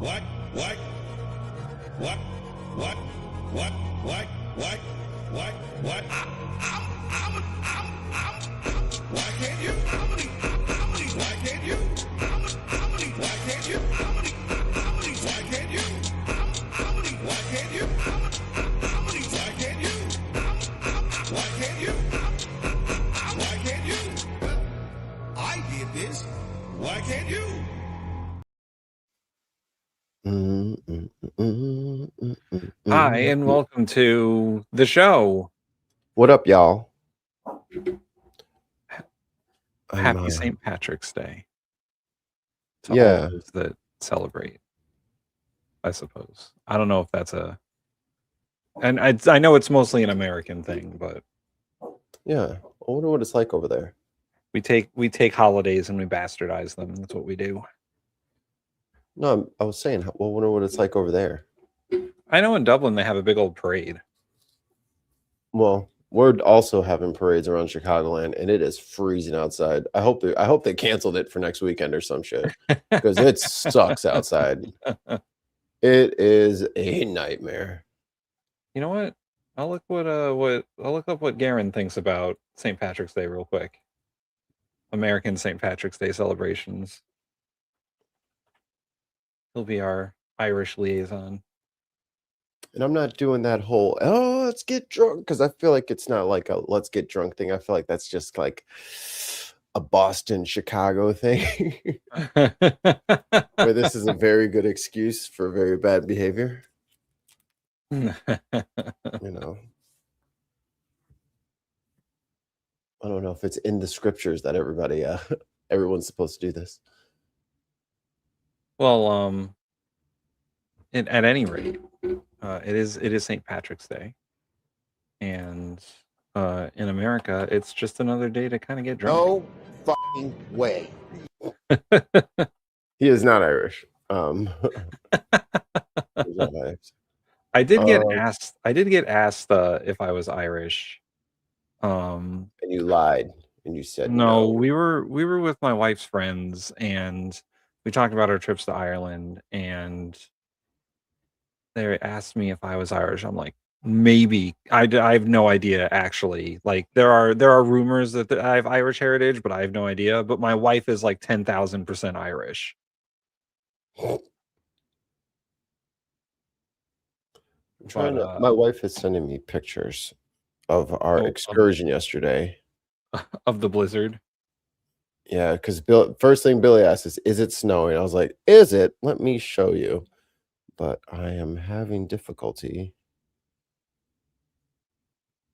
What? What? What? What? What? What? What? What? What? Why can't you? Why can't you? Why can't you? Why can't you? Why can't you? Why can't you? Why can't you? Why can't you? I did this. Why can't you? Hi, and welcome to the show. What up, y'all? Happy St. Patrick's Day. To all those that celebrate, I suppose. I don't know if that's a... And I know it's mostly an American thing, but... Yeah, I wonder what it's like over there. We take holidays and we bastardize them. That's what we do. No, I was saying, well, I wonder what it's like over there. I know in Dublin they have a big old parade. Well, we're also having parades around Chicagoland, and it is freezing outside. I hope they canceled it for next weekend or some shit, because it sucks outside. It is a nightmare. You know what? I'll look up what Garen thinks about St. Patrick's Day real quick. American St. Patrick's Day celebrations. He'll be our Irish liaison. And I'm not doing that whole, oh, let's get drunk, because I feel like it's not like a let's get drunk thing. I feel like that's just like a Boston, Chicago thing. Where this is a very good excuse for very bad behavior. You know. I don't know if it's in the scriptures that everyone's supposed to do this. Well, at any rate, it is St. Patrick's Day, and in America, it's just another day to kind of get drunk. No fucking way. He is not Irish. I did get asked. I did get asked if I was Irish. And you lied, and you said no. We were with my wife's friends, and we talked about our trips to Ireland, and they asked me if I was Irish. I'm like, maybe. I have no idea, actually. Like, there are rumors that I have Irish heritage, but I have no idea. But my wife is like 10,000% Irish. I'm trying to. My wife is sending me pictures of our excursion yesterday. Of the blizzard. Yeah, because first thing Billy asked is it snowing? I was like, is it? Let me show you. But I am having difficulty.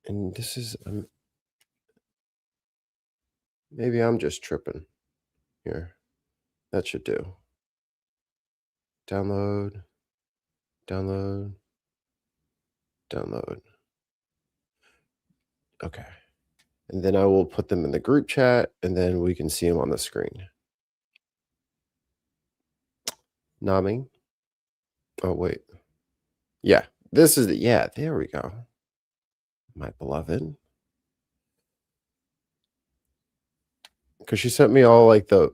And this is... maybe I'm just tripping. Here. That should do. Download. Download. Download. Okay. And then I will put them in the group chat, and then we can see them on the screen. Nomming. Oh, wait. Yeah, this is yeah, there we go. My beloved. Because she sent me all like the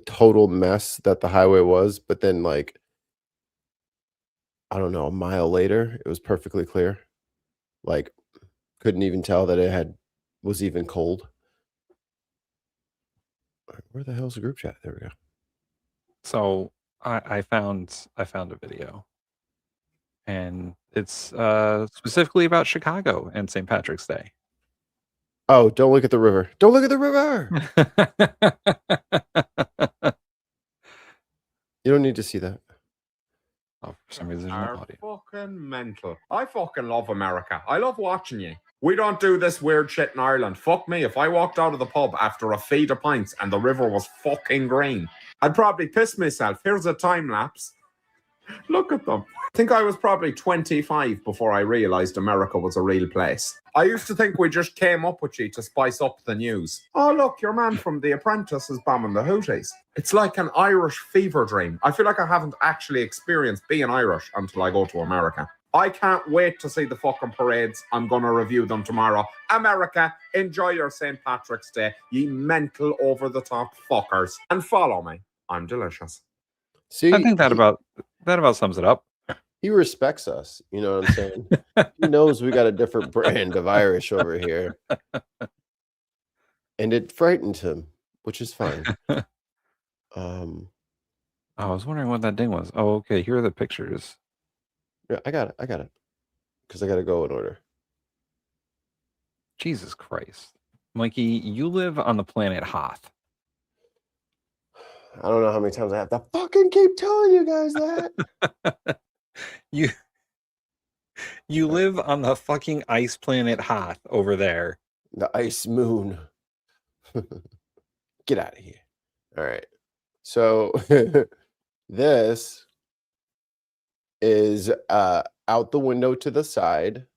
total mess that the highway was, but then like, I don't know, a mile later, it was perfectly clear. Like, couldn't even tell that it was even cold. Where the hell's the group chat? There we go. So I found a video, and it's specifically about Chicago and St. Patrick's Day. Oh, don't look at the river. Don't look at the river. You don't need to see that. Oh, for some reason, there's no audio. Fucking mental. I fucking love America. I love watching you. We don't do this weird shit in Ireland. Fuck me, if I walked out of the pub after a feed of pints and the river was fucking green, I'd probably piss myself. Here's a time lapse. Look at them. I think I was probably 25 before I realised America was a real place. I used to think we just came up with you to spice up the news. Oh, look, your man from The Apprentice is bombing the Houthis. It's like an Irish fever dream. I feel like I haven't actually experienced being Irish until I go to America. I can't wait to see the fucking parades. I'm going to review them tomorrow. America, enjoy your St. Patrick's Day, ye mental over-the-top fuckers. And follow me. I'm delicious. See, I think that That about sums it up. He respects us. You know what I'm saying? He knows we got a different brand of Irish over here. And it frightened him, which is fine. I was wondering what that thing was. Oh, okay. Here are the pictures. Yeah, I got it. Because I got to go in order. Jesus Christ. Mikey, you live on the planet Hoth. I don't know how many times I have to fucking keep telling you guys that. You live on the fucking ice planet Hoth over there. The ice moon. Get out of here. All right. So this is out the window to the side.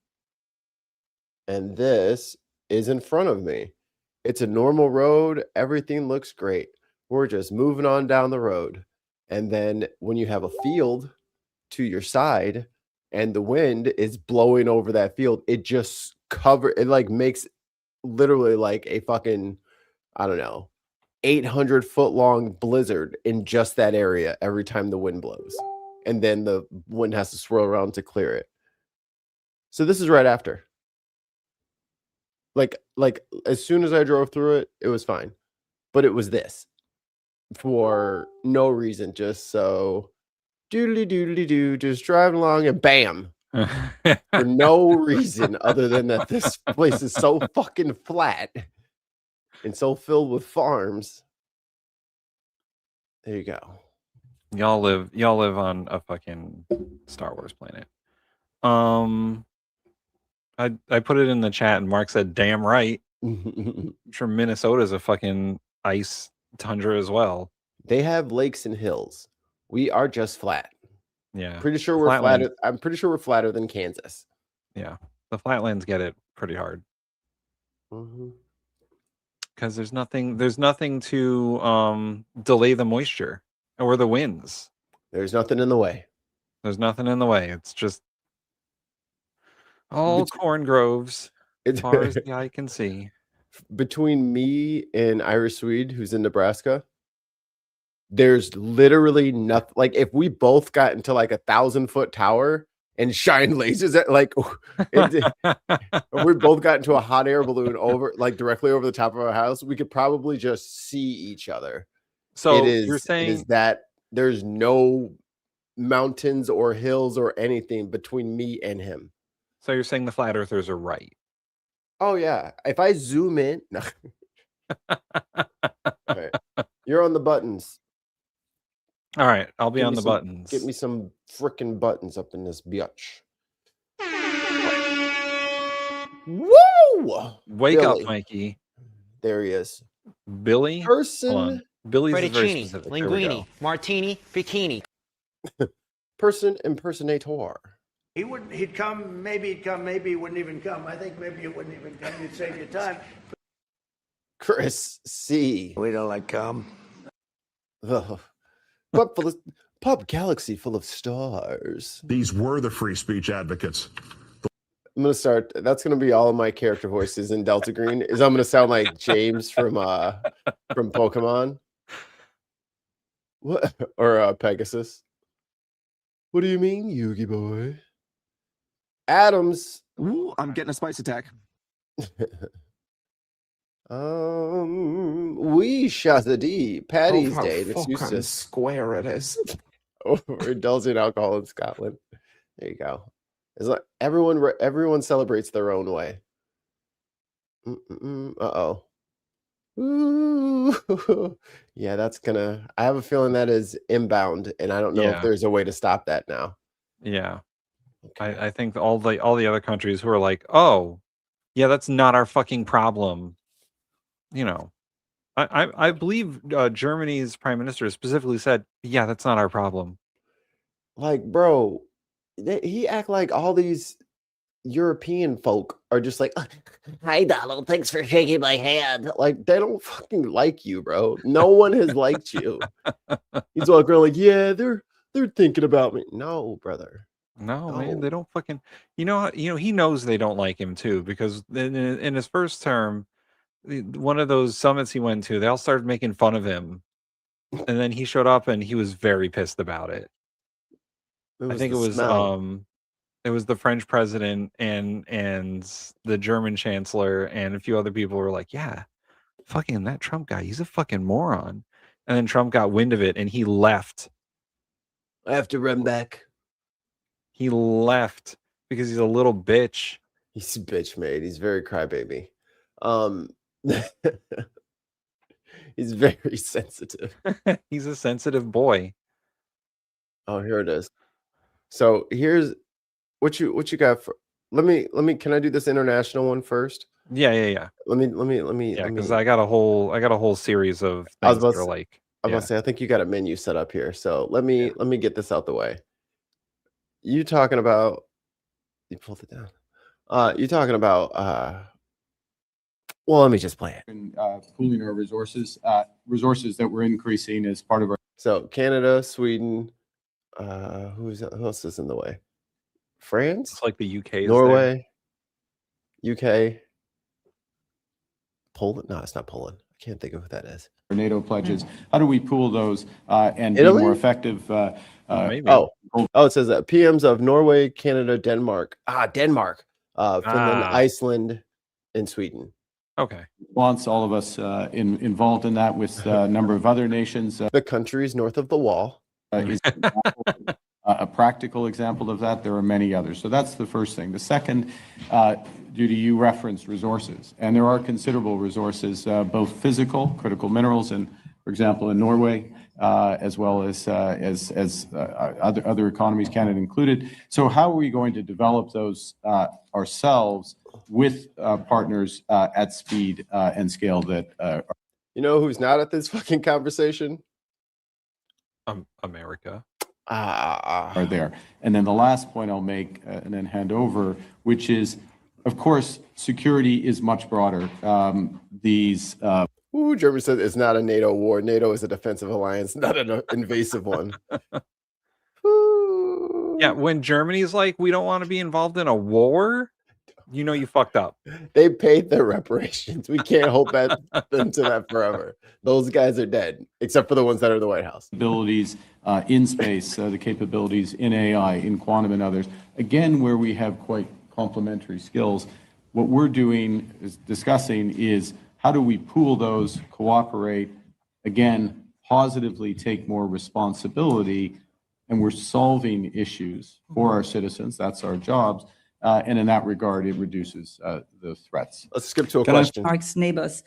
And this is in front of me. It's a normal road. Everything looks great. We're just moving on down the road. And then when you have a field to your side and the wind is blowing over that field, it just makes literally like a fucking, I don't know, 800-foot long blizzard in just that area every time the wind blows. And then the wind has to swirl around to clear it. So this is right after. Like as soon as I drove through it, it was fine. But it was this. For no reason, just so doodly-doo, just driving along and bam. For no reason other than that this place is so fucking flat and so filled with farms. There you go. Y'all live on a fucking Star Wars planet. I put it in the chat and Mark said, damn right. I'm sure Minnesota's a fucking ice tundra as well. They have lakes and hills. We are just flat. Yeah. Pretty sure we're flatter. I'm pretty sure we're flatter than Kansas. Yeah. The flatlands get it pretty hard. Because there's nothing to delay the moisture or the winds. There's nothing in the way. There's nothing in the way. It's just all corn groves as far as the eye can see. Between me and Irish Swede, who's in Nebraska, there's literally nothing. Like if we both got into like 1,000-foot tower and shine lasers at like, we both got into a hot air balloon over like directly over the top of our house, we could probably just see each other. So you're saying that there's no mountains or hills or anything between me and him. So you're saying the flat earthers are right? Oh yeah. If I zoom in, no. All right. You're on the buttons. All right, I'll be on the buttons. Get me some freaking buttons up in this biatch. Woo! Wake Billy. up, Mikey. There he is. Billy? Person. Billy's very fettuccine, specific. linguine, martini, bikini. Person impersonator. He'd come, maybe he wouldn't even come. I think maybe it wouldn't even come. You'd save your time. Chris C. We don't like cum. Pub galaxy full of stars. These were the free speech advocates. I'm gonna start. That's gonna be all of my character voices in Delta Green. Is I'm gonna sound like James from Pokemon. What or Pegasus? What do you mean, Yugi boy? Adams. Ooh, I'm getting a spice attack. We Shazadi, Paddy's Day. That's fucking square it is. We're indulging alcohol in Scotland. There you go. It's like everyone celebrates their own way. Uh-oh. Ooh. Yeah, that's gonna. I have a feeling that is inbound, and I don't know if there's a way to stop that now. Yeah, okay. I think all the other countries who are like, oh, yeah, that's not our fucking problem. You know, I believe Germany's prime minister specifically said, yeah, that's not our problem. Like, bro, he act like all these European folk are just like, hi, Donald, thanks for shaking my hand. Like, they don't fucking like you, bro. No one has liked you. He's walking around like, yeah, they're thinking about me. No, brother. No, man, they don't fucking. You know, he knows they don't like him too, because in his first term, one of those summits he went to, they all started making fun of him, and then he showed up and he was very pissed about it. I think the it was smell. it was the French president and the German chancellor and a few other people were like, yeah, fucking that Trump guy, he's a fucking moron. And then Trump got wind of it and he left. I have to run back. He left because he's a little bitch. He's a bitch, mate. He's very crybaby. He's very sensitive. He's a sensitive boy. Oh, here it is. So here's what you got for. Let me. Can I do this international one first? Yeah. Let me. Yeah, because I got a whole series of I was things about that are to, like. I was about to say, I think you got a menu set up here. So let me get this out the way. You talking about? You pulled it down. You talking about? Well, let me just play it. And pooling our resources that we're increasing as part of our. So Canada, Sweden, who else is in the way? France, It's like the UK is Norway, UK, Poland. No, it's not Poland. I can't think of who that is. NATO pledges. How do we pool those and Italy? be more effective? Maybe. Oh, it says that PMs of Norway, Canada, Denmark. Denmark, Finland, Iceland, and Sweden. Okay. Wants all of us involved in that with a number of other nations. The countries north of the wall. Is a practical example of that. There are many others. So that's the first thing. The second, Judy, you referenced resources, and there are considerable resources, both physical, critical minerals, and for example, in Norway, as well as other economies, Canada included. So how are we going to develop those ourselves with partners at speed and scale that You know who's not at this fucking conversation? America. Are there. And then the last point I'll make and then hand over, which is, of course, security is much broader. Germany said it's not a NATO war. NATO is a defensive alliance, not an invasive one. Yeah, when Germany's like, we don't want to be involved in a war, you know you fucked up. They paid their reparations. We can't hold them to that forever. Those guys are dead, except for the ones that are in the White House. Abilities in space, the capabilities in AI, in quantum and others. Again, where we have quite complementary skills, what we're doing is discussing is how do we pool those, cooperate, again, positively take more responsibility, and we're solving issues for our citizens. That's our jobs. And in that regard, it reduces the threats. Let's skip to a question. Park's neighbors.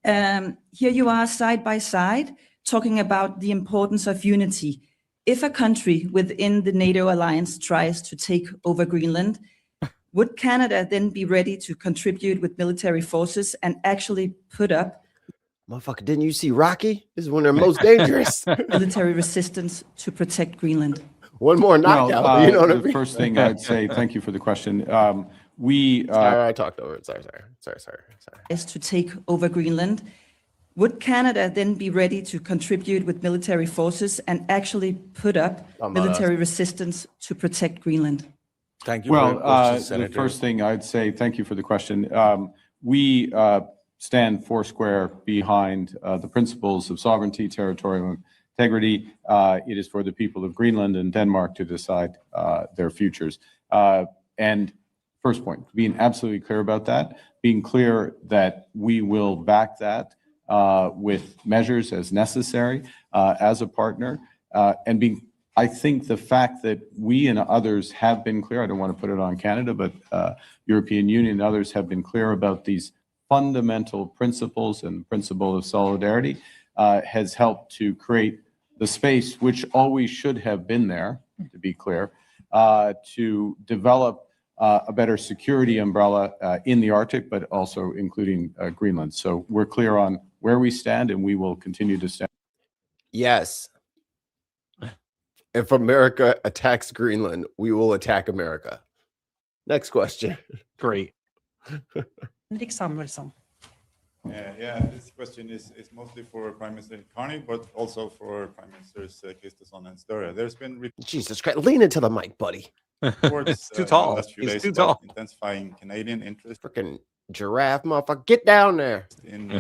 Here you are side by side talking about the importance of unity. If a country within the NATO alliance tries to take over Greenland, would Canada then be ready to contribute with military forces and actually put up Motherfucker, didn't you see Rocky? This is one of the most dangerous. military resistance to protect Greenland? One more knockout. You know what I mean? The first thing I'd say, thank you for the question. Sorry, I talked over it. Sorry. Is to take over Greenland. Would Canada then be ready to contribute with military forces and actually put up military resistance to protect Greenland? Thank you. The first thing I'd say, thank you for the question. We stand foursquare behind the principles of sovereignty, territorial integrity. It is for the people of Greenland and Denmark to decide their futures. And first point, being absolutely clear about that, being clear that we will back that with measures as necessary as a partner, and being, I think the fact that we and others have been clear, I don't want to put it on Canada, but European Union and others have been clear about these fundamental principles and principle of solidarity has helped to create the space, which always should have been there, to be clear, to develop a better security umbrella in the Arctic, but also including Greenland. So we're clear on where we stand, and we will continue to stand. Yes. If America attacks Greenland, we will attack America. Next question. Great. This question is mostly for Prime Minister Carney, but also for Prime Ministers Kristersson and Thur. There's been Jesus Christ, lean into the mic, buddy. reports It's too tall. last few He's days too about tall. intensifying Canadian interest Freaking giraffe, motherfucker, get down there. in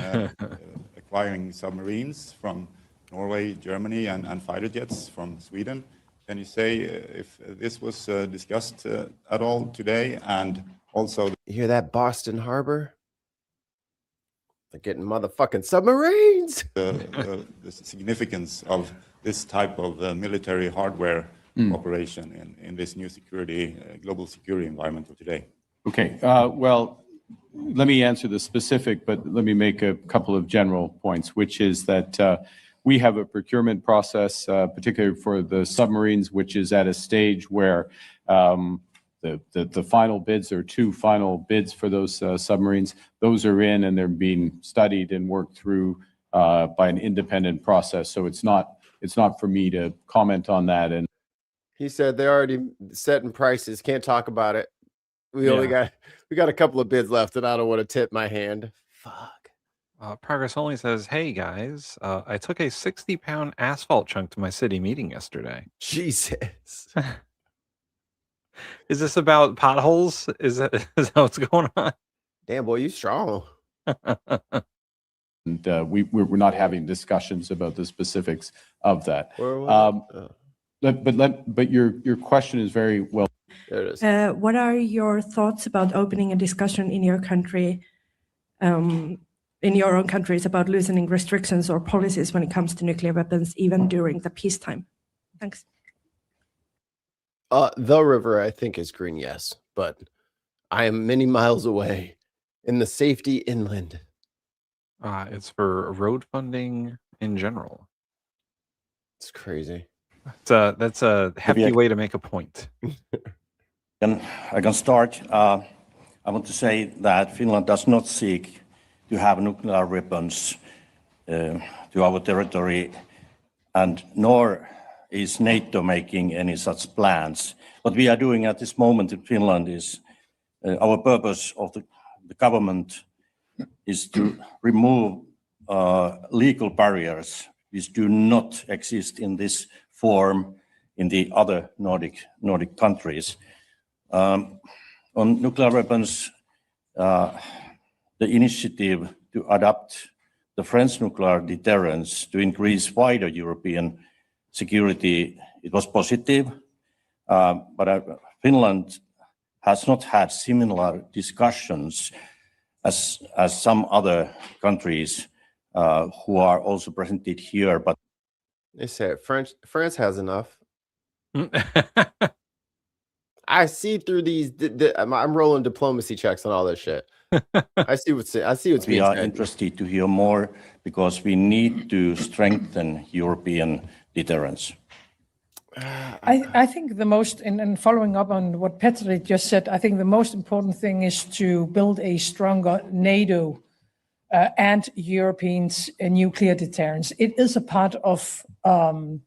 acquiring submarines from Norway, Germany, and fighter jets from Sweden. Can you say if this was discussed at all today, and also You hear that, Boston Harbor? They're getting motherfucking submarines. the significance of this type of military hardware operation in this new security, global security environment of today? Okay, well, let me answer the specific, but let me make a couple of general points, which is that we have a procurement process, particularly for the submarines, which is at a stage where the final bids, or 2 final bids for those submarines, those are in and they're being studied and worked through by an independent process. So it's not for me to comment on that. And He said they're already setting prices. Can't talk about it. We got a couple of bids left, and I don't want to tip my hand. Fuck. Progress Only says, "Hey guys, I took a 60-pound asphalt chunk to my city meeting yesterday." Jesus. Is this about potholes? Is that what's going on? Damn, boy, you strong. and we're not having discussions about the specifics of that. But your question is very well. There it is. What are your thoughts about opening a discussion in your country, in your own countries, about loosening restrictions or policies when it comes to nuclear weapons, even during the peacetime? Thanks. The river, I think, is green, yes, but I am many miles away in the safety inland. It's for road funding in general. It's crazy. That's a hefty way to make a point. I can start. I want to say that Finland does not seek to have nuclear weapons to our territory, and nor is NATO making any such plans. What we are doing at this moment in Finland is our purpose of the government is to remove legal barriers which do not exist in this form in the other Nordic countries. On nuclear weapons, the initiative to adopt the French nuclear deterrence to increase wider European security, it was positive, but Finland has not had similar discussions as some other countries who are also presented here. But they say France has enough. I see through these. I'm rolling diplomacy checks on all this shit. I see what's we are interested to hear more because we need to strengthen European deterrence. I think the most, and following up on what Petri just said, I think the most important thing is to build a stronger NATO and European nuclear deterrence. It is a part of our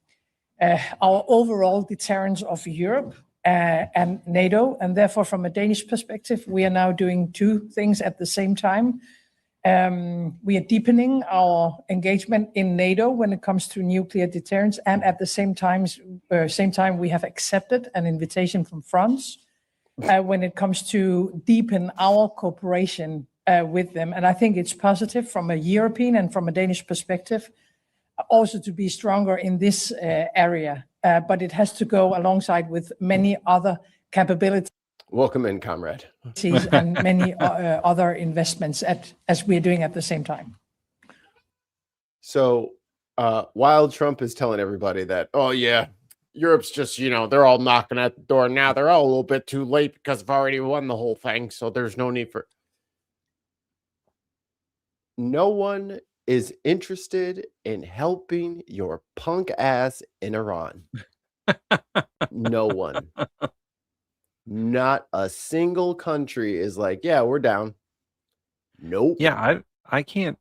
overall deterrence of Europe and NATO, and therefore from a Danish perspective, we are now doing 2 things at the same time. We are deepening our engagement in NATO when it comes to nuclear deterrence, and at the same time we have accepted an invitation from France when it comes to deepen our cooperation with them. And I think it's positive from a European and from a Danish perspective also to be stronger in this area, but it has to go alongside with many other capabilities. Welcome in, comrade. And many other investments as we're doing at the same time. So while Trump is telling everybody that, oh yeah, Europe's just, they're all knocking at the door now. They're all a little bit too late because I've already won the whole thing. So there's no need for. No one is interested in helping your punk ass in Iran. No one. Not a single country is like, yeah, we're down. Nope. Yeah, I can't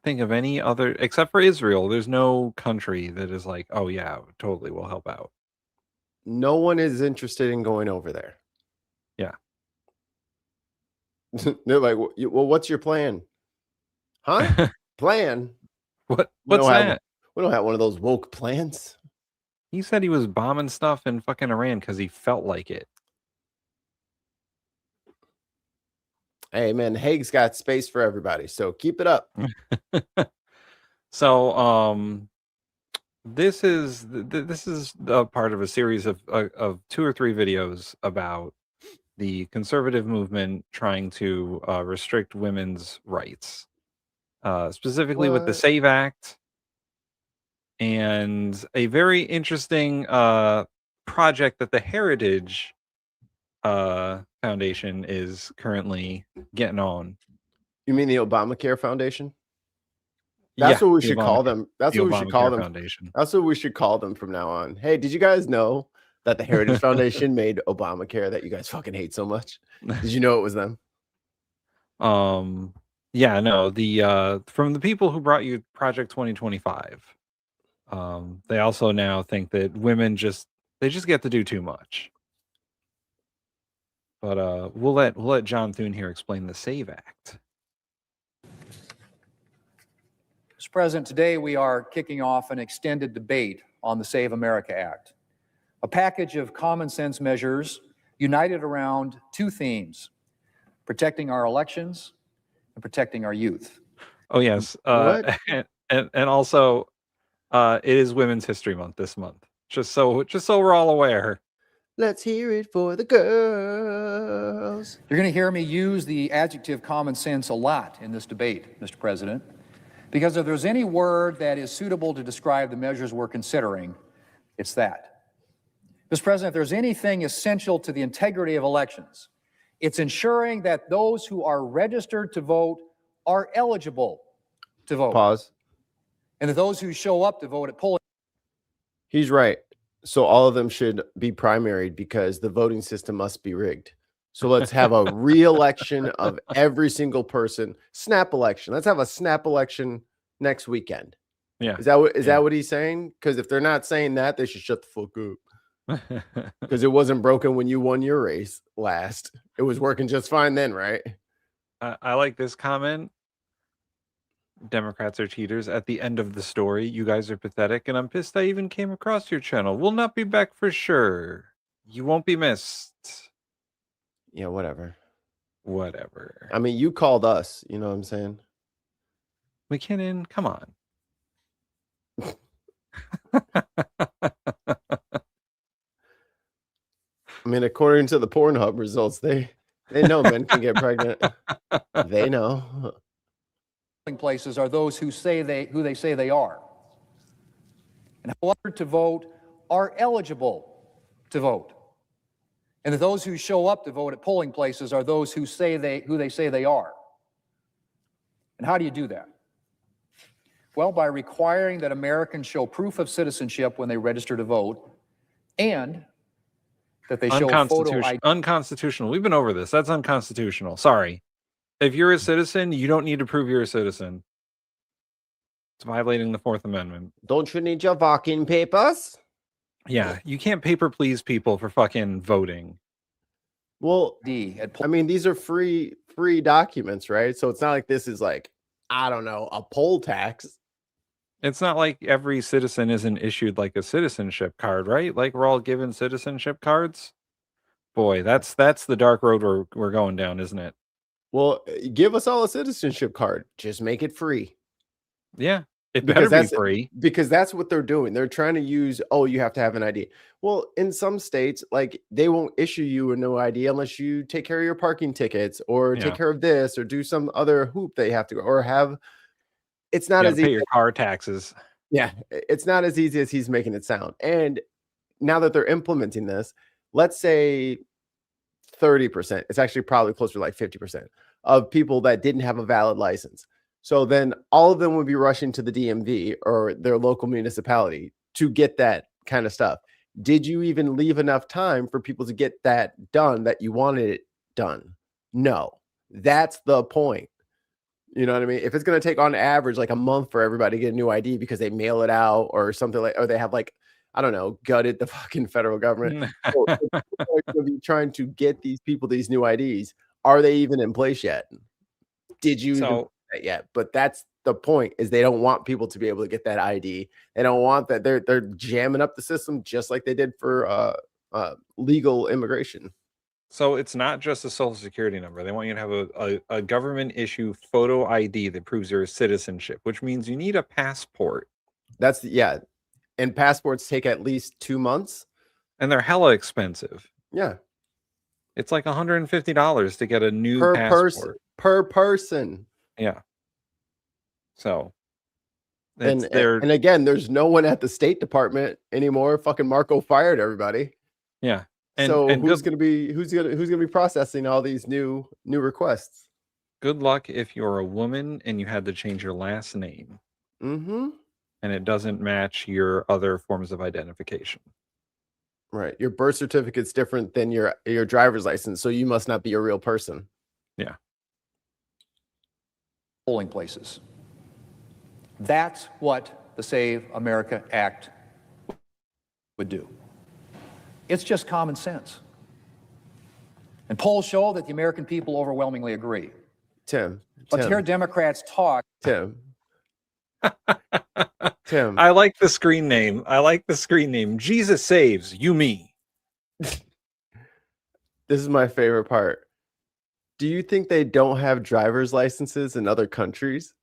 think of any other, except for Israel. There's no country that is like, oh yeah, totally, we'll help out. No one is interested in going over there. Yeah. They're like, well, what's your plan? Huh? Plan? What's that? We don't have one of those woke plans. He said he was bombing stuff in fucking Iran because he felt like it. Hey man, Hague's got space for everybody, so keep it up. So this is a part of a series of 2 or 3 videos about the conservative movement trying to restrict women's rights, specifically with the What? SAVE Act, and a very interesting project that the Heritage Foundation is currently getting on. You mean the Obamacare Foundation? That's what we should call them. That's what we should call them. Foundation. That's what we should call them from now on. Hey, did you guys know that the Heritage Foundation made Obamacare that you guys fucking hate so much? Did you know it was them? Yeah, no, the from the people who brought you Project 2025. They also now think that women just get to do too much. But we'll let John Thune here explain the SAVE Act. Mr. President, today we are kicking off an extended debate on the Save America Act, a package of common sense measures united around 2 themes: protecting our elections and protecting our youth. Oh yes, and also it is Women's History Month this month. Just so we're all aware. Let's hear it for the girls. You're going to hear me use the adjective common sense a lot in this debate, Mr. President, because if there's any word that is suitable to describe the measures we're considering, it's that. Mr. President, if there's anything essential to the integrity of elections, it's ensuring that those who are registered to vote are eligible to vote. Pause. And that those who show up to vote at polling. He's right. So all of them should be primaried because the voting system must be rigged. So let's have a re-election of every single person. Snap election. Let's have a snap election next weekend. Yeah. Is that what he's saying? Because if they're not saying that, they should shut the fuck up. Because it wasn't broken when you won your race last. It was working just fine then, right? I like this comment. Democrats are cheaters. At the end of the story, you guys are pathetic, and I'm pissed I even came across your channel. We'll not be back for sure. You won't be missed. Yeah, whatever. Whatever. I mean, you called us. You know what I'm saying? McKinnon, come on. I mean, according to the Pornhub results, they know men can get pregnant. They know. Places are those who they say they are. And whoever to vote are eligible to vote. And that those who show up to vote at polling places are those who they say they are. And how do you do that? Well, by requiring that Americans show proof of citizenship when they register to vote, and that they show photo ID. Unconstitutional. We've been over this. That's unconstitutional. Sorry. If you're a citizen, you don't need to prove you're a citizen. It's violating the 4th Amendment. Don't you need your walking papers? Yeah, you can't paper please people for fucking voting. Well, I mean, these are free documents, right? So it's not like this is like, I don't know, a poll tax. It's not like every citizen isn't issued like a citizenship card, right? Like we're all given citizenship cards. Boy, that's the dark road we're going down, isn't it? Well, give us all a citizenship card. Just make it free. Yeah, it better be free. Because that's what they're doing. They're trying to use, oh, you have to have an ID. Well, in some states, like they won't issue you a no ID unless you take care of your parking tickets or take care of this or do some other hoop they have to go or have. It's not as easy. Pay your car taxes. Yeah, it's not as easy as he's making it sound. And now that they're implementing this, let's say 30%, it's actually probably closer to like 50% of people that didn't have a valid license. So then all of them would be rushing to the DMV or their local municipality to get that kind of stuff. Did you even leave enough time for people to get that done that you wanted it done? No, that's the point. You know what I mean? If it's going to take on average like a month for everybody to get a new ID because they mail it out or something like, or they have like, I don't know, gutted the fucking federal government. So trying to get these people these new IDs. Are they even in place yet? Did you even do that yet? But that's the point, is they don't want people to be able to get that ID. They don't want that. They're jamming up the system just like they did for legal immigration. So it's not just a social security number. They want you to have a government issue photo ID that proves your citizenship, which means you need a passport. That's yeah. and passports take at least 2 months. And they're hella expensive. Yeah. It's like $150 to get a new Per passport. person. Yeah. So. And again, there's no one at the State Department anymore. Fucking Marco fired everybody. Yeah. And who's gonna be processing all these new requests? Good luck if you're a woman and you had to change your last name. Mm-hmm. And it doesn't match your other forms of identification. Right. Your birth certificate's different than your driver's license, so you must not be a real person. Yeah. Polling places. That's what the Save America Act would do. It's just common sense. And polls show that the American people overwhelmingly agree. Tim. Let's hear Democrats talk. Tim. I like the screen name. Jesus saves, you me. This is my favorite part. Do you think they don't have driver's licenses in other countries?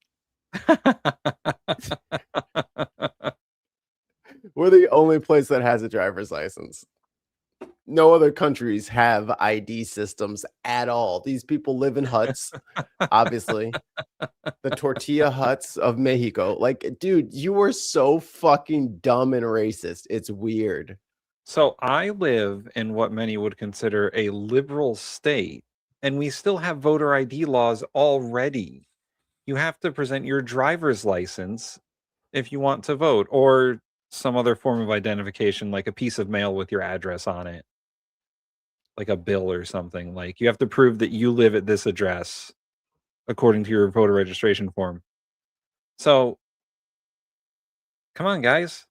We're the only place that has a driver's license. No other countries have ID systems at all. These people live in huts, obviously. The tortilla huts of Mexico. Like, dude, you are so fucking dumb and racist. It's weird. So I live in what many would consider a liberal state, and we still have voter ID laws already. You have to present your driver's license if you want to vote, or some other form of identification, like a piece of mail with your address on it, like a bill or something. Like, you have to prove that you live at this address according to your voter registration form. So, come on, guys.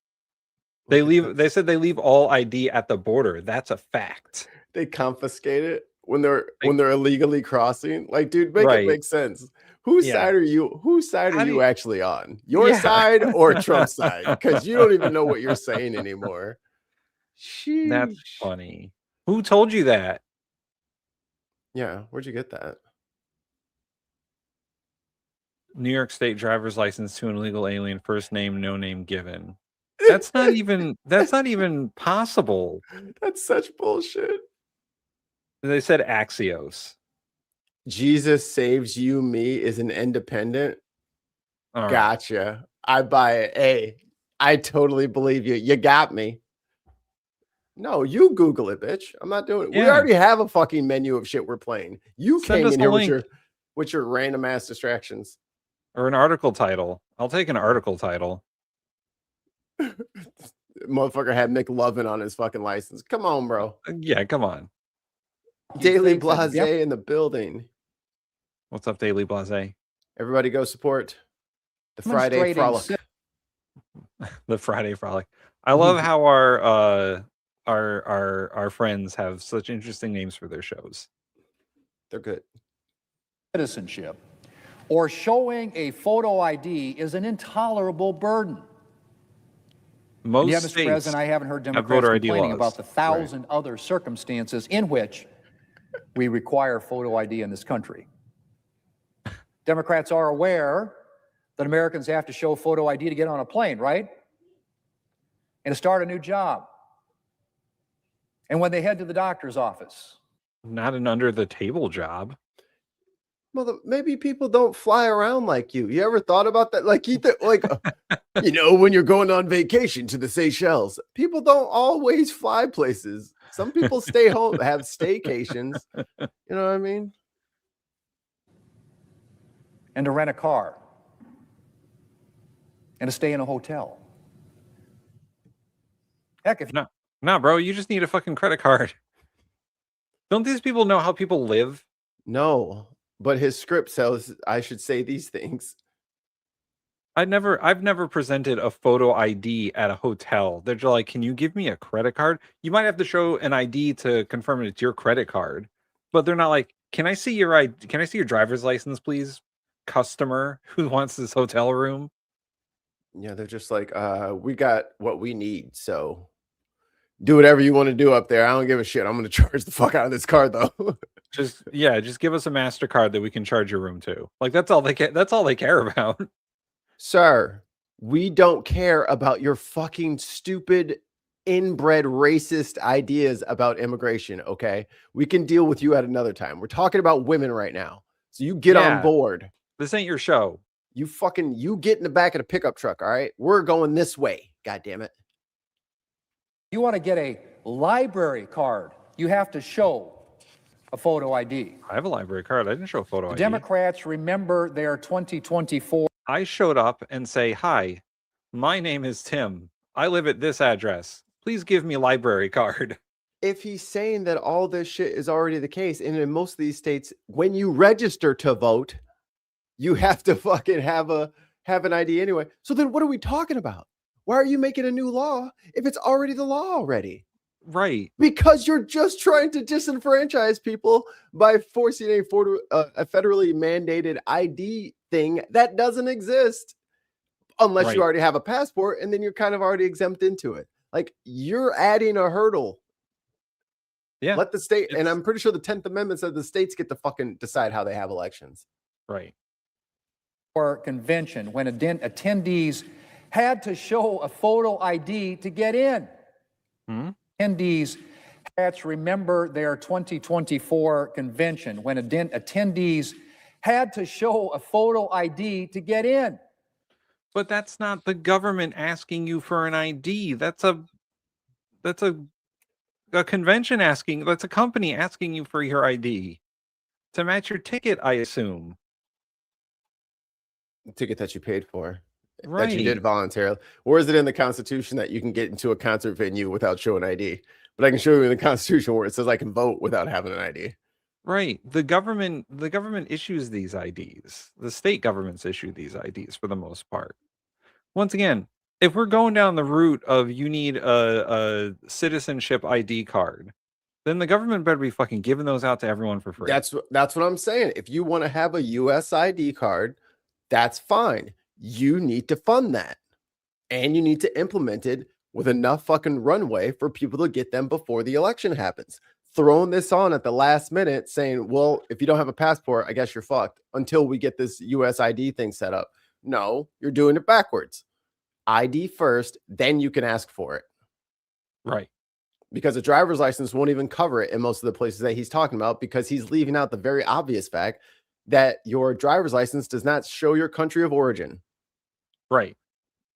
They said they leave all ID at the border. That's a fact. They confiscate it when they're illegally crossing. Like, dude, make it make sense. Whose side are you? Whose side are you actually on? Your side or Trump's side? Because you don't even know what you're saying anymore. Sheesh. That's funny. Who told you that? Yeah, where'd you get that? New York State driver's license to an illegal alien, first name, no name given. That's not even possible. That's such bullshit. They said Axios. Jesus saves you, me is an independent. All gotcha. I buy it. Hey, I totally believe you. You got me. No, you Google it, bitch. I'm not doing it. We already have a fucking menu of shit we're playing. You came in here with your random ass distractions. Or an article title. I'll take an article title. Motherfucker had McLovin on his fucking license. Come on, bro. Yeah, come on. Daily Blase in the building. What's up, Daily Blase? Everybody go support the Friday Frolic. The Friday Frolic. I love how our friends have such interesting names for their shows. They're good. Citizenship or showing a photo ID is an intolerable burden. Most Mr. states President, I haven't heard Democrats voter ID complaining laws. about the 1,000 other circumstances in which we require photo ID in this country. Democrats are aware that Americans have to show photo ID to get on a plane, right? And to start a new job. And when they head to the doctor's office. Not an under the table job. Well, maybe people don't fly around like you. You ever thought about that? Like, you know, when you're going on vacation to the Seychelles, people don't always fly places. Some people stay home, have staycations. You know what I mean? And to rent a car. And to stay in a hotel. Heck, if no, bro, you just need a fucking credit card. Don't these people know how people live? No, but his script says I should say these things. I've never presented a photo ID at a hotel. They're just like, can you give me a credit card? You might have to show an ID to confirm it's your credit card, but they're not like, can I see your ID? Can I see your driver's license, please? Customer who wants this hotel room. Yeah, they're just like, we got what we need, so do whatever you want to do up there. I don't give a shit. I'm going to charge the fuck out of this card, though. just give us a MasterCard that we can charge your room to. Like, that's all they care about. Sir, We don't care about your fucking stupid inbred racist ideas about immigration, okay? We can deal with you at another time. We're talking about women right now. So you get on board. This ain't your show. You get in the back of the pickup truck, all right? We're going this way. God damn it. You want to get a library card, you have to show a photo ID. I have a library card. I didn't show a photo ID. Democrats remember their 2024. I showed up and say, hi, my name is Tim. I live at this address. Please give me a library card. If he's saying that all this shit is already the case, and in most of these states, when you register to vote, you have to fucking have an ID anyway. So then what are we talking about? Why are you making a new law if it's already the law already? Right. Because you're just trying to disenfranchise people by forcing a federally mandated ID thing that doesn't exist unless you already have a passport, and then you're kind of already exempt into it. Like, you're adding a hurdle. Yeah. Let the state, and I'm pretty sure the 10th Amendment said the states get to fucking decide how they have elections. Right. Or convention when attendees had to show a photo ID to get in. Attendees remember their 2024 convention when attendees had to show a photo ID to get in. But that's not the government asking you for an ID. That's a convention asking, that's a company asking you for your ID to match your ticket, I assume. The ticket that you paid for. Right. That you did voluntarily. Or is it in the Constitution that you can get into a concert venue without showing ID? But I can show you in the Constitution where it says I can vote without having an ID. Right. The government issues these IDs. The state governments issue these IDs for the most part. Once again, if we're going down the route of you need a citizenship ID card, then the government better be fucking giving those out to everyone for free. That's what I'm saying. If you want to have a US ID card, that's fine. You need to fund that. And you need to implement it with enough fucking runway for people to get them before the election happens. Throwing this on at the last minute saying, well, if you don't have a passport, I guess you're fucked until we get this US ID thing set up. No, you're doing it backwards. ID first, then you can ask for it. Right. Because a driver's license won't even cover it in most of the places that he's talking about, because he's leaving out the very obvious fact that your driver's license does not show your country of origin. Right.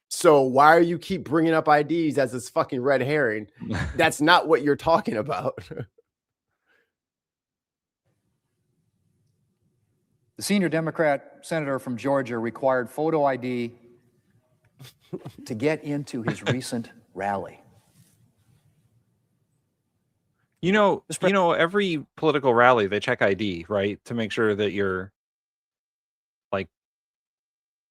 So why are you keep bringing up IDs as this fucking red herring? That's not what you're talking about. The senior Democrat senator from Georgia required photo ID to get into his recent rally. You know, every political rally, they check ID, right? To make sure that you're like,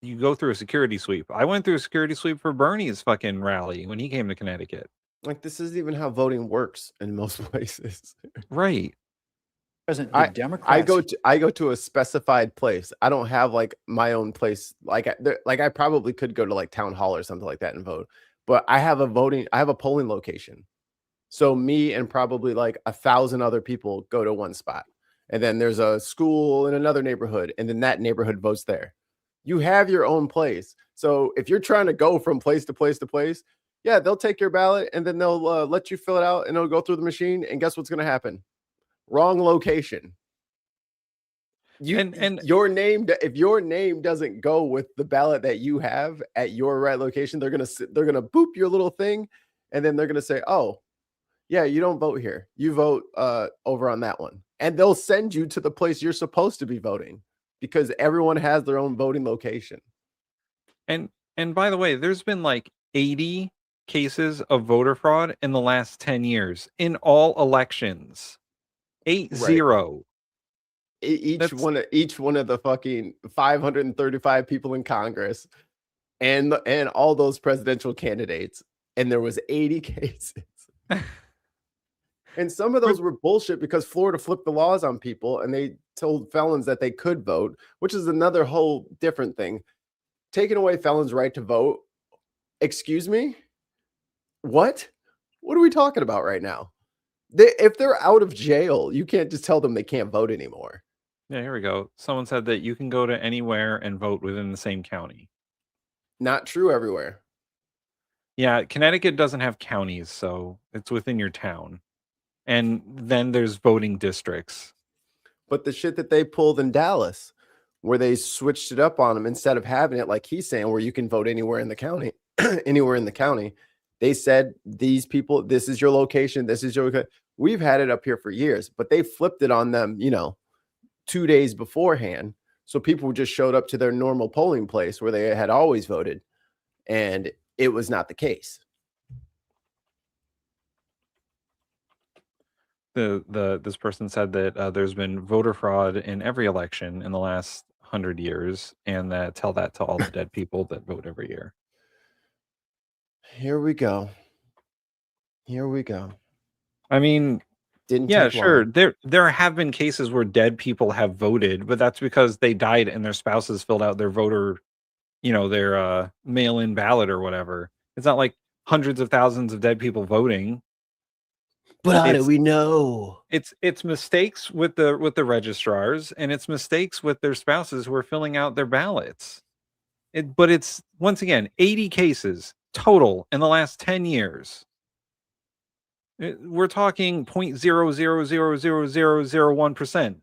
you go through a security sweep. I went through a security sweep for Bernie's fucking rally when he came to Connecticut. Like, this isn't even how voting works in most places. Right. I go to a specified place. I don't have like my own place. Like I probably could go to like town hall or something like that and vote, but I have a polling location. So me and probably like 1,000 other people go to one spot, and then there's a school in another neighborhood, and then that neighborhood votes there. You have your own place. So if you're trying to go from place to place to place, yeah, they'll take your ballot and then they'll let you fill it out, and it'll go through the machine. And guess what's going to happen? Wrong location. Your name, if your name doesn't go with the ballot that you have at your right location, they're gonna boop your little thing, and then they're gonna say, oh, yeah, you don't vote here. You vote over on that one. And they'll send you to the place you're supposed to be voting, because everyone has their own voting location. And by the way, there's been like 80 cases of voter fraud in the last 10 years in all elections. 80. Right. Each one of the fucking 535 people in Congress and all those presidential candidates, and there was 80 cases. And some of those were bullshit because Florida flipped the laws on people and they told felons that they could vote, which is another whole different thing. Taking away felons' right to vote. Excuse me? What are we talking about right now? If they're out of jail, you can't just tell them they can't vote anymore. Yeah, here we go. Someone said that you can go to anywhere and vote within the same county. Not true everywhere. Yeah, Connecticut doesn't have counties, so it's within your town. And then there's voting districts. But the shit that they pulled in Dallas, where they switched it up on them instead of having it like he's saying, where you can vote anywhere in the county, anywhere in the county. They said these people, this is your location, this is your. We've had it up here for years, but they flipped it on them, 2 days beforehand. So people just showed up to their normal polling place where they had always voted, and it was not the case. This person said that there's been voter fraud in every election in the last 100 years, and tell that to all the dead people that vote every year. Here we go. Here we go. I mean, Didn't yeah, take sure. long. There have been cases where dead people have voted, but that's because they died and their spouses filled out their voter, their mail-in ballot or whatever. It's not like hundreds of thousands of dead people voting. But how do we know? It's mistakes with the registrars, and it's mistakes with their spouses who are filling out their ballots. But it's, once again, 80 cases total in the last 10 years. We're talking 0.0000001%.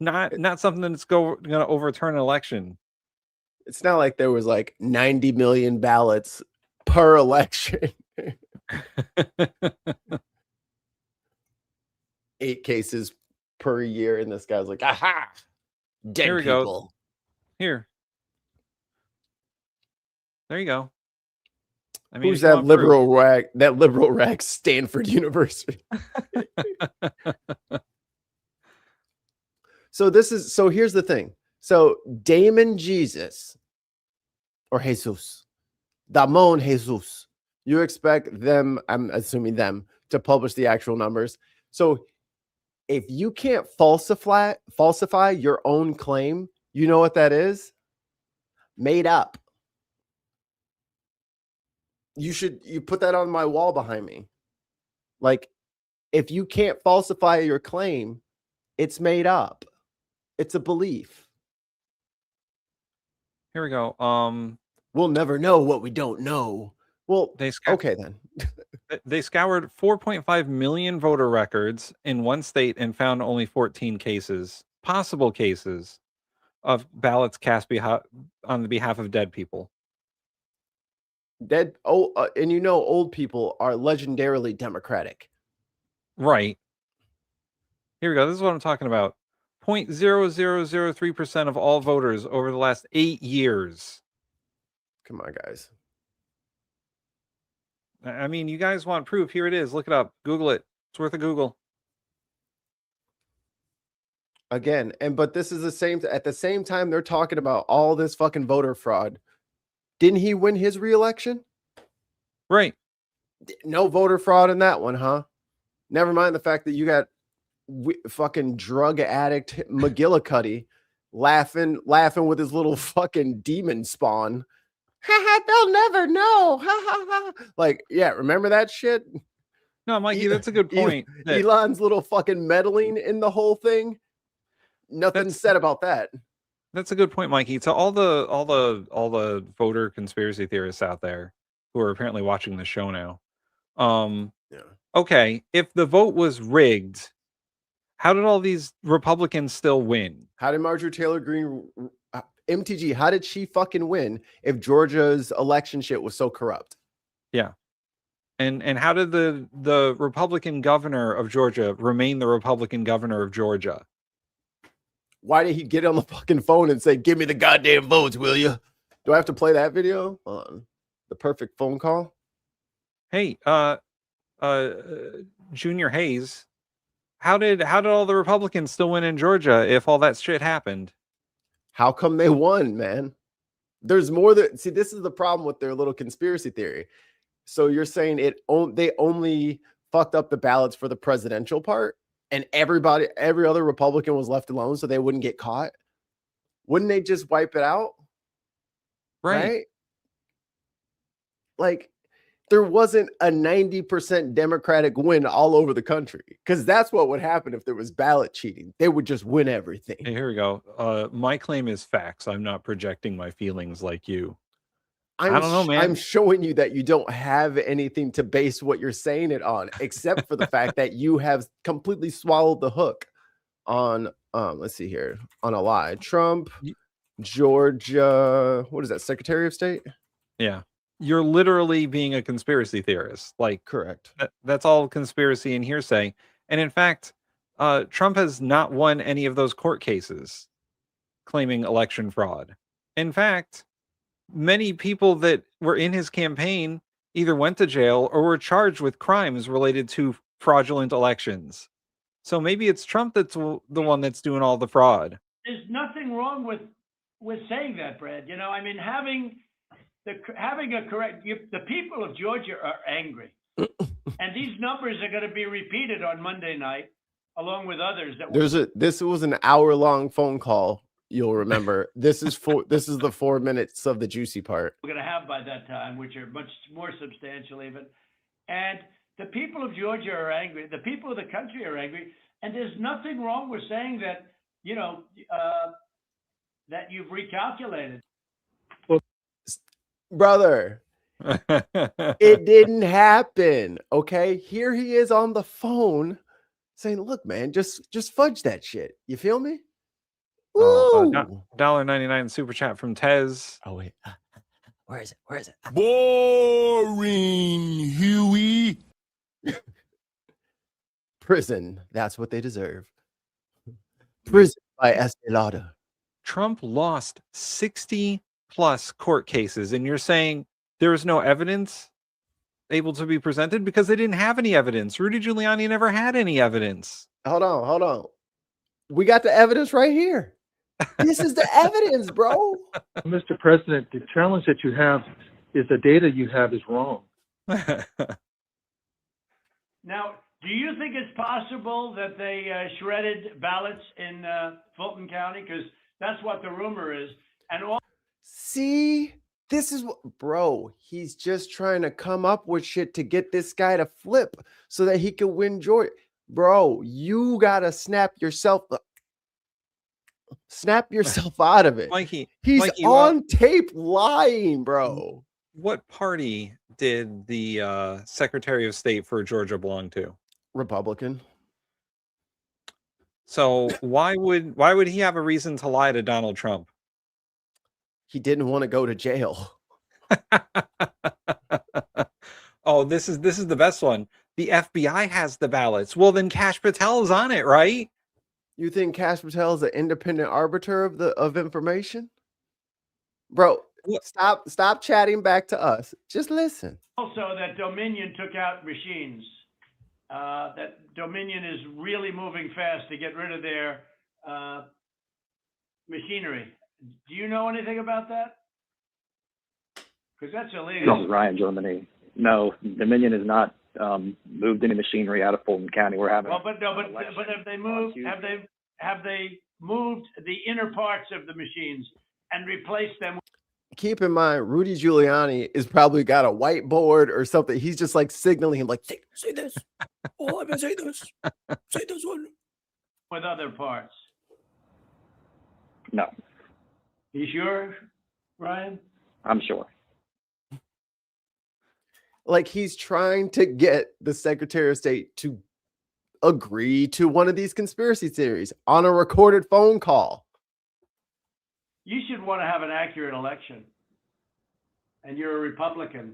Not something that's going to overturn an election. It's not like there was like 90 million ballots per election. 8 cases per year, and this guy's like, aha, dead Here we people. go. Here. There you go. I mean, Who's that liberal rag? That liberal rag, Stanford University. So here's the thing. So Damon Jesus or Jesus, Damon Jesus, you expect them, I'm assuming them, to publish the actual numbers. So if you can't falsify your own claim, you know what that is? Made up. You put that on my wall behind me. Like, if you can't falsify your claim, it's made up. It's a belief. Here we go. We'll never know what we don't know. Well, okay then. They scoured 4.5 million voter records in one state and found only 14 possible cases of ballots cast on the behalf of dead people. And old people are legendarily democratic. Right. Here we go. This is what I'm talking about. 0.0003% of all voters over the last 8 years. Come on, guys. I mean, you guys want proof? Here it is. Look it up. Google it. It's worth a Google. Again, but this is at the same time they're talking about all this fucking voter fraud. Didn't he win his re-election? Right. No voter fraud in that one, huh? Never mind the fact that you got fucking drug addict McGillicuddy laughing with his little fucking demon spawn. They'll never know. Like, yeah, remember that shit? No, Mikey, that's a good point. Elon's little fucking meddling in the whole thing. Nothing said about that. That's a good point, Mikey. To all the voter conspiracy theorists out there who are apparently watching the show now. Okay, if the vote was rigged, how did all these Republicans still win? How did Marjorie Taylor Greene, MTG, how did she fucking win if Georgia's election shit was so corrupt? Yeah. And how did the Republican governor of Georgia remain the Republican governor of Georgia? Why did he get on the fucking phone and say, "Give me the goddamn votes, will you?" Do I have to play that video on the perfect phone call? Hey, Junior Hayes, how did all the Republicans still win in Georgia if all that shit happened? How come they won, man? There's more that see. This is the problem with their little conspiracy theory. So you're saying they only fucked up the ballots for the presidential part, and every other Republican was left alone so they wouldn't get caught? Wouldn't they just wipe it out? Right? Like, there wasn't a 90% Democratic win all over the country, because that's what would happen if there was ballot cheating. They would just win everything. Hey, here we go. My claim is facts. I'm not projecting my feelings like you. I'm I don't know, man. I'm showing you that you don't have anything to base what you're saying it on, except for the fact that you have completely swallowed the hook on let's see here, on a lie. Trump, Georgia, what is that, Secretary of State? Yeah. You're literally being a conspiracy theorist. Like, correct. That's all conspiracy and hearsay. And in fact, Trump has not won any of those court cases claiming election fraud. In fact, many people that were in his campaign either went to jail or were charged with crimes related to fraudulent elections. So maybe it's Trump that's the one that's doing all the fraud. There's nothing wrong with saying that, Brad. You know, I mean, having a correct. The people of Georgia are angry, and these numbers are going to be repeated on Monday night, along with others. This was an hour-long phone call. You'll remember. This is the 4 minutes of the juicy part. We're going to have by that time, which are much more substantial even. And the people of Georgia are angry. The people of the country are angry. And there's nothing wrong with saying that, you know, that you've recalculated. Brother, it didn't happen. Okay. Here he is on Oh, the phone saying, look, man, just fudge that shit. You feel me? $1.99 super chat from Tez. Oh wait, where is it? Where is it? Boring, Huey. Prison. That's what they deserve. Prison by Estelada. Trump lost 60 plus court cases, and you're saying there was no evidence able to be presented because they didn't have any evidence. Rudy Giuliani never had any evidence. Hold on. We got the evidence right here. This is the evidence, bro. Mr. President, the challenge that you have is the data you have is wrong. Now, do you think it's possible that they shredded ballots in Fulton County? Because that's what the rumor is. And See, this is what, bro, he's just trying to come up with shit to get this guy to flip so that he can win Georgia. Bro, you got to snap yourself out of it. Mikey, he's on tape lying, bro. What party did the Secretary of State for Georgia belong to? Republican. So why would he have a reason to lie to Donald Trump? He didn't want to go to jail. Oh, this is the best one. The FBI has the ballots. Well, then Kash Patel is on it, right? You think Kash Patel is an independent arbiter of information? Bro, stop chatting back to us. Just listen. also that Dominion took out machines. That Dominion is really moving fast to get rid of their machinery. Do you know anything about that? Because that's illegal. This is Ryan, Germany. No, Dominion has not moved any machinery out of Fulton County. We're having. Well, but have they moved? Have they moved the inner parts of the machines and replaced them? Keep in mind, Rudy Giuliani is probably got a whiteboard or something. He's just like signaling him, like, say this. Oh, I'm gonna say this. Say this one. With other parts. No. You sure, Ryan? I'm sure. Like, he's trying to get the Secretary of State to agree to one of these conspiracy theories on a recorded phone call. You should want to have an accurate election. And you're a Republican.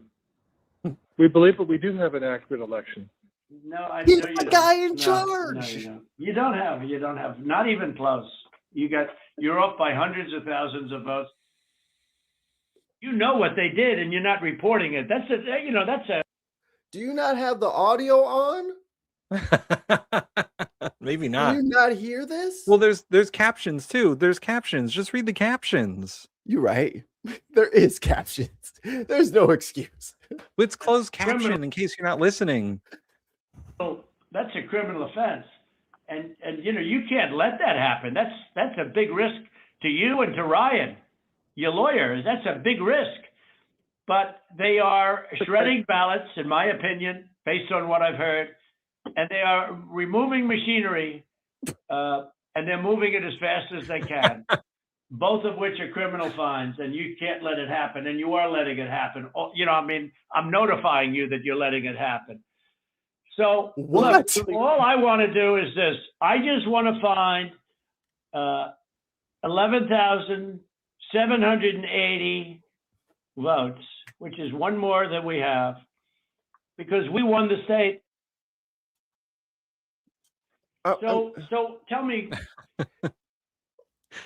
We believe that we do have an accurate election. No, I He's know you the don't. guy in No, charge. No, you don't. You don't have. Not even close. You're up by hundreds of thousands of votes. You know what they did, and you're not reporting it. That's a. Do you not have the audio on? Maybe not. Do you not hear this? Well, there's captions too. There's captions. Just read the captions. You're right. There is captions. There's no excuse. It's closed caption in case you're not listening. Well, that's a criminal offense, and you can't let that happen. That's a big risk to you and to Ryan, your lawyers. That's a big risk. But they are shredding ballots, in my opinion, based on what I've heard, and they are removing machinery, and they're moving it as fast as they can. both of which are criminal fines, and you can't let it happen, and you are letting it happen. You know, I mean, I'm notifying you that you're letting it happen. So What? look, all I want to do is this. I just want to find 11,780 votes, which is one more than we have, because we won the state. So tell me.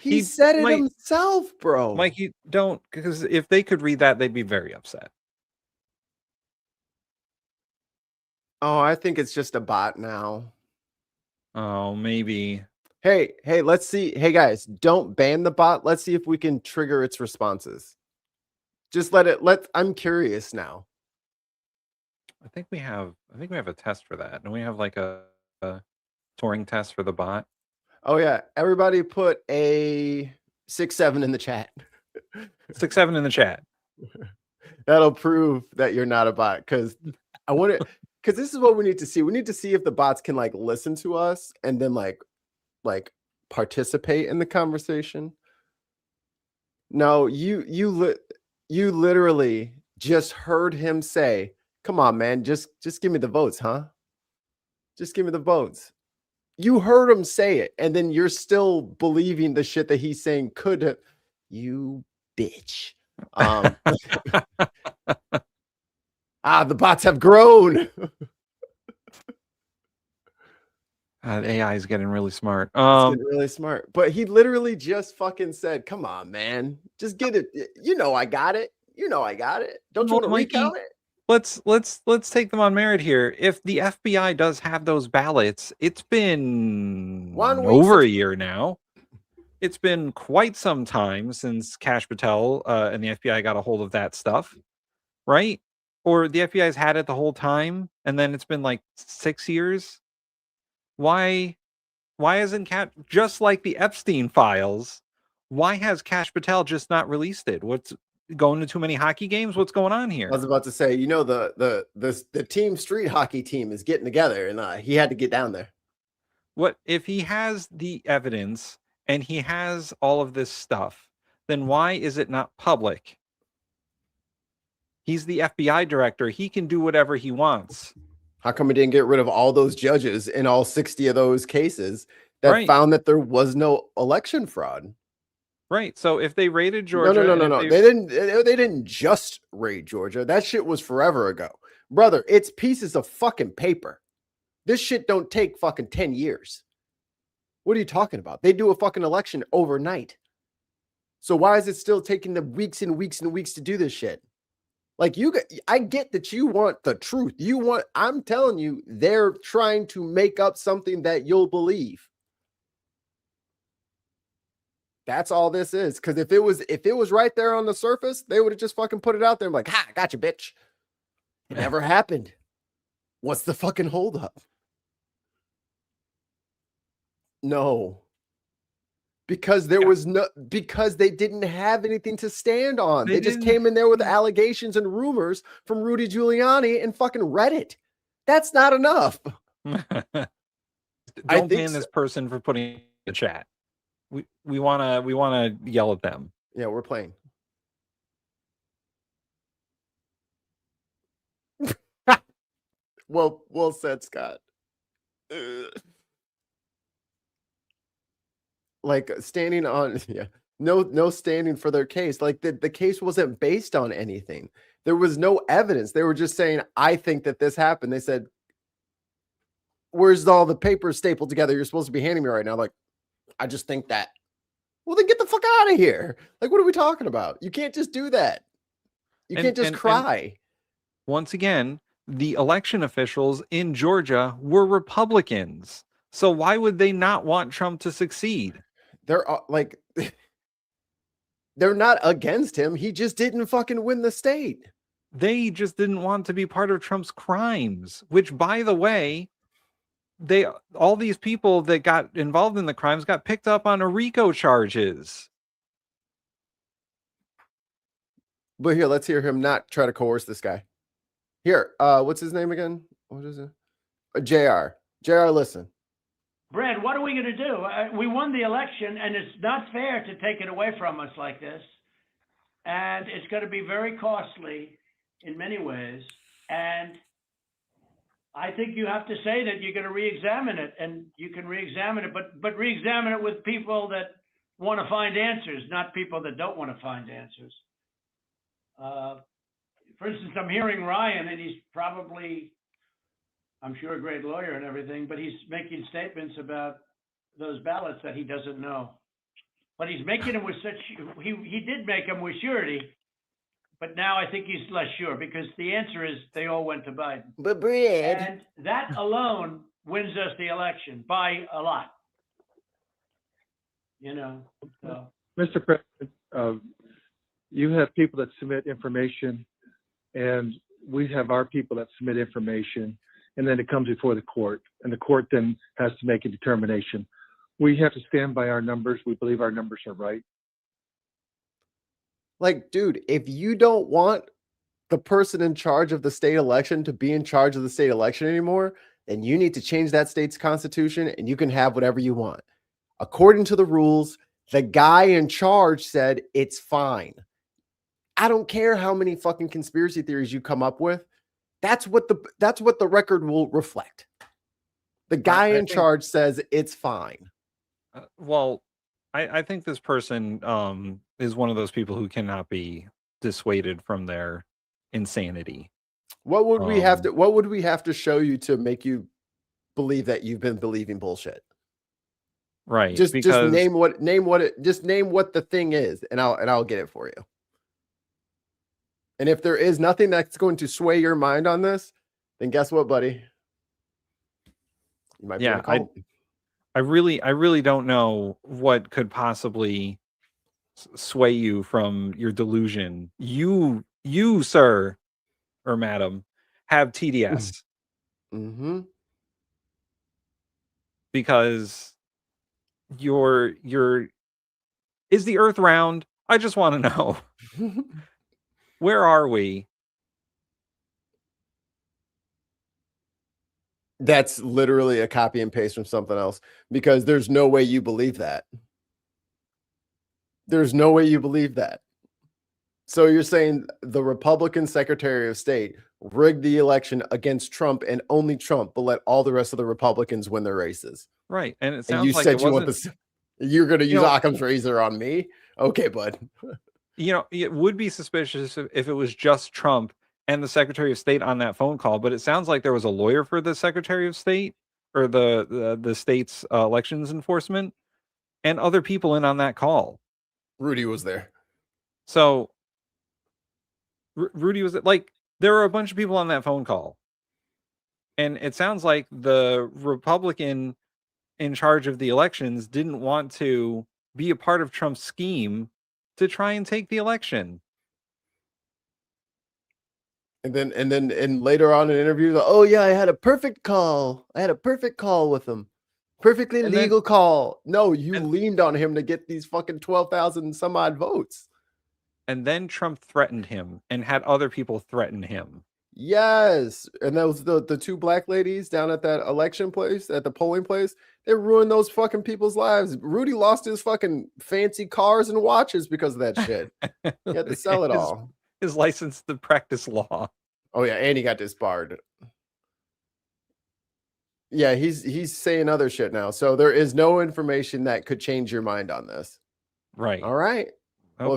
He said it Mike- himself, bro. Mikey, don't, because if they could read that, they'd be very upset. Oh, I think it's just a bot now. Oh, maybe. Hey, let's see. Hey guys, don't ban the bot. Let's see if we can trigger its responses. Just I'm curious now. I think we have a test for that. And we have like a Turing test for the bot. Oh yeah, everybody put a 6-7 in the chat. 6-7 in the chat. That'll prove that you're not a bot, because I want to, because this is what we need to see. We need to see if the bots can like listen to us and then like participate in the conversation. No, you literally just heard him say, "Come on, man, just give me the votes, huh? Just give me the votes." You heard him say it, and then you're still believing the shit that he's saying could have. You bitch. The bots have grown. AI is getting really smart. It's getting really smart. But he literally just fucking said, "Come on, man. Just get it. You know I got it. You know I got it. Don't you want to recount it?" Let's take them on merit here. If the FBI does have those ballots, it's been over a year now. It's been quite some time since Kash Patel and the FBI got a hold of that stuff, right? Or the FBI's had it the whole time, and then it's been like 6 years. Why isn't just like the Epstein files? Why has Kash Patel just not released it? What's going to too many hockey games? What's going on here? I was about to say, you know, the team street hockey team is getting together, and he had to get down there. What if he has the evidence and he has all of this stuff? Then why is it not public? He's the FBI director. He can do whatever he wants. How come he didn't get rid of all those judges in all 60 of those cases that found that there was no election fraud? Right. So if they raided Georgia, no. They didn't just raid Georgia. That shit was forever ago. Brother, it's pieces of fucking paper. This shit don't take fucking 10 years. What are you talking about? They do a fucking election overnight. So why is it still taking them weeks and weeks and weeks to do this shit? Like, I get that you want the truth. I'm telling you, they're trying to make up something that you'll believe. That's all this is. Because if it was right there on the surface, they would have just fucking put it out there and like, "Ha, gotcha, bitch." It never happened. What's the fucking holdup? No. Because because they didn't have anything to stand on. They just came in there with allegations and rumors from Rudy Giuliani and fucking read it. That's not enough. Don't ban this person for putting in the chat. We wanna yell at them. Yeah, we're playing. Well said, Scott. Like standing on, no standing for their case. Like the case wasn't based on anything. There was no evidence. They were just saying, "I think that this happened." They said, "Where's all the papers stapled together you're supposed to be handing me right now?" Like, "I just think that." Well, then get the fuck out of here. Like, what are we talking about? You can't just do that. You can't just cry. Once again, the election officials in Georgia were Republicans. So why would they not want Trump to succeed? They're like, they're not against him. He just didn't fucking win the state. They just didn't want to be part of Trump's crimes, which, by the way, all these people that got involved in the crimes got picked up on RICO charges. But here, let's hear him not try to coerce this guy. Here, what's his name again? What is it? JR. JR, listen. Brad, what are we going to do? We won the election, and it's not fair to take it away from us like this. And it's going to be very costly in many ways. And I think you have to say that you're going to re-examine it, and you can re-examine it, but re-examine it with people that want to find answers, not people that don't want to find answers. For instance, I'm hearing Ryan, and he's probably, I'm sure, a great lawyer and everything, but he's making statements about those ballots that he doesn't know. But he's making them with such, he did make them with surety, but now I think he's less sure, because the answer is they all went to Biden. But Brad. And that alone wins us the election by a lot. You know, so. Mr. President, you have people that submit information, and we have our people that submit information, and then it comes before the court, and the court then has to make a determination. We have to stand by our numbers. We believe our numbers are right. Like, dude, if you don't want the person in charge of the state election to be in charge of the state election anymore, then you need to change that state's constitution, and you can have whatever you want. According to the rules, the guy in charge said it's fine. I don't care how many fucking conspiracy theories you come up with. That's what the record will reflect. The guy in charge says it's fine. Well, I think this person is one of those people who cannot be dissuaded from their insanity. What would we have to show you to make you believe that you've been believing bullshit? Right. Just name what the thing is, and I'll get it for you. And if there is nothing that's going to sway your mind on this, then guess what, buddy? You might be I really don't know what could possibly sway you from your delusion. You, sir, or madam, have TDS. Mm-hmm. Because is the earth round? I just want to know. Where are we? That's literally a copy and paste from something else, because there's no way you believe that. There's no way you believe that. So you're saying the Republican Secretary of State rigged the election against Trump, and only Trump, but let all the rest of the Republicans win their races. Right. And it sounds and you like said you want this. You're going to use Occam's razor on me? Okay, bud. It would be suspicious if it was just Trump and the Secretary of State on that phone call, but it sounds like there was a lawyer for the Secretary of State, or the state's elections enforcement, and other people in on that call. Rudy was there. So Rudy was like, there were a bunch of people on that phone call. And it sounds like the Republican in charge of the elections didn't want to be a part of Trump's scheme to try and take the election. And then later on in interviews, oh yeah, I had a perfect call. I had a perfect call with him. Perfectly legal call. No, you leaned on him to get these fucking 12,000 some odd votes. And then Trump threatened him and had other people threaten him. Yes. And that was the two black ladies down at that election place, at the polling place. They ruined those fucking people's lives. Rudy lost his fucking fancy cars and watches because of that shit. He had to sell it all. His license to practice law. Oh yeah, and he got disbarred. Yeah, he's saying other shit now. So there is no information that could change your mind on this. Right. All right. Okay. Well,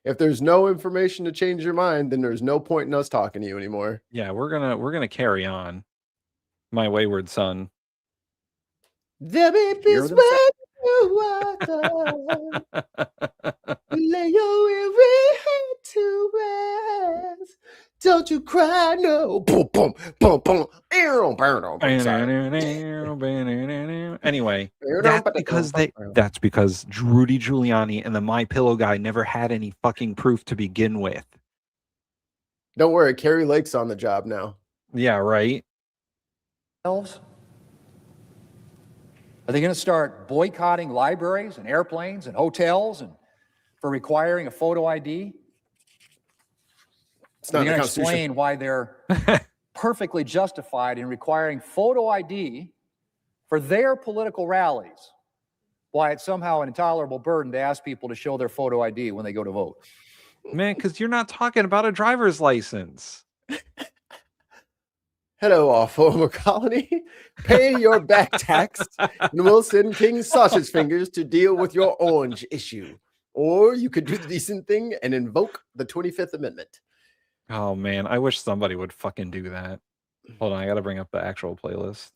if there's no information to change your mind, then there's no point in us talking to you anymore. Yeah, we're gonna carry on, my wayward son. The baby's wet water. Lay your weary head to rest. Don't you cry, no. Boom, boom, boom, boom. Anyway, that's because Rudy Giuliani and the MyPillow guy never had any fucking proof to begin with. Don't worry, Carrie Lake's on the job now. Yeah, right. Are they going to start boycotting libraries and airplanes and hotels and for requiring a photo ID? They're going to explain why they're perfectly justified in requiring photo ID for their political rallies, why it's somehow an intolerable burden to ask people to show their photo ID when they go to vote. Man, because you're not talking about a driver's license. Hello, our former colony. Pay your back tax, and we'll send King Sausage Fingers to deal with your orange issue. Or you could do the decent thing and invoke the 25th Amendment. Oh, man. I wish somebody would fucking do that. Hold on. I got to bring up the actual playlist.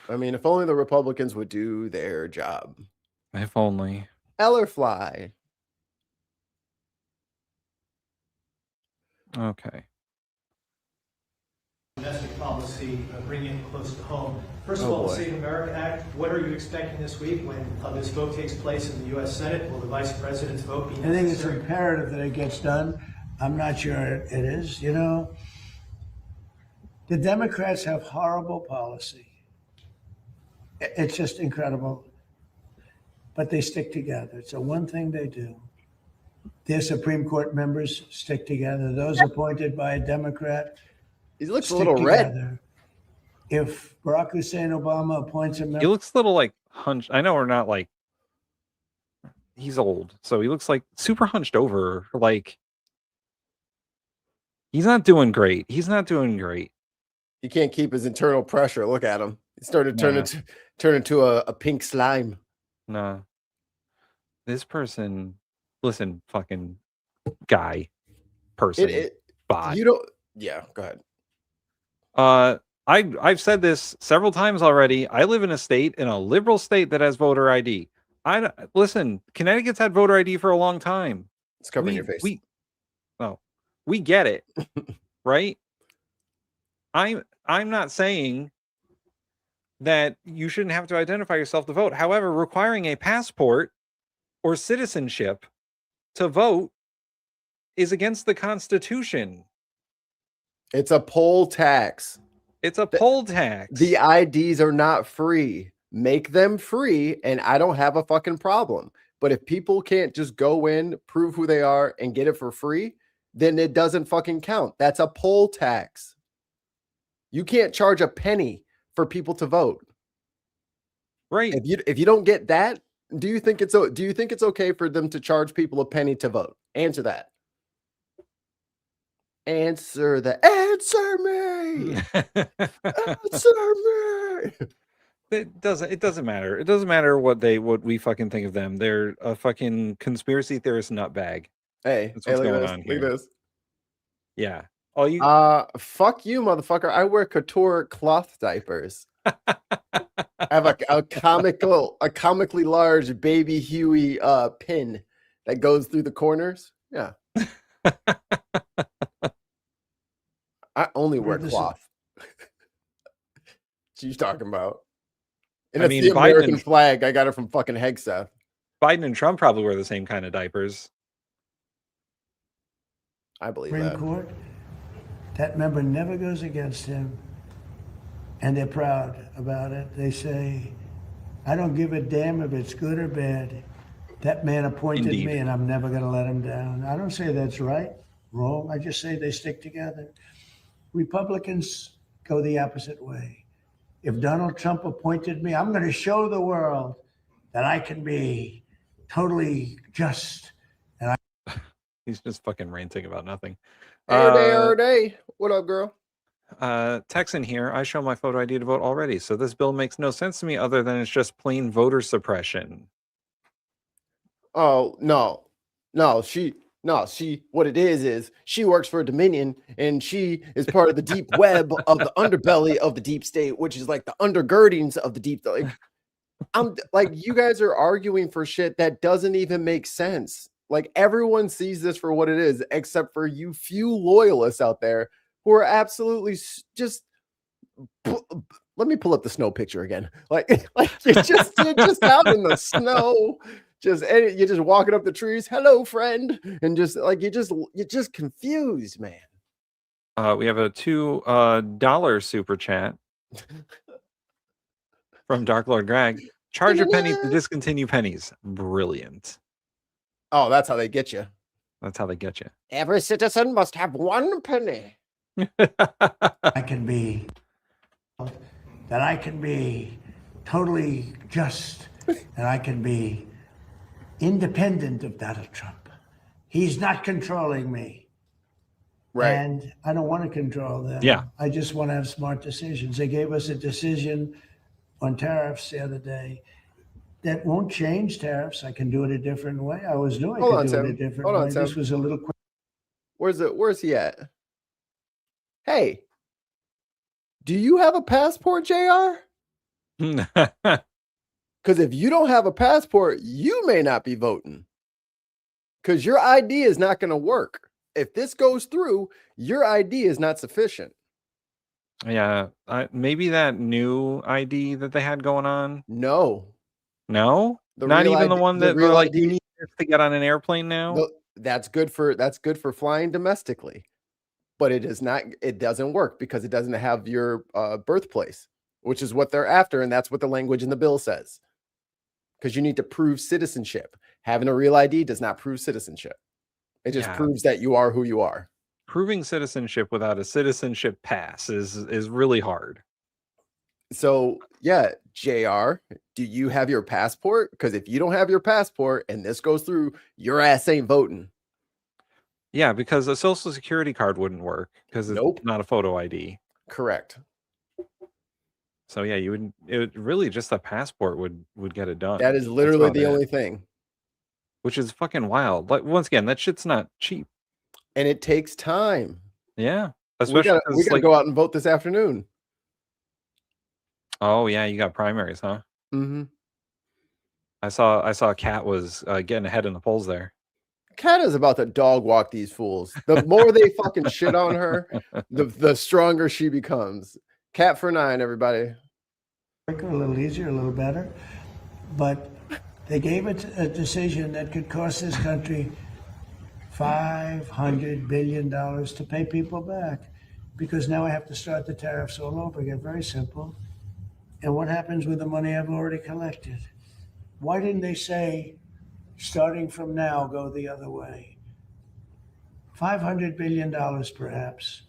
I mean, if only the Republicans would do their job. If only. Ellerfly. Okay. Domestic policy, bringing it close to home. First of Oh, all, boy. the Save America Act, what are you expecting this week when this vote takes place in the U.S. Senate? Will the Vice President's vote be I think it's necessary? imperative that it gets done. I'm not sure it is. You know, the Democrats have horrible policy. It's just incredible. But they stick together. It's the one thing they do. Their Supreme Court members stick together. Those appointed by a Democrat. He looks a stick little red. together. If Barack Hussein Obama appoints a member, He looks a little like hunched. I know we're not like. He's old, so he looks like super hunched over. Like he's not doing great. He's not doing great. He can't keep his internal pressure. Look at him. He started to turn into a pink slime. Nah. This person, listen, fucking guy, person, bot. You don't. Yeah, go ahead. I've said this several times already. I live in a liberal state that has voter ID. Listen, Connecticut's had voter ID for a long time. It's covering your face. We get it, right? I'm not saying that you shouldn't have to identify yourself to vote. However, requiring a passport or citizenship to vote is against the Constitution. It's a poll tax. It's a poll tax. The IDs are not free. Make them free, and I don't have a fucking problem. But if people can't just go in, prove who they are, and get it for free, then it doesn't fucking count. That's a poll tax. You can't charge a penny for people to vote. Right. If you don't get that, do you think it's okay for them to charge people a penny to vote? Answer that. Answer me. Answer me. It doesn't matter. It doesn't matter what we fucking think of them. They're a fucking conspiracy theorist nutbag. Hey, that's what's look going at on this. here. Look at this. Yeah. Oh, you. Fuck you, motherfucker. I wear couture cloth diapers. I have a comically large baby Huey pin that goes through the corners. Yeah. I only wear cloth. What you talking about? And it's the American flag. I got it from fucking Hegseth. Biden and Trump probably wear the same kind of diapers. I believe Supreme that. Court, that member never goes against him, and they're proud about it. They say, I don't give a damn if it's good or bad. That man appointed me, and I'm never going to let him down. I don't say that's right, wrong. I just say they stick together. Republicans go the opposite way. If Donald Trump appointed me, I'm going to show the world that I can be totally just. And He's just fucking ranting about nothing. Day. What up, girl? Texan here. I show my photo ID to vote already, so this bill makes no sense to me other than it's just plain voter suppression. Oh, no, what it is she works for Dominion, and she is part of the deep web of the underbelly of the deep state, which is like the undergirdings of the deep. I'm like, you guys are arguing for shit that doesn't even make sense. Like, everyone sees this for what it is, except for you few loyalists out there who are absolutely just. Let me pull up the snow picture again. Like you're just out in the snow. You're just walking up the trees. Hello, friend, and just like you're just confused, man. We have a $2 super chat from Dark Lord Greg. Charge your pennies to discontinue pennies. Brilliant. Oh, that's how they get you. That's how they get you. Every citizen must have one penny. I can be. that I can be totally just and I can be independent of Donald Trump. He's not controlling me. Right. And I don't want to control them. Yeah. I just want to have smart decisions. They gave us a decision on tariffs the other day that won't change tariffs. I can do it a different way. I always knew I Hold could on, do it a Tim. different Hold on, way. This Tim. was a little quick. Where's he at? Hey, do you have a passport, JR? Because if you don't have a passport, you may not be voting. Because your ID is not going to work. If this goes through, your ID is not sufficient. Yeah, maybe that new ID that they had going on. No, No, the not real even the ID one the that real like you ID need this to get on an airplane now. that's good for flying domestically, but it is not. It doesn't work because it doesn't have your birthplace, which is what they're after, and that's what the language in the bill says. Because you need to prove citizenship. Having a real ID does not prove citizenship. It just proves that you are who you are. Proving citizenship without a citizenship pass is really hard. So yeah, JR, do you have your passport? Because if you don't have your passport and this goes through, your ass ain't voting. Yeah, because a social security card wouldn't work because it's not a photo ID. Correct. So yeah, it would really just a passport would get it done. That is literally the only thing. Which is fucking wild. Like once again, that shit's not cheap. And it takes time. Yeah. We gotta go out and vote this afternoon. Oh yeah, you got primaries, huh? Mm-hmm. I saw Kat was getting ahead in the polls there. Kat is about to dog walk these fools. The more they fucking shit on her, the stronger she becomes. Kat for 9, everybody. Quicker, a little easier, a little better. But they gave it a decision that could cost this country $500 billion to pay people back. Because now I have to start the tariffs all over again. Very simple. And what happens with the money I've already collected? Why didn't they say, starting from now, go the other way? $500 billion, perhaps.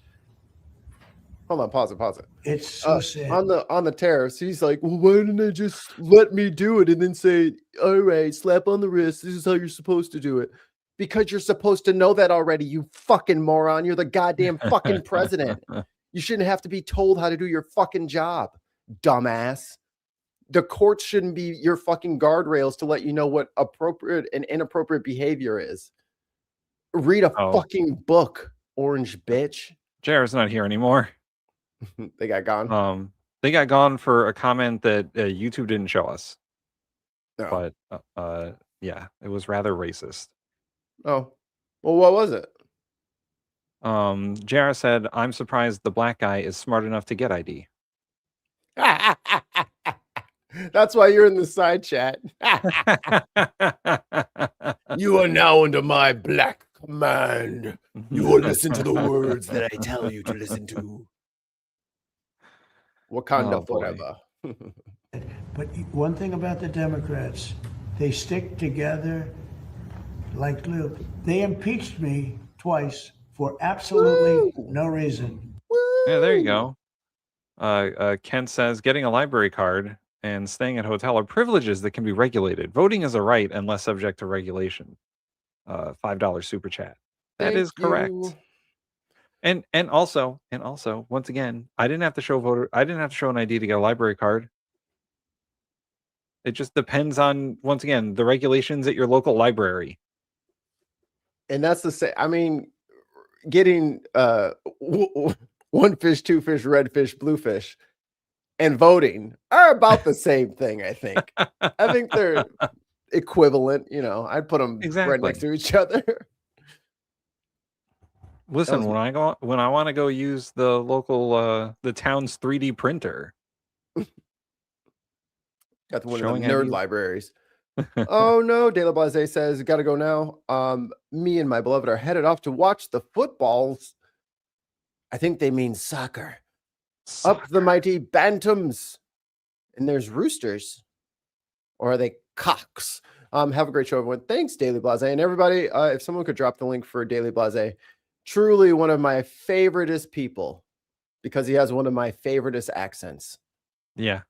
Hold on, pause it. It's so sad. On the tariffs, he's like, well, why didn't they just let me do it and then say, all right, slap on the wrist. This is how you're supposed to do it. Because you're supposed to know that already, you fucking moron. You're the goddamn fucking president. You shouldn't have to be told how to do your fucking job, dumbass. The courts shouldn't be your fucking guardrails to let you know what appropriate and inappropriate behavior is. Read a fucking book, orange bitch. JR's not here anymore. They got gone. They got gone for a comment that YouTube didn't show us. No. But yeah, it was rather racist. Oh, well, what was it? JR said, "I'm surprised the black guy is smart enough to get ID." That's why you're in the side chat. You are now under my black command. You will listen to the words that I tell you to listen to. Wakanda forever. But one thing about the Democrats, they stick together like glue. They impeached me twice for absolutely no reason. Yeah, there you go. Kent says, getting a library card and staying at a hotel are privileges that can be regulated. Voting is a right and less subject to regulation. $5 super chat. That is correct. And also, once again, I didn't have to show an ID to get a library card. It just depends on, once again, the regulations at your local library. And that's the same. I mean, getting one fish, two fish, red fish, blue fish, and voting are about the same thing, I think. I think they're equivalent. You know, I'd put them right next to each other. Listen, when I want to go use the local the town's 3D printer. Got one of the nerd libraries. Oh no, De La Blase says, gotta go now. Me and my beloved are headed off to watch the footballs. I think they mean soccer. Up the mighty Bantams. And there's roosters. Or are they cocks? Have a great show, everyone. Thanks, Daily Blase. And everybody, if someone could drop the link for Daily Blase, truly one of my favoriteest people, because he has one of my favoriteest accents. Yeah.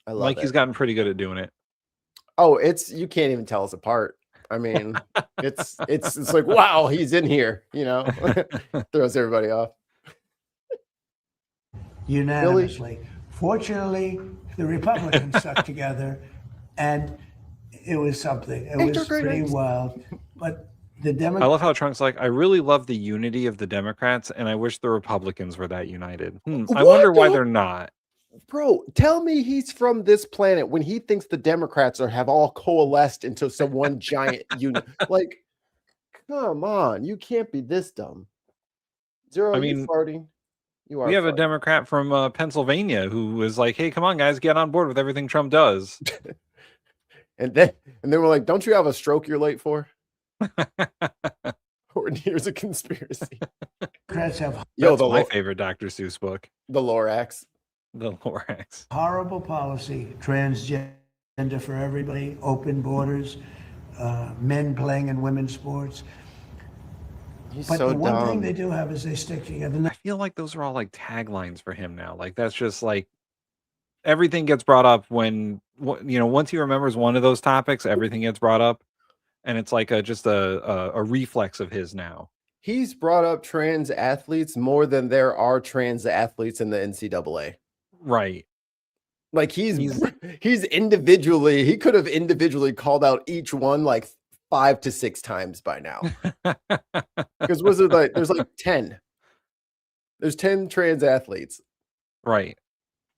I love Mikey's it. gotten pretty good at doing it. Oh, you can't even tell us apart. I mean, it's like, wow, he's in here, you know. Throws everybody off. Unanimously. Fortunately, the Republicans stuck together, and it was something. It was pretty wild. But the I Democrats. love how Trunk's like, I really love the unity of the Democrats, and I wish the Republicans were that united. I wonder why they're not. Bro, tell me he's from this planet when he thinks the Democrats have all coalesced into some one giant unit. Like, come on, you can't be this dumb. Zero, I you mean, farting? You are. We have a farting. Democrat from Pennsylvania who was like, "Hey, come on, guys, get on board with everything Trump does." and then we're like, "Don't you have a stroke you're late for?" Or here's a conspiracy. Democrats have That's my favorite Dr. Seuss book. The Lorax. The Lorax. Horrible policy, transgender for everybody, open borders, men playing in women's sports. But so the one thing dumb. they do have is they stick together. I feel like those are all like taglines for him now. Like that's just like everything gets brought up when once he remembers one of those topics, everything gets brought up, and it's like just a reflex of his now. He's brought up trans athletes more than there are trans athletes in the NCAA. Right. Like he's individually, he could have individually called out each one like 5 to 6 times by now. Because was it like there's like 10. There's 10 trans athletes. Right.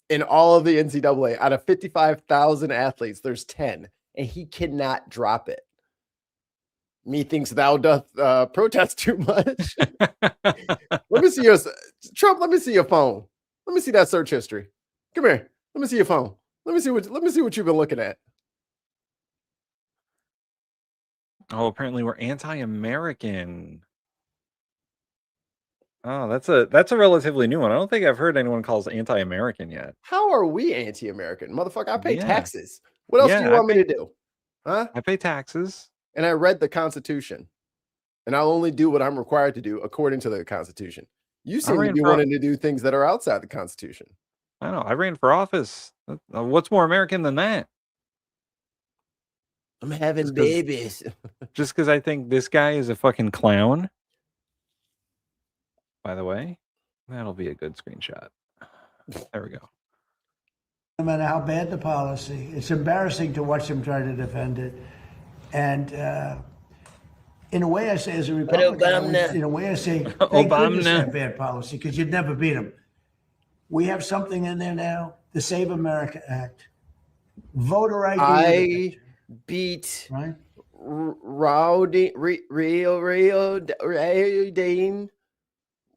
In all of the NCAA, out of 55,000 athletes, there's 10. And he cannot drop it. Methinks thou doth protest too much. Let me see your Trump. Let me see your phone. Let me see that search history. Come here. Let me see your phone. Let me see what you've been looking at. Oh, apparently we're anti-American. Oh, that's a relatively new one. I don't think I've heard anyone call us anti-American yet. How are we anti-American? Motherfucker, I pay Yeah. taxes. What else do you want me to do? Huh? I pay taxes. And I read the Constitution. And I'll only do what I'm required to do according to the Constitution. You seem to be wanting to do things that are outside the Constitution. I know. I ran for office. What's more American than that? I'm having babies. Just because I think this guy is a fucking clown. By the way, that'll be a good screenshot. There we go. No matter how bad the policy, it's embarrassing to watch them try to defend it. And in a way, I say as a Republican, in a way, I say, thank goodness they have bad policy because you'd never beat them. We have something in there now, the Save America Act. Voter ID. I beat Rio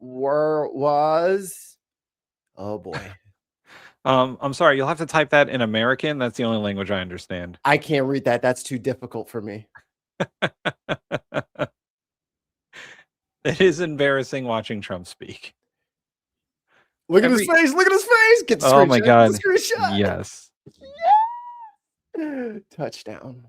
was. Oh boy. I'm sorry, you'll have to type that in American. That's the only language I understand. I can't read that. That's too difficult for me. It is embarrassing watching Trump speak. Look at his face. Look at his face. Get the screenshot. Oh my God. Get the screenshot. Yes. Yeah. Touchdown.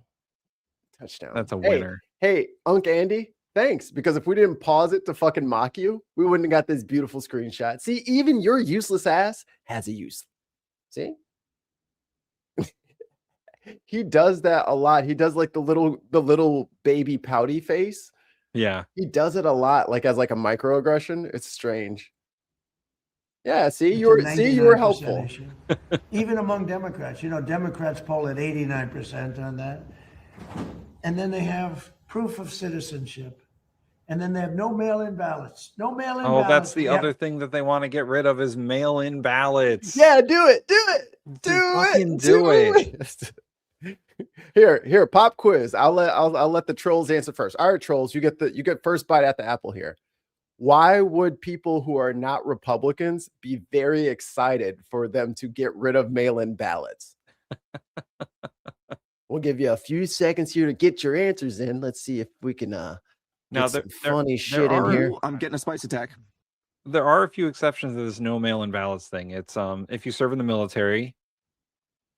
That's a winner. Hey, Unc Andy, thanks. Because if we didn't pause it to fucking mock you, we wouldn't have got this beautiful screenshot. See, even your useless ass has a use. See? He does that a lot. He does like the little baby pouty face. Yeah. He does it a lot, like as like a microaggression. It's strange. Yeah, see, you were helpful. Even among Democrats, Democrats poll at 89% on that. And then they have proof of citizenship. And then they have no mail-in ballots. No mail-in ballots. Oh, that's the other thing that they want to get rid of is mail-in ballots. Yeah, do it. Do it. Here, pop quiz. I'll let the trolls answer first. All right, trolls, you get first bite at the apple here. Why would people who are not Republicans be very excited for them to get rid of mail-in ballots? We'll give you a few seconds here to get your answers in. Let's see if we can get some funny shit in here. I'm getting a spice attack. There are a few exceptions to this no mail-in ballots thing. It's if you serve in the military,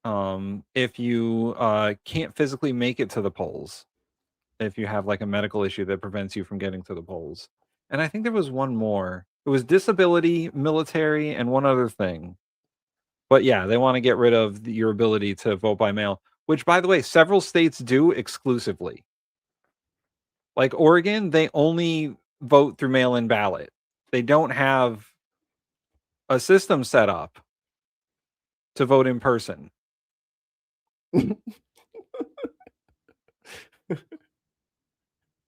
if you can't physically make it to the polls, if you have like a medical issue that prevents you from getting to the polls. And I think there was one more. It was disability, military, and one other thing. But yeah, they want to get rid of your ability to vote by mail, which, by the way, several states do exclusively. Like Oregon, they only vote through mail-in ballot. They don't have a system set up to vote in person.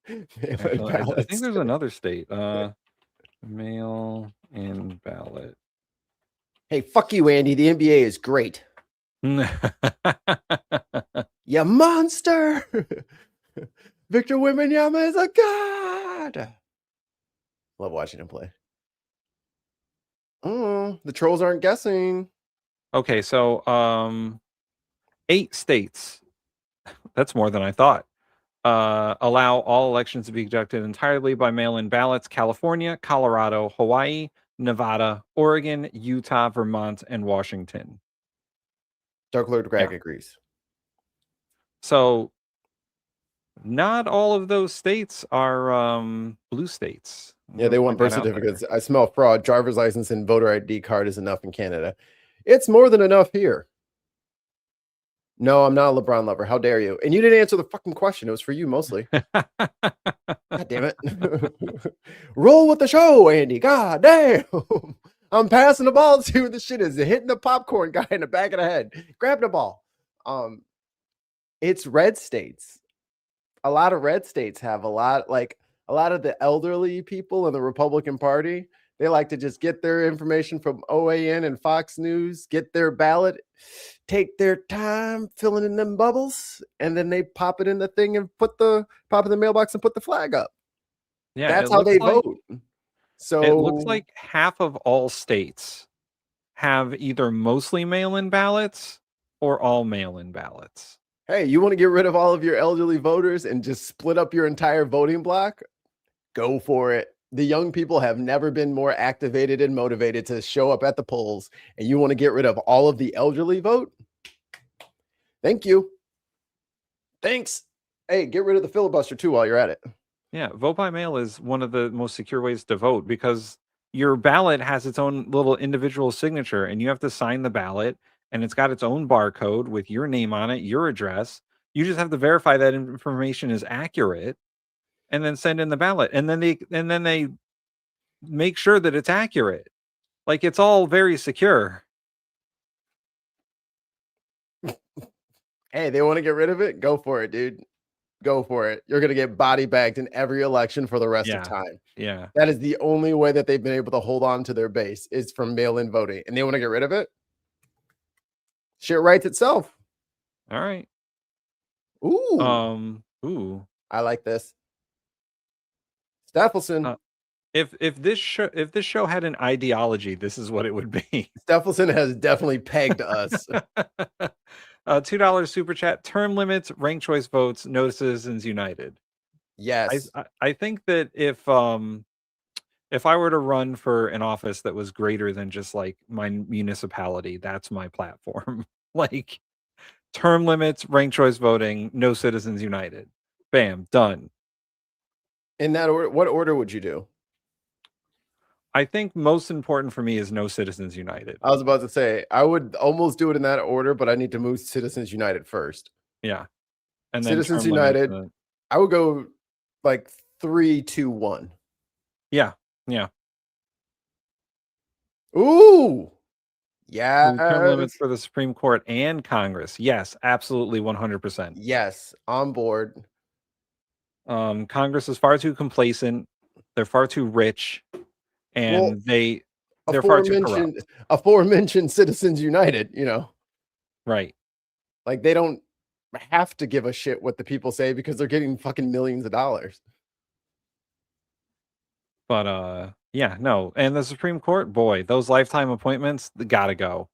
Actually, I think there's another state. Mail-in ballot. Hey, fuck you, Andy. The NBA is great. You monster! Victor Wembanyama is a god. Love watching him play. The trolls aren't guessing. Okay, so 8 states. That's more than I thought. Allow all elections to be conducted entirely by mail-in ballots: California, Colorado, Hawaii, Nevada, Oregon, Utah, Vermont, and Washington. Dark Lord Greg agrees. So not all of those states are blue states. Yeah, they want birth certificates. I smell fraud. Driver's license and voter ID card is enough in Canada. It's more than enough here. No, I'm not a LeBron lover. How dare you? And you didn't answer the fucking question. It was for you mostly. God damn it. Roll with the show, Andy. God damn. I'm passing the ball to the shit is hitting the popcorn guy in the back of the head. Grab the ball. It's red states. A lot of red states have a lot of the elderly people in the Republican Party. They like to just get their information from OAN and Fox News, get their ballot, take their time filling in them bubbles, and then they pop it in the thing and pop it in the mailbox and put the flag up. Yeah, that's how they vote. So it looks like half of all states have either mostly mail-in ballots or all mail-in ballots. Hey, you want to get rid of all of your elderly voters and just split up your entire voting block? Go for it. The young people have never been more activated and motivated to show up at the polls, and you want to get rid of all of the elderly vote? Thank you. Thanks. Hey, get rid of the filibuster too while you're at it. Yeah, vote by mail is one of the most secure ways to vote because your ballot has its own little individual signature, and you have to sign the ballot, and it's got its own barcode with your name on it, your address. You just have to verify that information is accurate, and then send in the ballot, and then they make sure that it's accurate. Like, it's all very secure. Hey, they want to get rid of it? Go for it, dude. Go for it. You're going to get body bagged in every election for the rest of time. Yeah. That is the only way that they've been able to hold on to their base is from mail-in voting, and they want to get rid of it? Shit writes itself. All right. Ooh. Ooh. I like this. Stephelson. If this show had an ideology, this is what it would be. Stephelson has definitely pegged us. $2 super chat. Term limits, ranked choice votes, no citizens united. Yes. I think that if I were to run for an office that was greater than just like my municipality, that's my platform. Like, term limits, ranked choice voting, no citizens united. Bam, done. In that order, what order would you do? I think most important for me is no citizens united. I was about to say, I would almost do it in that order, but I need to move Citizens United first. Yeah. And then Citizens United, I would go like 3, 2, 1. Yeah. Yeah. Ooh. Yeah. Term limits for the Supreme Court and Congress. Yes, absolutely 100%. Yes, on board. Congress is far too complacent. They're far too rich. And they're far too corrupt. Aforementioned Citizens United, you know. Right. Like, they don't have to give a shit what the people say because they're getting fucking millions of dollars. But yeah, no. And the Supreme Court, boy, those lifetime appointments, they gotta go.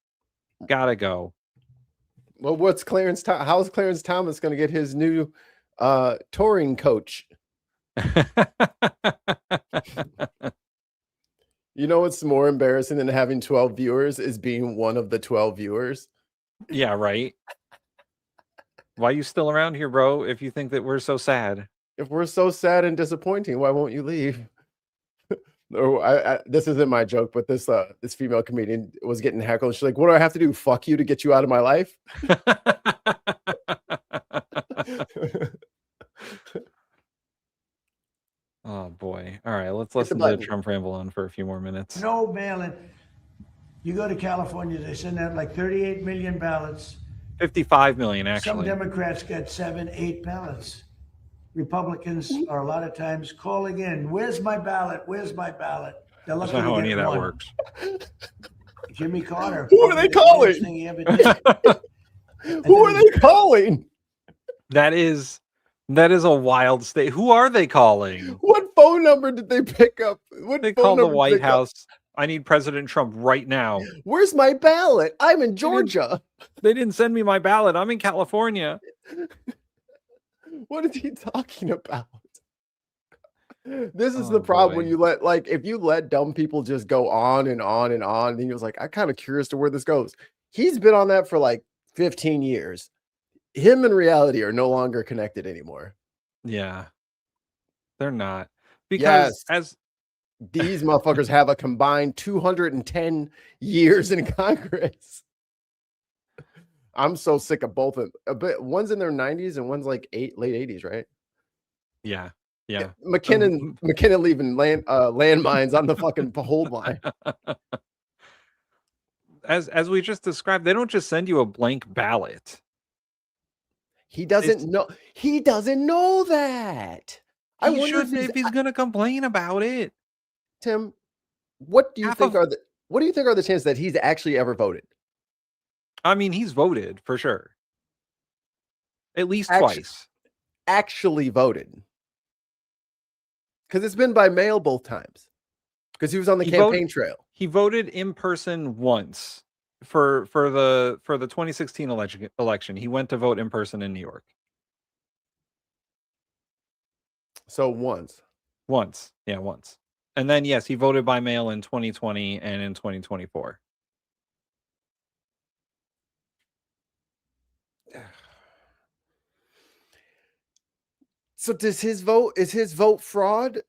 Gotta go. Well, how's Clarence Thomas going to get his new touring coach? You know what's more embarrassing than having 12 viewers is being one of the 12 viewers. Yeah, right. Why are you still around here, bro, if you think that we're so sad? If we're so sad and disappointing, why won't you leave? No, this isn't my joke, but this female comedian was getting heckled. She's like, "What do I have to do? Fuck you to get you out of my life?" Oh boy. All right, let's listen to Trump ramble on for a few more minutes. No mail-in. You go to California, they send out like 38 million ballots. 55 million, Some actually. Democrats get 7, 8 ballots. Republicans are a lot of times calling in, "Where's my ballot? Where's my ballot?" They're That's lucky not how to any get of that one. works. Jimmy Carter. Who are they probably the greatest calling? thing he ever did. Who are they calling? That is a wild state. Who are they calling? What phone number did they pick up? What They phone called the number did White they call? House. I need President Trump right now. Where's my ballot? I'm in Georgia. They didn't send me my ballot. I'm in California. What is he talking about? This is the problem when you let, like, if you let dumb people just go on and on and on, and he was like, I'm kind of curious to where this goes. He's been on that for like 15 years. Him and reality are no longer connected anymore. Yeah. They're not. Because as these motherfuckers have a combined 210 years in Congress. I'm so sick of both of them. But one's in their 90s and one's like late 80s, right? Yeah. Yeah. McKinnon leaving landmines on the fucking hold line. As we just described, they don't just send you a blank ballot. He doesn't know. He doesn't know that. I wonder if he's gonna complain about it. Tim, what do you think are the chances that he's actually ever voted? I mean, he's voted for sure. At least twice. Actually voted. Because it's been by mail both times. Because he was on the campaign trail. He voted in person once for the 2016 election. He went to vote in person in New York. So once. Yeah, once. And then yes, he voted by mail in 2020 and in 2024. So is his vote fraud?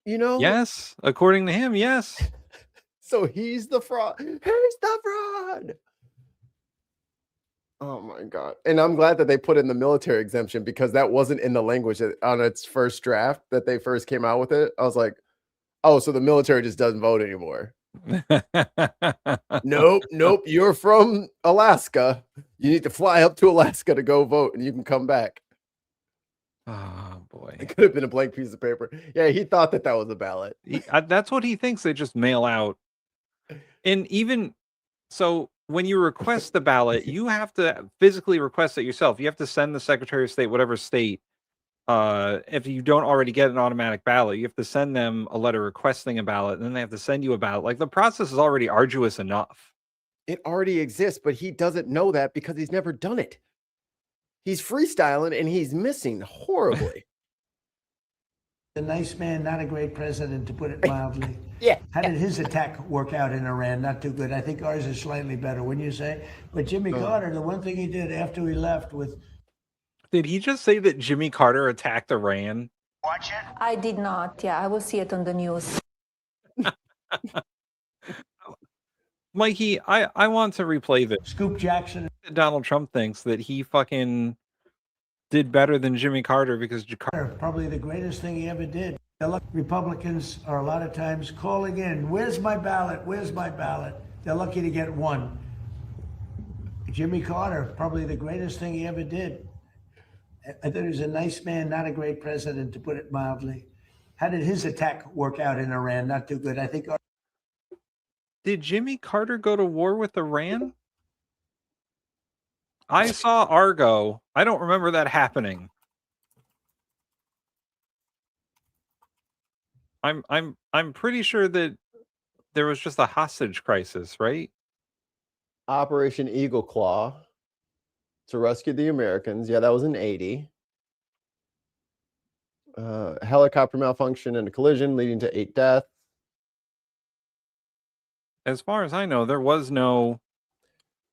You know? Yes, according to him, yes. So he's the fraud. He's the fraud. Oh my God. And I'm glad that they put in the military exemption because that wasn't in the language on its first draft that they first came out with it. I was like, oh, so the military just doesn't vote anymore. Nope. You're from Alaska. You need to fly up to Alaska to go vote and you can come back. Oh boy. It could have been a blank piece of paper. Yeah, he thought that was a ballot. That's what he thinks. They just mail out. And even so, when you request the ballot, you have to physically request it yourself. You have to send the Secretary of State, whatever state, if you don't already get an automatic ballot, you have to send them a letter requesting a ballot, and then they have to send you a ballot. Like, the process is already arduous enough. It already exists, but he doesn't know that because he's never done it. He's freestyling and he's missing horribly. A nice man, not a great president, to put it mildly. Yeah. How did his attack work out in Iran? Not too good. I think ours is slightly better, wouldn't you say? But Jimmy Carter, the one thing he did after he left with... Did he just say that Jimmy Carter attacked Iran? Watch it. I did not. Yeah, I will see it on the news. Mikey, I want to replay this. Scoop Jackson. Donald Trump thinks that he fucking did better than Jimmy Carter because probably the greatest thing he ever did. Republicans are a lot of times calling in, "Where's my ballot? Where's my ballot?" They're lucky to get one. Jimmy Carter, probably the greatest thing he ever did. I thought he was a nice man, not a great president, to put it mildly. How did his attack work out in Iran? Not too good. I think... Did Jimmy Carter go to war with Iran? I saw Argo. I don't remember that happening. I'm pretty sure that there was just a hostage crisis, right? Operation Eagle Claw to rescue the Americans. Yeah, that was in 80. Helicopter malfunction and a collision leading to 8 deaths. As far as I know, there was no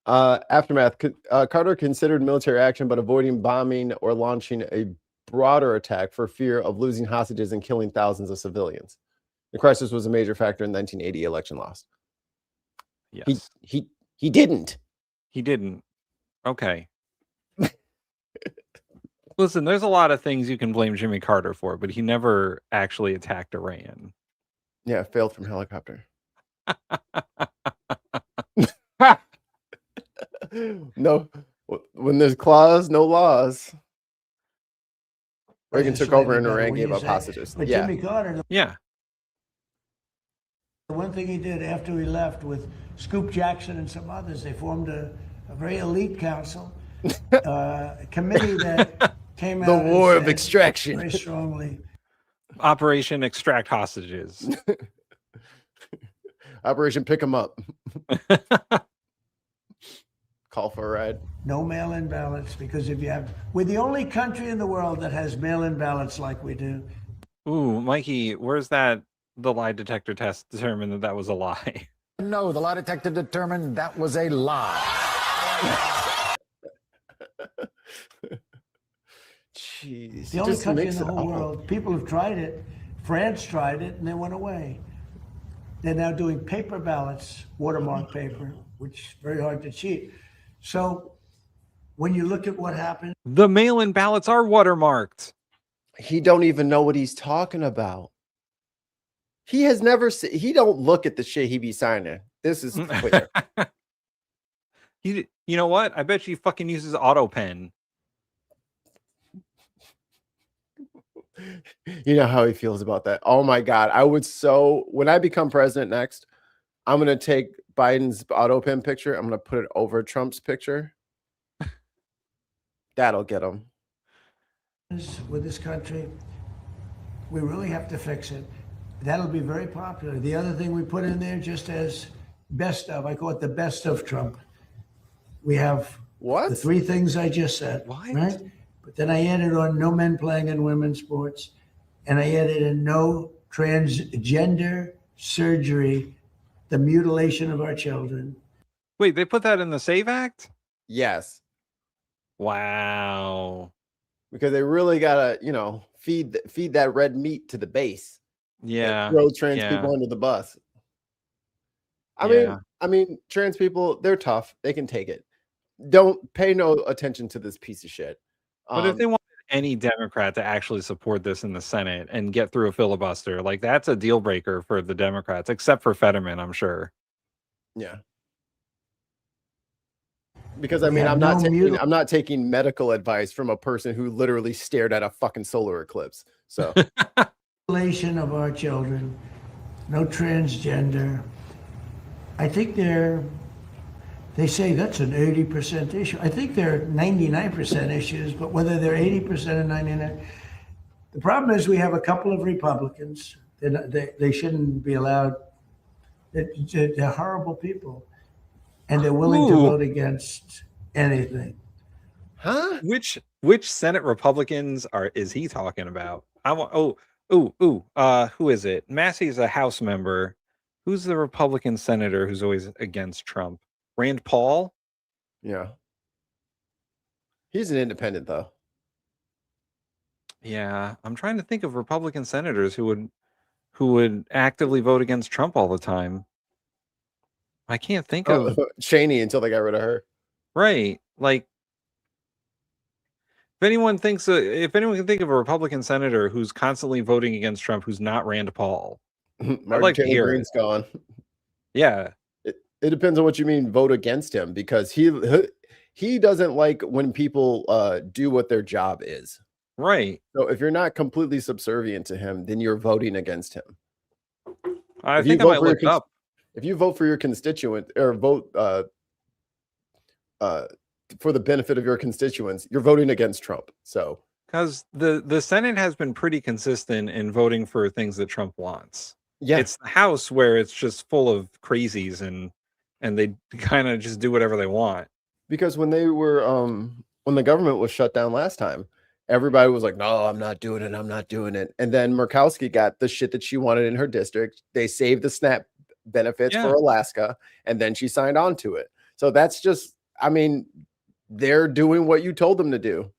aftermath. Carter considered military action, but avoiding bombing or launching a broader attack for fear of losing hostages and killing thousands of civilians. The crisis was a major factor in the 1980 election loss. Yes. He didn't. He didn't. Okay. Listen, there's a lot of things you can blame Jimmy Carter for, but he never actually attacked Iran. Yeah, failed from helicopter. No, when there's clause, no laws. Reagan took over and Iran gave up hostages. But Yeah. Jimmy Carter, Yeah. the one thing he did after he left with Scoop Jackson and some others, they formed a very elite council, a committee that came out. The and war of said extraction. very strongly. Operation Extract Hostages. Operation Pick 'em Up. Call for a ride. No mail-in ballots, because we're the only country in the world that has mail-in ballots like we do. Ooh, Mikey, where's the lie detector test determined that was a lie? No, the lie detector determined that was a lie. Jeez. The only country in the whole world. People have tried it. France tried it, and they went away. They're now doing paper ballots, watermark paper, which is very hard to cheat. So when you look at what happened, The mail-in ballots are watermarked. He don't even know what he's talking about. He has never seen. He don't look at the shit he be signing. This is clear. You know what? I bet you fucking uses auto pen. You know how he feels about that. Oh my God. When I become president next, I'm going to take Biden's auto pen picture. I'm going to put it over Trump's picture. That'll get him. with this country, we really have to fix it. That'll be very popular. The other thing we put in there, just as best of, I call it the best of Trump. We have the three things I just said, right? But then I added on no men playing in women's sports, and I added in no transgender surgery, the mutilation of our children. Wait, they put that in the SAVE Act? Yes. Wow. Because they really gotta, feed that red meat to the base. Yeah. And throw trans people under the bus. I mean, trans people, they're tough. They can take it. Don't pay no attention to this piece of shit. But if they wanted any Democrat to actually support this in the Senate and get through a filibuster, like that's a deal breaker for the Democrats, except for Fetterman, I'm sure. Yeah. Because I'm not taking medical advice from a person who literally stared at a fucking solar eclipse. So Mutilation of our children, no transgender. I think they say that's an 80% issue. I think they're 99% issues, but whether they're 80% or 99, the problem is we have a couple of Republicans. They shouldn't be allowed. They're horrible people, and they're willing to vote against anything. Huh? Which Senate Republicans is he talking about? Who is it? Massey's a House member. Who's the Republican senator who's always against Trump? Rand Paul? Yeah. He's an independent, though. Yeah, I'm trying to think of Republican senators who would actively vote against Trump all the time. I can't think of Cheney until they got rid of her. Right. Like if anyone can think of a Republican senator who's constantly voting against Trump who's not Rand Paul. I'd like to hear it. Green's gone. Yeah. It depends on what you mean vote against him, because he doesn't like when people do what their job is. Right. So if you're not completely subservient to him, then you're voting against him. I think I might look up. If you vote for your constituent or vote for the benefit of your constituents, you're voting against Trump. So because the Senate has been pretty consistent in voting for things that Trump wants. Yeah. It's the House where it's just full of crazies and they kind of just do whatever they want. Because when they were when the government was shut down last time, everybody was like, no, I'm not doing it. I'm not doing it. And then Murkowski got the shit that she wanted in her district. They saved the SNAP benefits for Alaska, and then she signed on to it. So that's just, I mean, they're doing what you told them to do.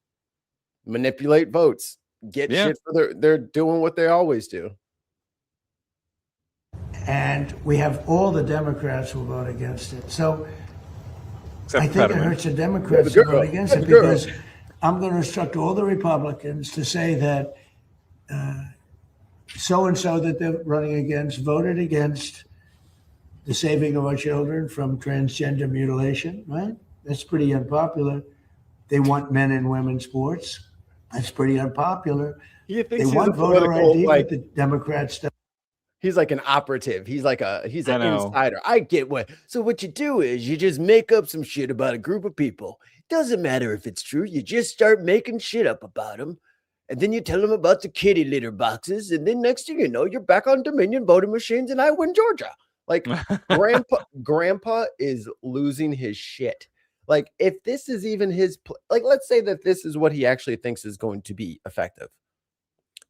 manipulate votes, get shit for they're doing what they always do. And we have all the Democrats who vote against it. So I think it hurts the Democrats to vote against it because I'm going to instruct all the Republicans to say that so-and-so that they're running against voted against the saving of our children from transgender mutilation, right? That's pretty unpopular. They want men and women sports. That's pretty unpopular. He thinks They he's want a voter political, ID, like, but the Democrats don't. He's like an operative. He's an insider. I get what. So what you do is you just make up some shit about a group of people. Doesn't matter if it's true. You just start making shit up about them. And then you tell them about the kitty litter boxes. And then next thing you know, you're back on Dominion voting machines in Iowa and Georgia. Like grandpa is losing his shit. Like if this is even his, like, let's say that this is what he actually thinks is going to be effective.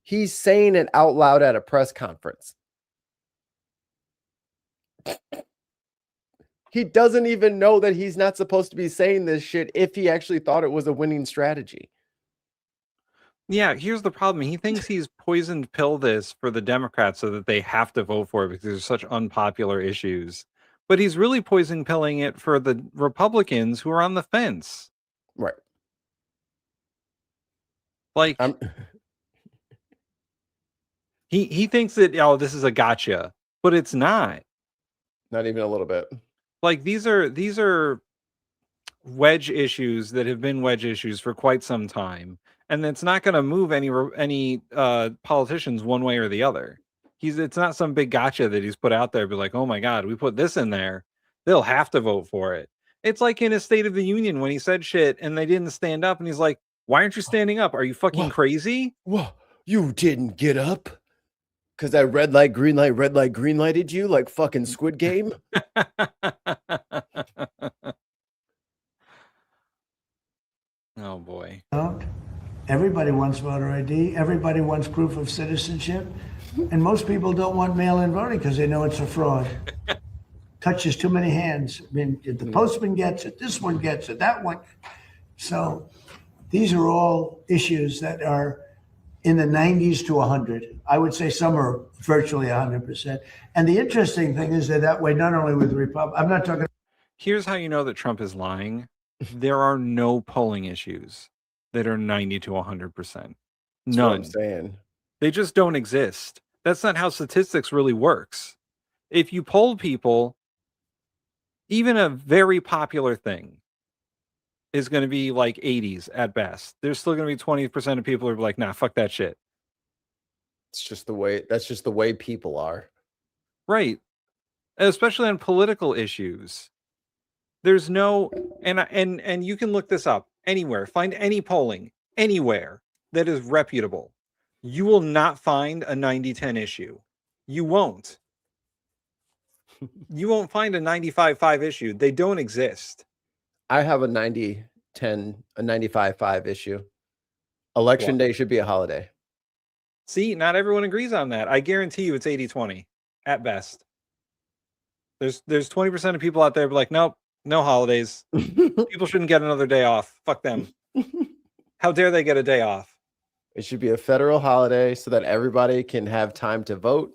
He's saying it out loud at a press conference. He doesn't even know that he's not supposed to be saying this shit if he actually thought it was a winning strategy. Yeah, here's the problem. He thinks he's poisoned pill this for the Democrats so that they have to vote for it because there's such unpopular issues. But he's really poison pilling it for the Republicans who are on the fence. Right. Like he thinks that, oh, this is a gotcha, but it's not. Not even a little bit. Like these are wedge issues that have been wedge issues for quite some time, and it's not going to move any politicians one way or the other. It's not some big gotcha that he's put out there, but like, oh my God, we put this in there, they'll have to vote for it. It's like in his State of the Union when he said shit and they didn't stand up, and he's like, why aren't you standing up? Are you fucking crazy? Whoa, you didn't get up? Because I red light, green lighted you like fucking Squid Game. Oh boy. Everybody wants voter ID. Everybody wants proof of citizenship. And most people don't want mail-in voting because they know it's a fraud. Touches too many hands. I mean, the postman gets it, this one gets it, that one. So these are all issues that are in the 90s to 100. I would say some are virtually 100%. And the interesting thing is that way, not only with the Republic, I'm not talking. Here's how you know that Trump is lying. There are no polling issues that are 90 to 100%. None. I'm saying. They just don't exist. That's not how statistics really works. If you poll people, even a very popular thing is going to be like 80s at best. There's still going to be 20% of people who are like, nah, fuck that shit. It's just the way, that's just the way people are. Right. Especially on political issues. There's no, and you can look this up anywhere, find any polling anywhere that is reputable. You will not find a 90-10 issue. You won't. You won't find a 95-5 issue. They don't exist. I have a 90-10, a 95-5 issue. Election day should be a holiday. See, not everyone agrees on that. I guarantee you it's 80-20 at best. There's 20% of people out there be like, nope, no holidays. People shouldn't get another day off. Fuck them. How dare they get a day off? It should be a federal holiday so that everybody can have time to vote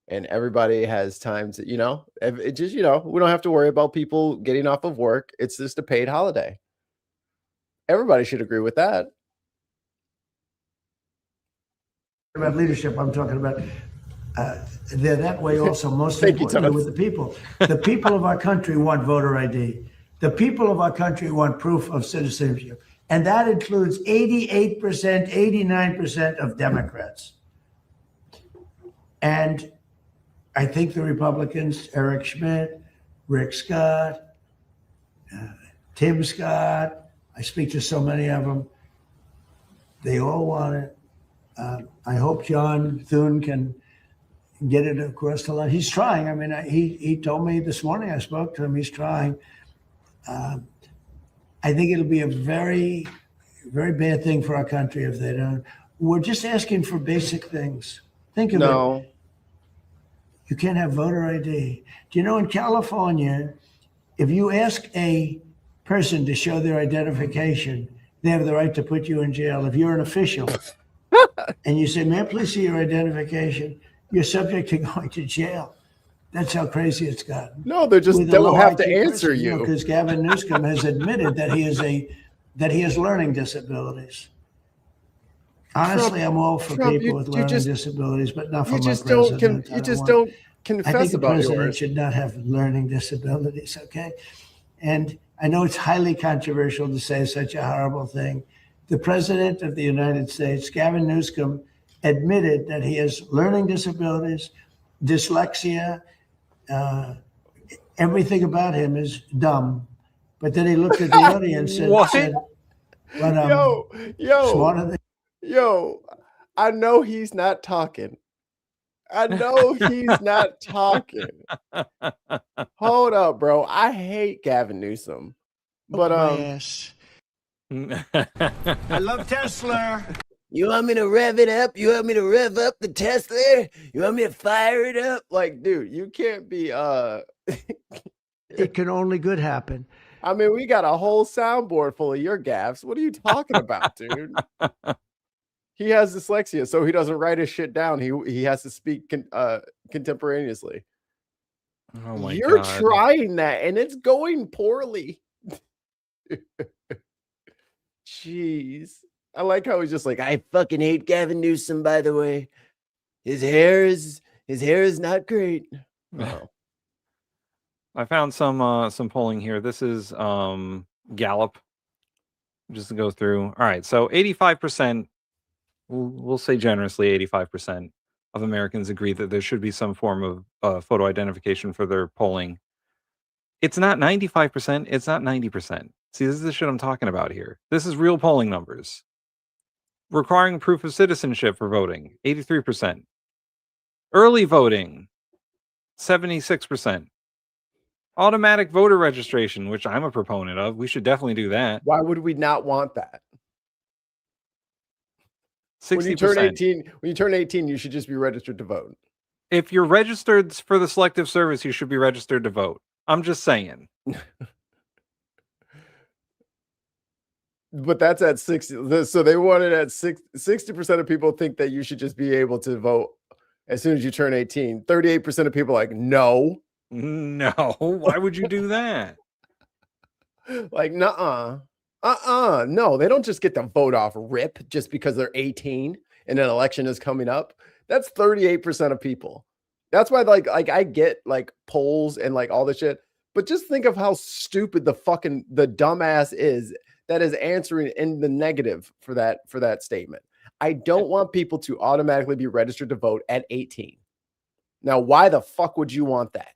and everybody has time to, it just, we don't have to worry about people getting off of work. It's just a paid holiday. Everybody should agree with that. About leadership, I'm talking about they're that way also, most importantly with the people. The people of our country want voter ID. The people of our country want proof of citizenship. And that includes 88%, 89% of Democrats. And I think the Republicans, Eric Schmidt, Rick Scott, Tim Scott, I speak to so many of them, they all want it. I hope John Thune can get it across the line. He's trying. I mean, he told me this morning, I spoke to him, he's trying. I think it'll be a very, very bad thing for our country if they don't. We're just asking for basic things. Think of it. You can't have voter ID. Do you know in California, if you ask a person to show their identification, they have the right to put you in jail. If you're an official and you say, may I please see your identification, you're subject to going to jail. That's how crazy it's gotten. No, they just With a don't low have to IQ answer person, you. Because Gavin Newsom has admitted that he has learning disabilities. Honestly, I'm all for people with learning disabilities, but not for my president. You just don't I confess think the about president yours. should not have learning disabilities, okay? And I know it's highly controversial to say such a horrible thing. The president of the United States, Gavin Newsom, admitted that he has learning disabilities, dyslexia, everything about him is dumb. But then he looked at the audience and said, but smarter than Yo, I know he's not talking. I know he's not talking. Hold up, bro. I hate Gavin Newsom. But I love Tesla. You want me to rev it up? You want me to rev up the Tesla? You want me to fire it up? Like, dude, you can't be It can only good happen. I mean, we got a whole soundboard full of your gaffes. What are you talking about, dude? He has dyslexia, so he doesn't write his shit down. He has to speak contemporaneously. Oh my You're God. trying that, and it's going poorly. Jeez. I like how he's just like, I fucking hate Gavin Newsom, by the way. His hair is not great. Oh. I found some polling here. This is Gallup. Just to go through. All right, so 85%, we'll say generously 85% of Americans agree that there should be some form of photo identification for their polling. It's not 95%, it's not 90%. See, this is the shit I'm talking about here. This is real polling numbers. Requiring proof of citizenship for voting, 83%. Early voting, 76%. Automatic voter registration, which I'm a proponent of. We should definitely do that. Why would we not want that? 60%. When you turn 18, you should just be registered to vote. If you're registered for the Selective Service, you should be registered to vote. I'm just saying. But that's at 60. So they wanted at 60% of people think that you should just be able to vote as soon as you turn 18. 38% of people are like, no. No, why would you do that? Like, nuh-uh. No, they don't just get to vote off rip just because they're 18 and an election is coming up. That's 38% of people. That's why like I get like polls and like all this shit, but just think of how stupid the dumbass is that is answering in the negative for that statement. I don't want people to automatically be registered to vote at 18. Now, why the fuck would you want that?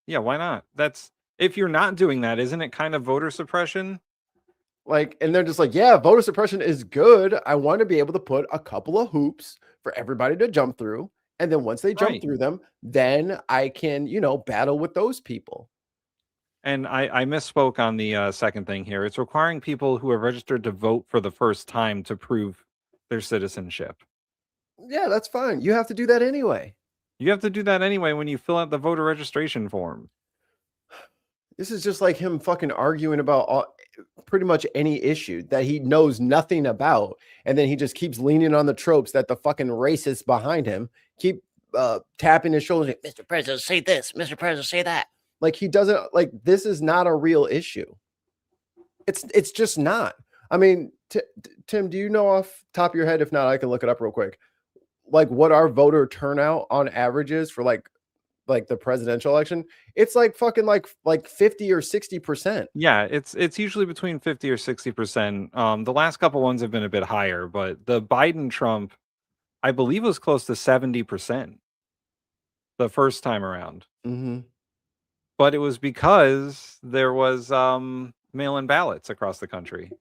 Yeah, why not? That's if you're not doing that, isn't it kind of voter suppression? Like, and they're just like, yeah, voter suppression is good. I want to be able to put a couple of hoops for everybody to jump through. And then once they jump through them, then I can, battle with those people. And I misspoke on the second thing here. It's requiring people who are registered to vote for the first time to prove their citizenship. Yeah, that's fine. You have to do that anyway. You have to do that anyway when you fill out the voter registration form. This is just like him fucking arguing about pretty much any issue that he knows nothing about. And then he just keeps leaning on the tropes that the fucking racists behind him keep tapping his shoulders. Like, Mr. President, say this. Mr. President, say that. Like he doesn't like, this is not a real issue. It's just not. I mean, Tim, do you know off the top of your head? If not, I can look it up real quick. Like what our voter turnout on average is for like the presidential election. It's like fucking like 50 or 60%. Yeah, it's usually between 50 or 60%. The last couple ones have been a bit higher, but the Biden Trump, I believe, was close to 70% the first time around. Mm-hmm. But it was because there was mail-in ballots across the country.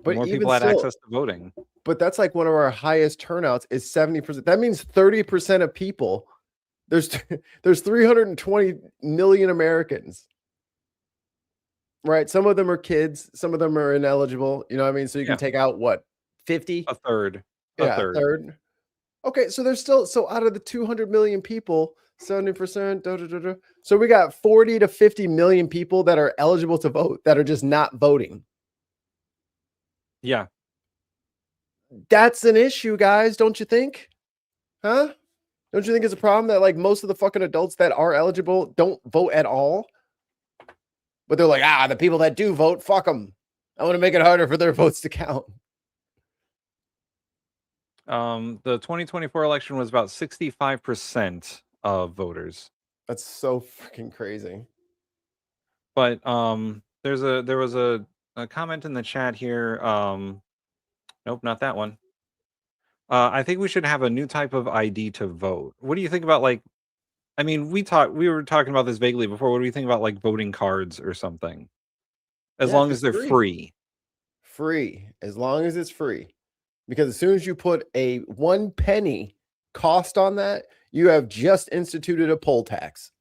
But more even people had still, access to voting. But that's like one of our highest turnouts is 70%. That means 30% of people. There's 320 million Americans. Right? Some of them are kids, some of them are ineligible, you know what I mean? So you can take out what? 50? A third. Yeah, a third. Okay, so there's still out of the 200 million people, 70%. So we got 40 to 50 million people that are eligible to vote that are just not voting. Yeah. That's an issue, guys, don't you think? Huh? Don't you think it's a problem that like most of the fucking adults that are eligible don't vote at all? But they're like, the people that do vote, fuck them. I want to make it harder for their votes to count. The 2024 election was about 65% of voters. That's so freaking crazy. But there was a comment in the chat here. Nope, not that one. I think we should have a new type of ID to vote. What do you think about, like, I mean, we were talking about this vaguely before. What do you think about like voting cards or something? As long as they're free. Free. As long as it's free. Because as soon as you put a 1 penny cost on that, you have just instituted a poll tax.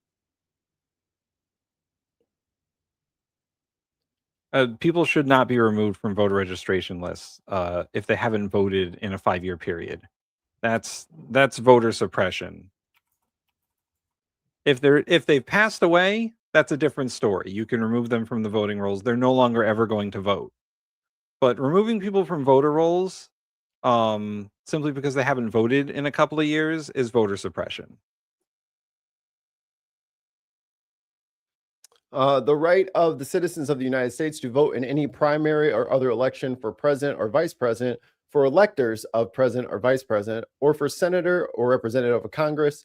People should not be removed from voter registration lists if they haven't voted in a 5-year period. That's voter suppression. If they've passed away, that's a different story. You can remove them from the voting rolls. They're no longer ever going to vote. But removing people from voter rolls simply because they haven't voted in a couple of years is voter suppression. The right of the citizens of the United States to vote in any primary or other election for president or vice president, for electors of president or vice president, or for senator or representative of Congress,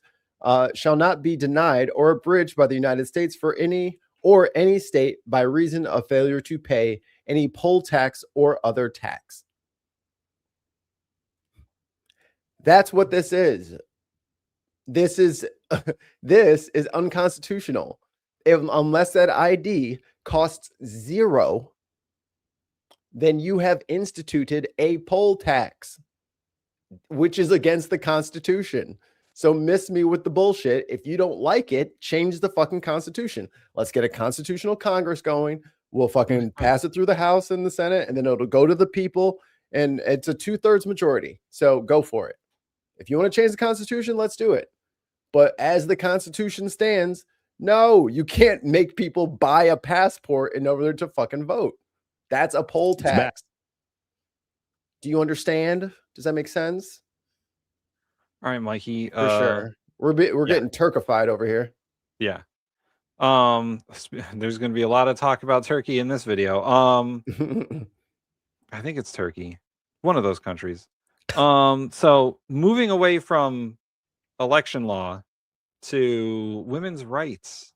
shall not be denied or abridged by the United States for any state by reason of failure to pay any poll tax or other tax. That's what this is. This is unconstitutional. Unless that ID costs $0, then you have instituted a poll tax, which is against the Constitution. So miss me with the bullshit. If you don't like it, change the fucking Constitution. Let's get a constitutional Congress going. We'll fucking pass it through the House and the Senate, and then it'll go to the people, and it's a 2/3 majority. So go for it. If you want to change the Constitution, let's do it. But as the Constitution stands, no, you can't make people buy a passport in order to fucking vote. That's a poll tax. Do you understand? Does that make sense? All right, Mikey. For sure. We're getting Turkified over here. Yeah. There's going to be a lot of talk about Turkey in this video. I think it's Turkey. One of those countries. So moving away from election law to women's rights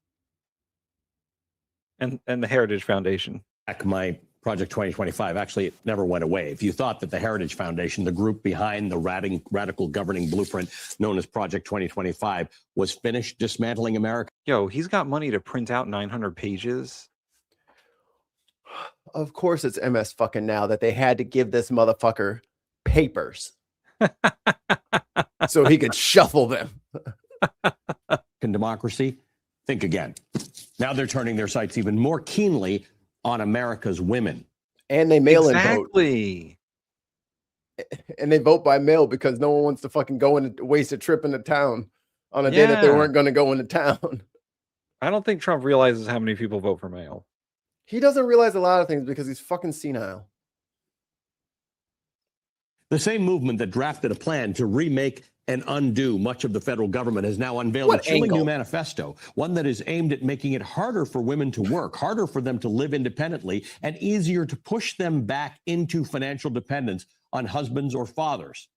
and the Heritage Foundation. My Project 2025, actually, it never went away. If you thought that the Heritage Foundation, the group behind the radical governing blueprint known as Project 2025, was finished dismantling America. Yo, he's got money to print out 900 pages. Of course it's MS fucking now that they had to give this motherfucker papers so he could shuffle them. In democracy, think again. Now they're turning their sights even more keenly on America's women. And they mail in vote. Exactly. And they vote by mail because no one wants to fucking go and waste a trip into town on a day that they weren't going to go into town. I don't think Trump realizes how many people vote for mail. He doesn't realize a lot of things because he's fucking senile. The same movement that drafted a plan to remake and undo much of the federal government has now unveiled a chilling new manifesto, one that is aimed at making it harder for women to work, harder for them to live independently, and easier to push them back into financial dependence on husbands or fathers.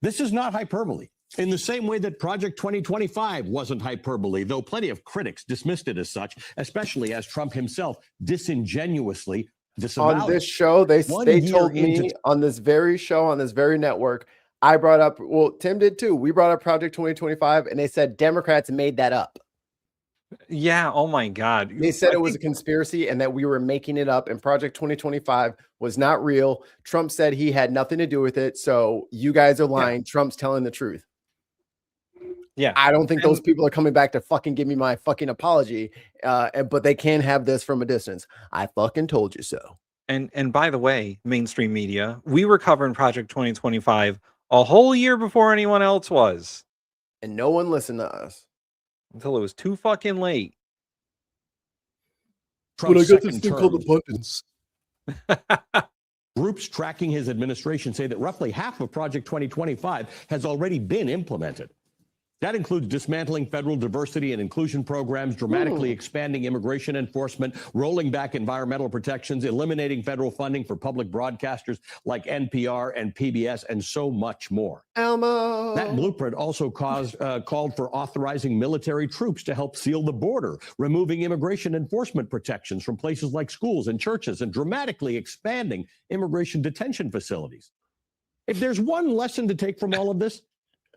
This is not hyperbole. In the same way that Project 2025 wasn't hyperbole, though plenty of critics dismissed it as such, especially as Trump himself disingenuously disavowed on this show, they told me on this very show, on this very network, I brought up, well, Tim did too. We brought up Project 2025 and they said Democrats made that up. Yeah. Oh my God. They said it was a conspiracy and that we were making it up and Project 2025 was not real. Trump said he had nothing to do with it. So you guys are lying. Yeah. Trump's telling the truth. Yeah. I don't think those people are coming back to fucking give me my fucking apology. But they can have this from a distance. I fucking told you so. And by the way, mainstream media, we were covering Project 2025 a whole year before anyone else was. And no one listened to us. Until it was too fucking late. But I got this thing called abundance. Groups tracking his administration say that roughly half of Project 2025 has already been implemented. That includes dismantling federal diversity and inclusion programs, dramatically expanding immigration enforcement, rolling back environmental protections, eliminating federal funding for public broadcasters like NPR and PBS, and so much more. Elmo. That blueprint also called for authorizing military troops to help seal the border, removing immigration enforcement protections from places like schools and churches, and dramatically expanding immigration detention facilities. If there's one lesson to take from all of this,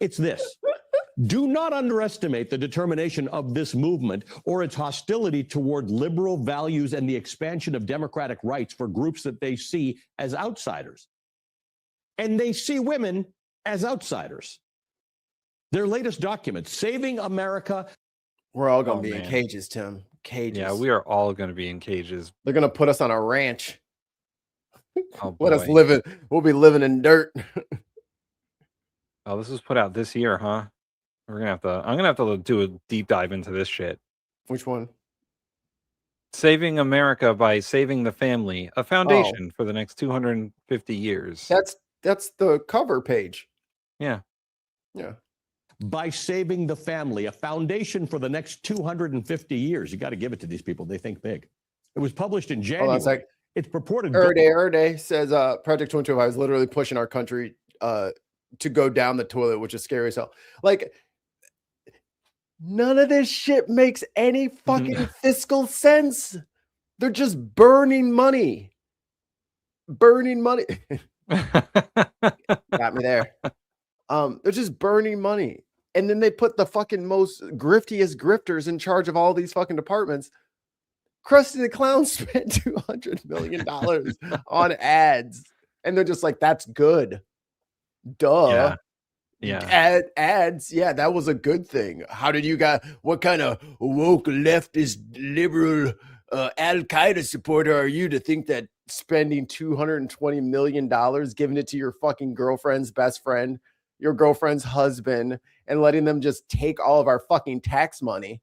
it's this. Do not underestimate the determination of this movement or its hostility toward liberal values and the expansion of democratic rights for groups that they see as outsiders. And they see women as outsiders. Their latest document, Saving America. We're all going to be in cages, Tim. Cages. Yeah, we are all going to be in cages. They're going to put us on a ranch. Oh, Let us live in. We'll be living in dirt. Oh, this was put out this year, huh? I'm gonna have to do a deep dive into this shit. Which one? Saving America by Saving the Family, a foundation for the next 250 years. That's the cover page. Yeah. Yeah. By Saving the Family, a foundation for the next 250 years. You got to give it to these people. They think big. It was published in January. Hold on a sec. It's purported. Erday says Project 2025 is literally pushing our country to go down the toilet, which is scary as hell. Like, none of this shit makes any fucking fiscal sense. They're just burning money. Burning money. Got me there. They're just burning money. And then they put the fucking most griftiest grifters in charge of all these fucking departments. Krusty the Clown spent $200 million on ads. And they're just like, that's good. Duh. Yeah. Ads. Yeah, that was a good thing. How did you guys, what kind of woke leftist liberal Al-Qaeda supporter are you to think that spending $220 million, giving it to your fucking girlfriend's best friend, your girlfriend's husband, and letting them just take all of our fucking tax money,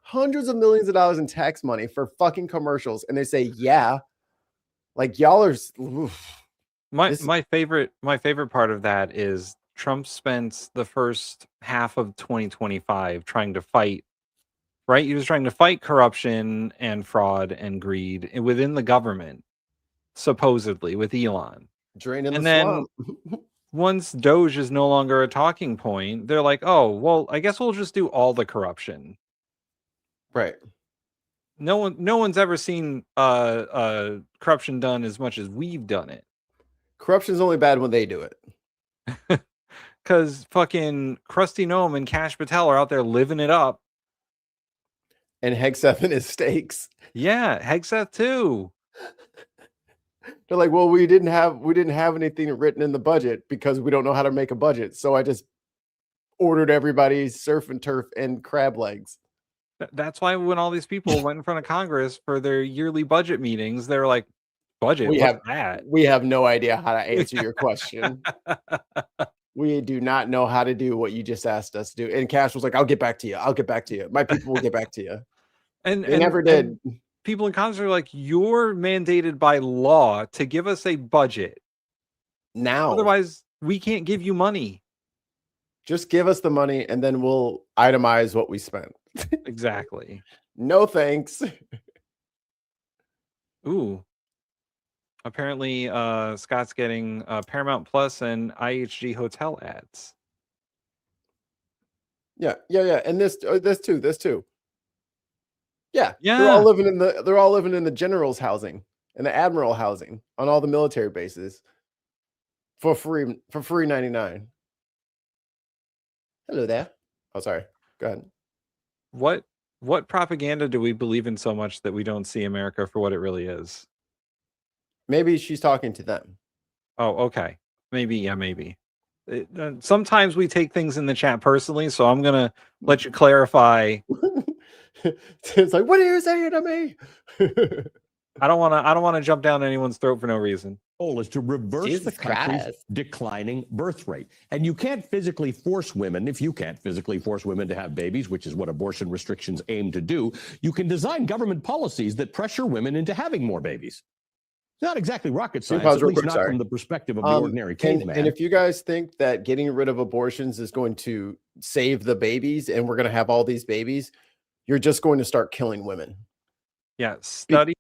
hundreds of millions of dollars in tax money for fucking commercials, and they say, yeah, like y'all are. Oof. My favorite part of that is Trump spent the first half of 2025 trying to fight, right? He was trying to fight corruption and fraud and greed within the government, supposedly with Elon. Draining and the then swamp. Once Doge is no longer a talking point, they're like, oh, well, I guess we'll just do all the corruption. Right. No one's ever seen corruption done as much as we've done it. Corruption's only bad when they do it. Because fucking Krusty Noam and Kash Patel are out there living it up. And Hegseth and his steaks. Yeah, Hegseth too. They're like, well, we didn't have anything written in the budget because we don't know how to make a budget. So I just ordered everybody surf and turf and crab legs. That's why when all these people went in front of Congress for their yearly budget meetings, they were like, budget, we have no idea how to answer your question. We do not know how to do what you just asked us to do. And Cash was like, I'll get back to you. I'll get back to you. My people will get back to you. And they never did. People in Congress are like, you're mandated by law to give us a budget. Now. Otherwise, we can't give you money. Just give us the money and then we'll itemize what we spent. Exactly. No thanks. Ooh. Apparently, Scott's getting Paramount Plus and IHG hotel ads. Yeah. And this too. Yeah. Yeah. They're all living in the general's housing and the admiral housing on all the military bases for free $99. Hello there. Oh, sorry. Go ahead. What propaganda do we believe in so much that we don't see America for what it really is? Maybe she's talking to them. Oh, okay. Maybe, yeah, maybe. Sometimes we take things in the chat personally, so I'm gonna let you clarify. It's like, what are you saying to me? I don't want to jump down anyone's throat for no reason. Goal is to reverse the country's declining birth rate. And you can't physically force women, if you can't physically force women to have babies, which is what abortion restrictions aim to do, you can design government policies that pressure women into having more babies. It's not exactly rocket Can you science, pause at real least quick? not Sorry. from the perspective of the ordinary caveman. And if you guys think that getting rid of abortions is going to save the babies and we're going to have all these babies, you're just going to start killing women. Yeah, studies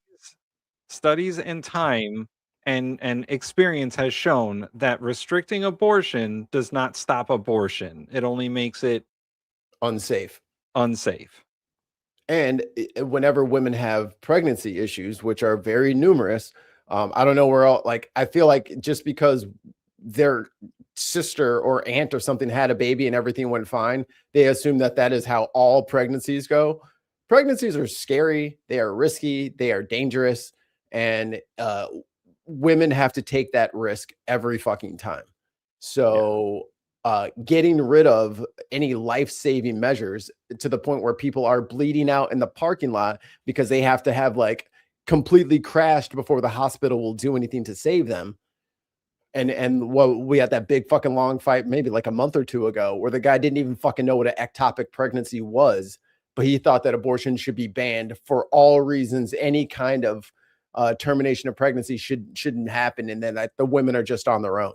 and time and experience has shown that restricting abortion does not stop abortion. It only makes it unsafe. And whenever women have pregnancy issues, which are very numerous, I don't know where all, like, I feel like just because their sister or aunt or something had a baby and everything went fine, they assume that that is how all pregnancies go. Pregnancies are scary. They are risky. They are dangerous. And women have to take that risk every fucking time. So getting rid of any life-saving measures to the point where people are bleeding out in the parking lot because they have to have like completely crashed before the hospital will do anything to save them. And what we had that big fucking long fight maybe like a month or two ago where the guy didn't even fucking know what an ectopic pregnancy was, but he thought that abortion should be banned for all reasons. Any kind of termination of pregnancy shouldn't happen. And then the women are just on their own.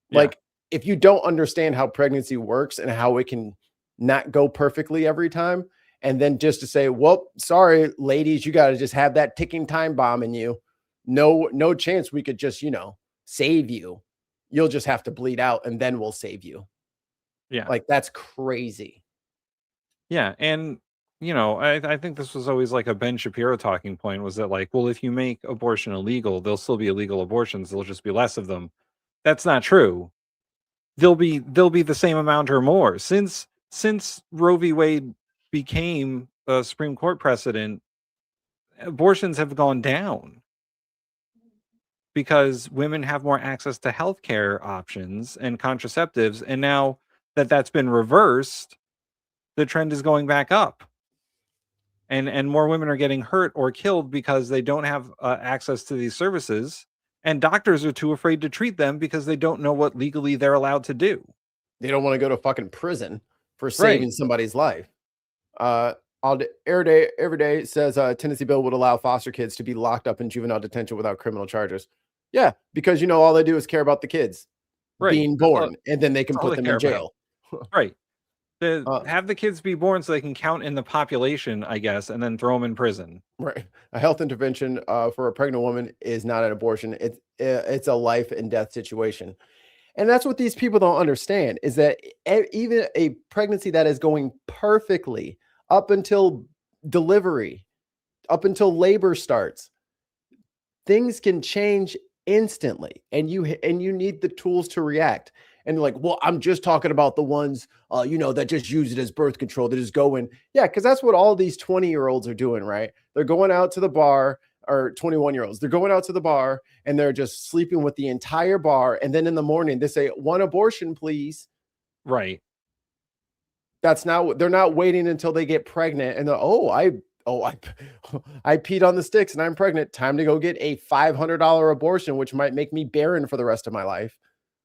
Yeah. Like, if you don't understand how pregnancy works and how it can not go perfectly every time, and then just to say, well, sorry, ladies, you got to just have that ticking time bomb in you. No chance we could just, save you. You'll just have to bleed out and then we'll save you. Yeah. Like, that's crazy. Yeah. And, I think this was always like a Ben Shapiro talking point, was that like, well, if you make abortion illegal, there'll still be illegal abortions. There'll just be less of them. That's not true. They'll be the same amount or more. Since Roe v. Wade became a Supreme Court precedent, abortions have gone down because women have more access to healthcare options and contraceptives. And now that that's been reversed, the trend is going back up. And more women are getting hurt or killed because they don't have access to these services. And doctors are too afraid to treat them because they don't know what legally they're allowed to do. They don't want to go to fucking prison for saving somebody's life. Every day says Tennessee bill would allow foster kids to be locked up in juvenile detention without criminal charges. Yeah, because all they do is care about the kids being born, and then they can put them in jail. Right. Have the kids be born so they can count in the population, I guess, and then throw them in prison. Right. A health intervention for a pregnant woman is not an abortion. It's a life and death situation. And that's what these people don't understand, is that even a pregnancy that is going perfectly up until delivery, up until labor starts, things can change instantly, and you need the tools to react. And like, well, I'm just talking about the ones, that just use it as birth control. That just go in. Yeah, because that's what all these 20-year-olds are doing, right? They're going out to the bar, or 21-year-olds. They're going out to the bar and they're just sleeping with the entire bar. And then in the morning, they say, 1 abortion, please. Right. They're not waiting until they get pregnant and I peed on the sticks and I'm pregnant. Time to go get a $500 abortion, which might make me barren for the rest of my life.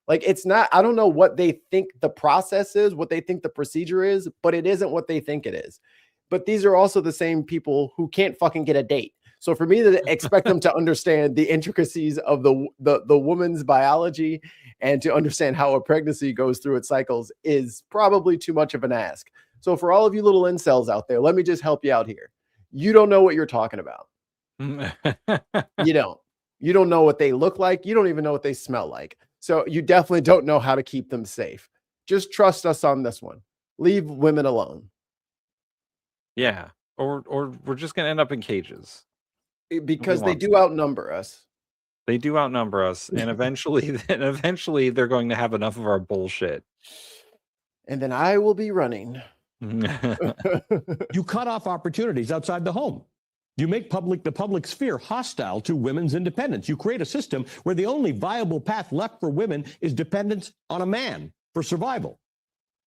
Like, it's not, I don't know what they think the process is, what they think the procedure is, but it isn't what they think it is. But these are also the same people who can't fucking get a date. So for me to expect them to understand the intricacies of the woman's biology and to understand how a pregnancy goes through its cycles is probably too much of an ask. So for all of you little incels out there, let me just help you out here. You don't know what you're talking about. You don't know what they look like. You don't even know what they smell like. So you definitely don't know how to keep them safe. Just trust us on this one. Leave women alone. Yeah. Or we're just going to end up in cages. Because they do outnumber us. They do outnumber us. And eventually they're going to have enough of our bullshit. And then I will be running. You cut off opportunities outside the home. You make the public sphere hostile to women's independence. You create a system where the only viable path left for women is dependence on a man for survival.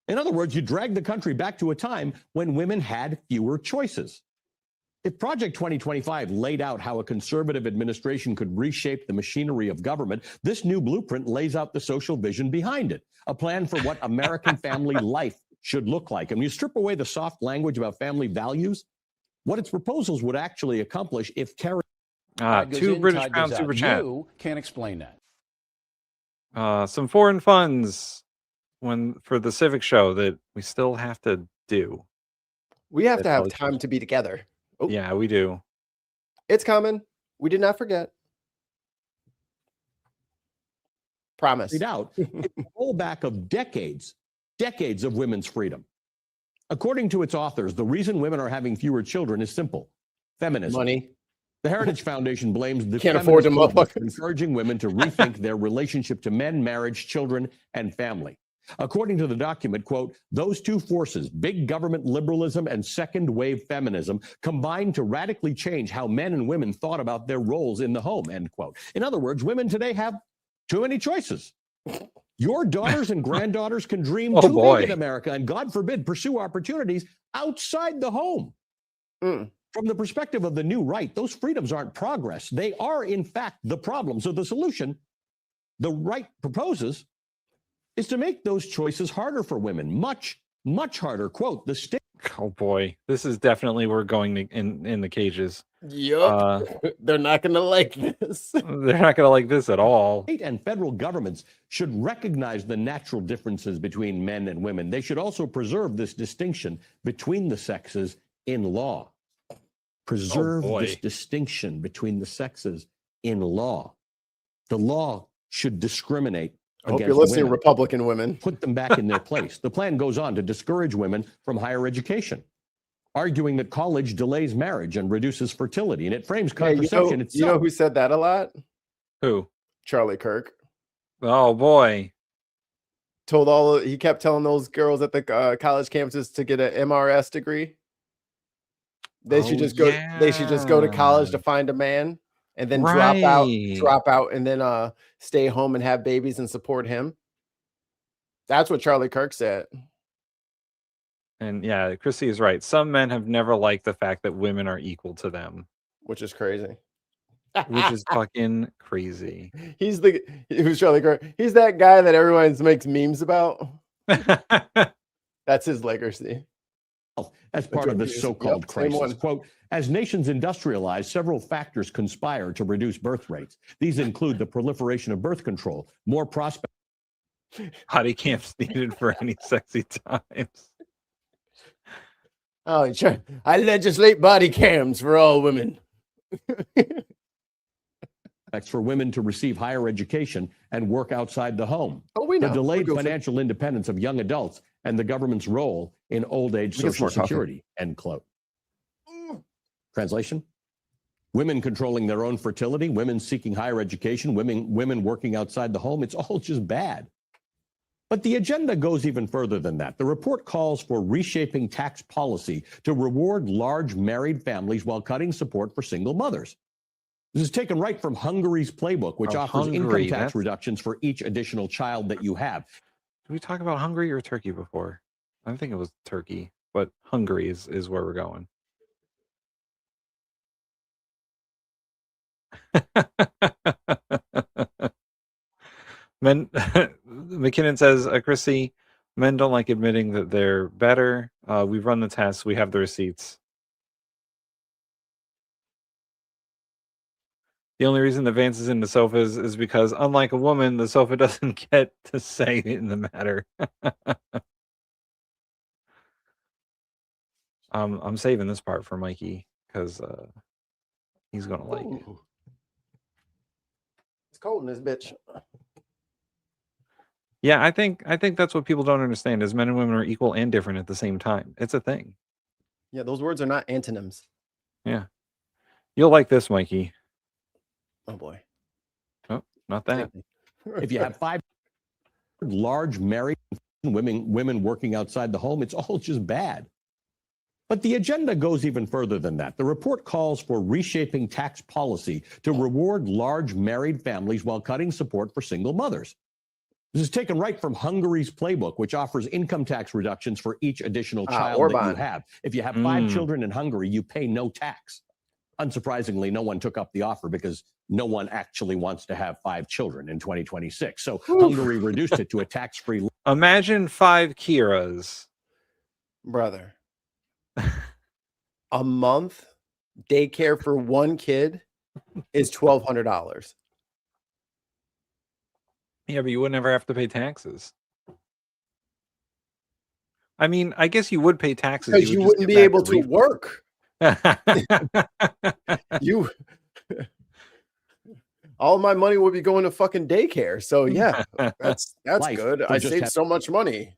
In other words, you drag the country back to a time when women had fewer choices. If Project 2025 laid out how a conservative administration could reshape the machinery of government, this new blueprint lays out the social vision behind it, a plan for what American family life should look like. And when you strip away the soft language about family values, what its proposals would actually accomplish if carried. That goes 2 in, British tide pound goes super out. chat. You can't explain that. Some foreign funds for the civic show that we still have to do. We have That to have probably time to be together. Oh, Yeah, we do. it's coming. We did not forget. Promise. It's a rollback of decades of women's freedom. According to its authors, the reason women are having fewer children is simple: feminism. Money. The Heritage Foundation blames the Can't afford feminist them, movement for encouraging women to rethink their relationship to men, marriage, children, and family. According to the document, quote, those two forces, big government liberalism and second wave feminism, combined to radically change how men and women thought about their roles in the home, end quote. In other words, women today have too many choices. Your daughters and granddaughters can dream too big in America and, God forbid, pursue opportunities outside the home. From the perspective of the new right, those freedoms aren't progress. They are, in fact, the problem. So the solution the right proposes is to make those choices harder for women, much, much harder. Quote, the state. Oh boy, this is definitely we're going in the cages. Yup. They're not going to like this. They're not going to like this at all. State and federal governments should recognize the natural differences between men and women. They should also preserve this distinction between the sexes in law. Preserve this distinction between the sexes in law. The law should discriminate I hope against you're listening, women. Republican women. Put them back in their place. The plan goes on to discourage women from higher education, arguing that college delays marriage and reduces fertility, and it frames contraception itself. You know who said that a lot? Who? Charlie Kirk. Oh boy. He kept telling those girls at the college campuses to get an MRS degree. They should just go. They should just go to college to find a man, and then drop out, and then stay home and have babies and support him. That's what Charlie Kirk said. And yeah, Chrissy is right. Some men have never liked the fact that women are equal to them, which is crazy. Which is fucking crazy. Who's Charlie Kirk? He's that guy that everyone makes memes about. That's his legacy. As part of this so-called crisis. Quote, as nations industrialize, several factors conspire to reduce birth rates. These include the proliferation of birth control, more prospects. Body camps needed for any sexy times. Oh, I legislate body cams for all women. For women to receive higher education and work outside the home. Oh, we know. The delayed financial independence of young adults and the government's role in old age social security, end quote. Translation? Women controlling their own fertility, women seeking higher education, women working outside the home. It's all just bad. But the agenda goes even further than that. The report calls for reshaping tax policy to reward large married families while cutting support for single mothers. This is taken right from Hungary's playbook, which offers income tax reductions for each additional child that you have. Did we talk about Hungary or Turkey before? I think it was Turkey, but Hungary is where we're going. Men, McKinnon says, Chrissy, men don't like admitting that they're better. We've run the tests. We have the receipts. The only reason the Vance is into sofas is because, unlike a woman, the sofa doesn't get to say in the matter. I'm saving this part for Mikey because he's gonna like it. It's cold in this bitch. Yeah, I think that's what people don't understand is men and women are equal and different at the same time. It's a thing. Yeah, those words are not antonyms. Yeah. You'll like this, Mikey. Oh boy. Oh, not that. If you have 5 large married women working outside the home, it's all just bad. But the agenda goes even further than that. The report calls for reshaping tax policy to reward large married families while cutting support for single mothers. This is taken right from Hungary's playbook, which offers income tax reductions for each additional child that you have. If you have 5 children in Hungary, you pay no tax. Unsurprisingly, no one took up the offer because no one actually wants to have 5 children in 2026. So Hungary reduced it to a tax-free. Imagine 5 Kiras. Brother. A month daycare for one kid is $1,200. Yeah, but you would never have to pay taxes. I mean, I guess you would pay taxes. Because you wouldn't be able to work. You all my money would be going to fucking daycare. So yeah, that's good. I saved so much money.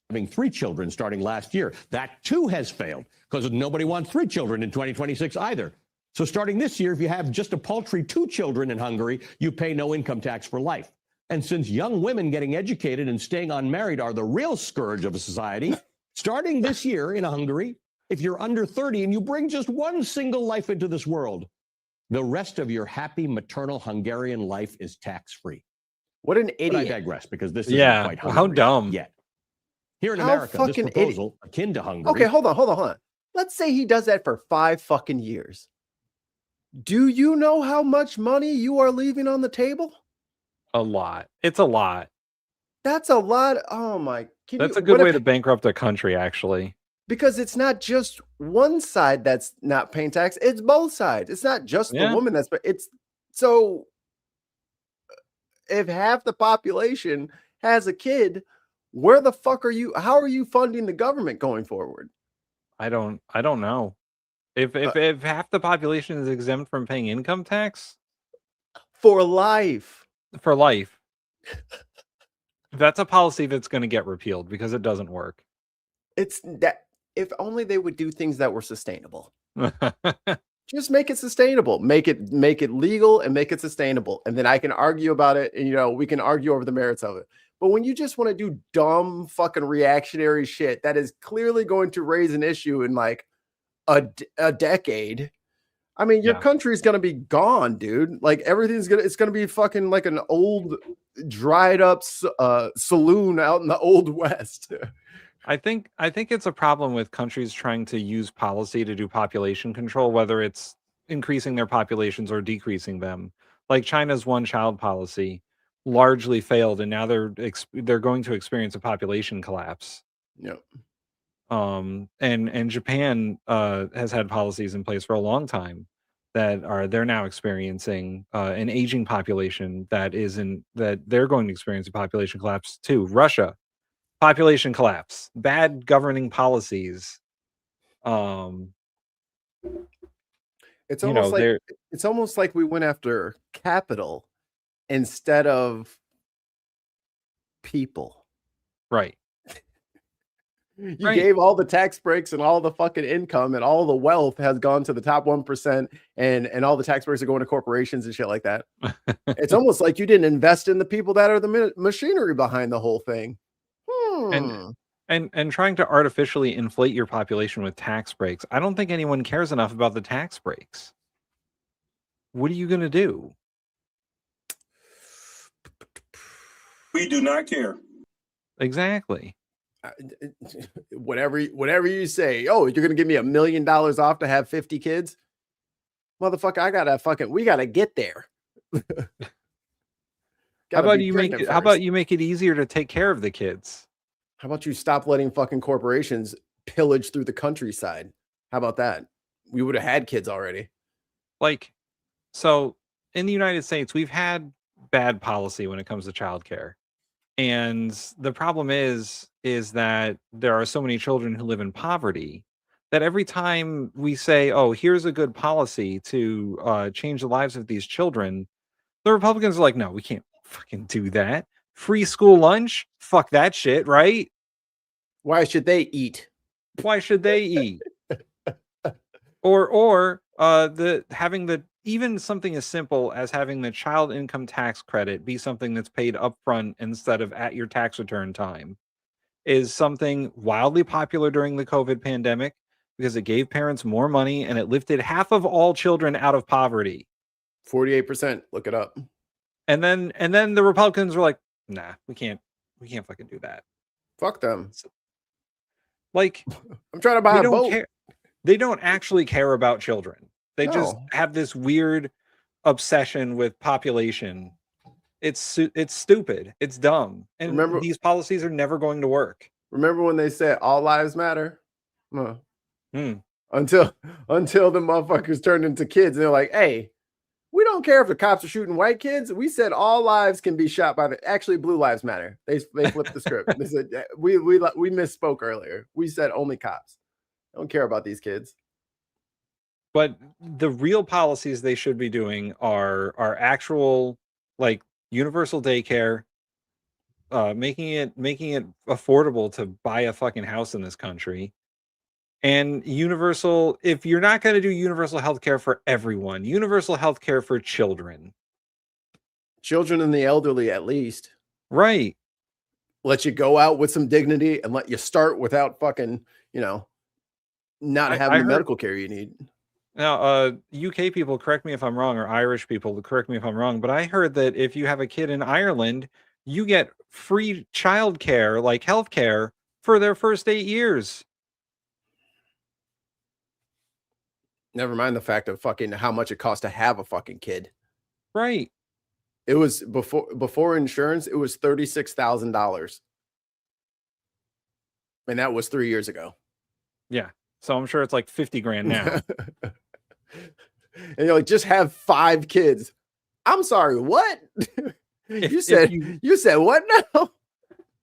Having 3 children starting last year. That too has failed because nobody wants 3 children in 2026 either. So starting this year, if you have just a paltry 2 children in Hungary, you pay no income tax for life. And since young women getting educated and staying unmarried are the real scourge of a society, starting this year in Hungary, if you're under 30 and you bring just 1 single life into this world, the rest of your happy maternal Hungarian life is tax-free. What an idiot. But I digress because this isn't quite Hungary how dumb. yet. Here in How America, this fucking proposal, akin to Hungary. Okay, hold on. Let's say he does that for 5 fucking years. Do you know how much money you are leaving on the table? A lot. It's a lot. That's a lot. Oh my. That's a good way to bankrupt a country, actually. Because it's not just one side that's not paying tax. It's both sides. It's not just the woman that's, it's so if half the population has a kid, where the fuck are you? How are you funding the government going forward? I don't know. If half the population is exempt from paying income tax for life, that's a policy that's going to get repealed because it doesn't work. It's that if only they would do things that were sustainable. Just make it sustainable, make it legal and make it sustainable. And then I can argue about it. And, we can argue over the merits of it. But when you just want to do dumb fucking reactionary shit that is clearly going to raise an issue in like a decade, I mean, your country's going to be gone, dude. Like it's going to be fucking like an old dried up saloon out in the old West. I think it's a problem with countries trying to use policy to do population control, whether it's increasing their populations or decreasing them. Like China's one-child policy largely failed, and now they're going to experience a population collapse. Yep. And Japan has had policies in place for a long time that they're now experiencing an aging population that they're going to experience a population collapse too. Russia. Population collapse, bad governing policies. It's almost like we went after capital instead of people. Right. You gave all the tax breaks and all the fucking income and all the wealth has gone to the top 1%, and all the tax breaks are going to corporations and shit like that. It's almost like you didn't invest in the people that are the machinery behind the whole thing. And trying to artificially inflate your population with tax breaks. I don't think anyone cares enough about the tax breaks. What are you going to do? We do not care. Exactly. Whatever you say. Oh, you're going to give me $1 million off to have 50 kids? Motherfucker, we got to get there. How about you make it easier to take care of the kids? How about you stop letting fucking corporations pillage through the countryside? How about that? We would have had kids already. Like, so in the United States, we've had bad policy when it comes to childcare. And the problem is that there are so many children who live in poverty that every time we say, oh, here's a good policy to change the lives of these children, the Republicans are like, no, we can't fucking do that. Free school lunch? Fuck that shit, right? Why should they eat? Why should they eat? Or even something as simple as having the child income tax credit be something that's paid upfront instead of at your tax return time is something wildly popular during the COVID pandemic because it gave parents more money and it lifted half of all children out of poverty. 48%. Look it up. And then the Republicans were like, nah, we can't fucking do that. Fuck them. Like, I'm trying to buy a boat. They don't actually care about children. They just have this weird obsession with population. It's stupid. It's dumb. And these policies are never going to work. Remember when they said all lives matter? until the motherfuckers turned into kids. And they're like, hey, we don't care if the cops are shooting white kids. We said all lives can be shot by actually Blue Lives Matter. They flipped the script. They said we misspoke earlier. We said only cops. I don't care about these kids. But the real policies they should be doing are actual, like, universal daycare, making it affordable to buy a fucking house in this country, and universal. If you're not going to do universal health care for everyone, universal health care for children and the elderly, at least. Right. Let you go out with some dignity and let you start without fucking, not having the medical care you need. Now, UK people, correct me if I'm wrong, or Irish people, correct me if I'm wrong, but I heard that if you have a kid in Ireland, you get free childcare, like healthcare, for their first 8 years. Never mind the fact of fucking how much it costs to have a fucking kid. Right. It was before insurance, it was $36,000. And that was 3 years ago. Yeah. So I'm sure it's like 50 grand now. And you're like, just have 5 kids. I'm sorry, what? You said what now?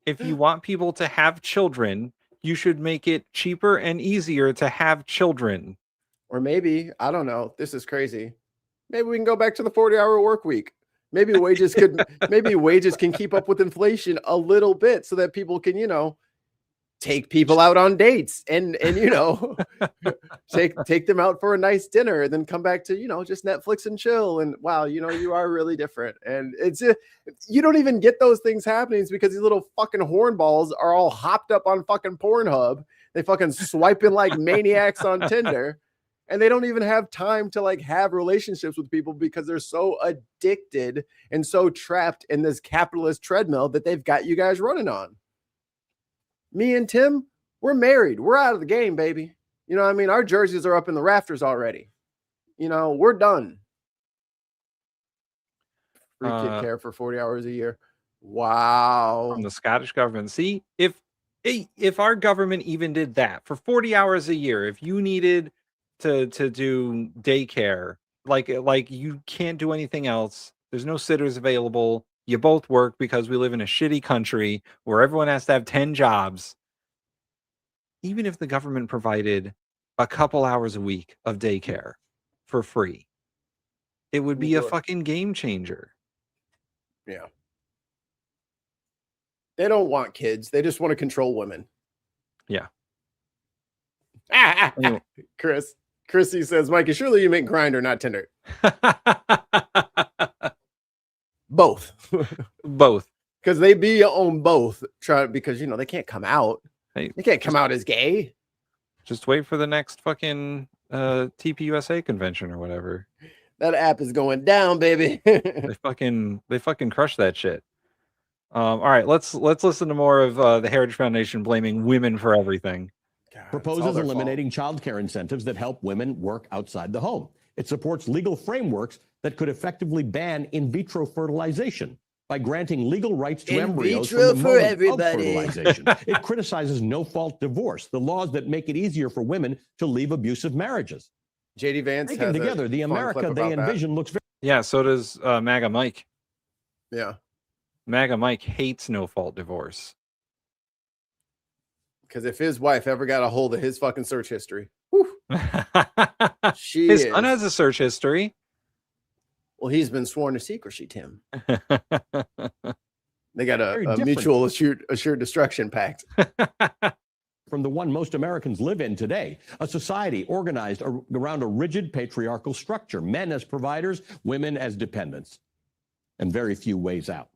If you want people to have children, you should make it cheaper and easier to have children. Or maybe, I don't know, this is crazy. Maybe we can go back to the 40-hour work week. Maybe wages can keep up with inflation a little bit so that people can, take people out on dates and take them out for a nice dinner and then come back to, just Netflix and chill. And wow, you are really different. And it's you don't even get those things happening because these little fucking hornballs are all hopped up on fucking Pornhub. They fucking swiping like maniacs on Tinder. And they don't even have time to like have relationships with people because they're so addicted and so trapped in this capitalist treadmill that they've got you guys running on. Me and Tim, we're married. We're out of the game, baby. You know what I mean? Our jerseys are up in the rafters already. We're done. Free kid care for 40 hours a year. Wow. From the Scottish government. See, if our government even did that for 40 hours a year, if you needed to do daycare, like you can't do anything else, there's no sitters available, you both work because we live in a shitty country where everyone has to have 10 jobs. Even if the government provided a couple hours a week of daycare for free, it would be a fucking game changer. Yeah. They don't want kids. They just want to control women. Yeah. Anyway. Chrissy says, Mikey, surely you make Grindr, not Tinder. Both. Both. Because they be on both. Because, they can't come out. They can't come out as gay. Just wait for the next fucking TPUSA convention or whatever. That app is going down, baby. They fucking crush that shit. All right, let's listen to more of the Heritage Foundation blaming women for everything. Proposes eliminating child care incentives that help women work outside the home. It supports legal frameworks that could effectively ban in vitro fertilization by granting legal rights to embryos from the moment of fertilization. It criticizes no-fault divorce, the laws that make it easier for women to leave abusive marriages. JD Vance taken together, the America they envision looks very... Yeah, so does MAGA Mike. Yeah. MAGA Mike hates no-fault divorce. Because if his wife ever got a hold of his fucking search history, his son has a search history. Well, he's been sworn to secrecy, Tim. They got a mutual assured destruction pact. From the one most Americans live in today, a society organized around a rigid patriarchal structure, men as providers, women as dependents, and very few ways out.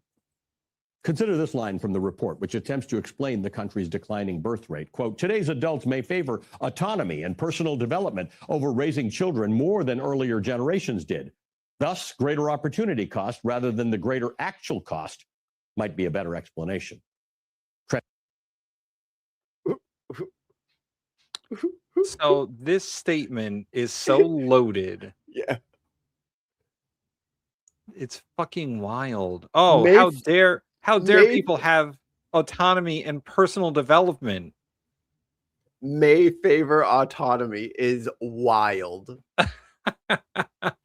Consider this line from the report, which attempts to explain the country's declining birth rate. Quote, today's adults may favor autonomy and personal development over raising children more than earlier generations did. Thus, greater opportunity cost rather than the greater actual cost might be a better explanation. So this statement is so loaded. Yeah. It's fucking wild. Oh, how dare people have autonomy and personal development? may favor autonomy is wild.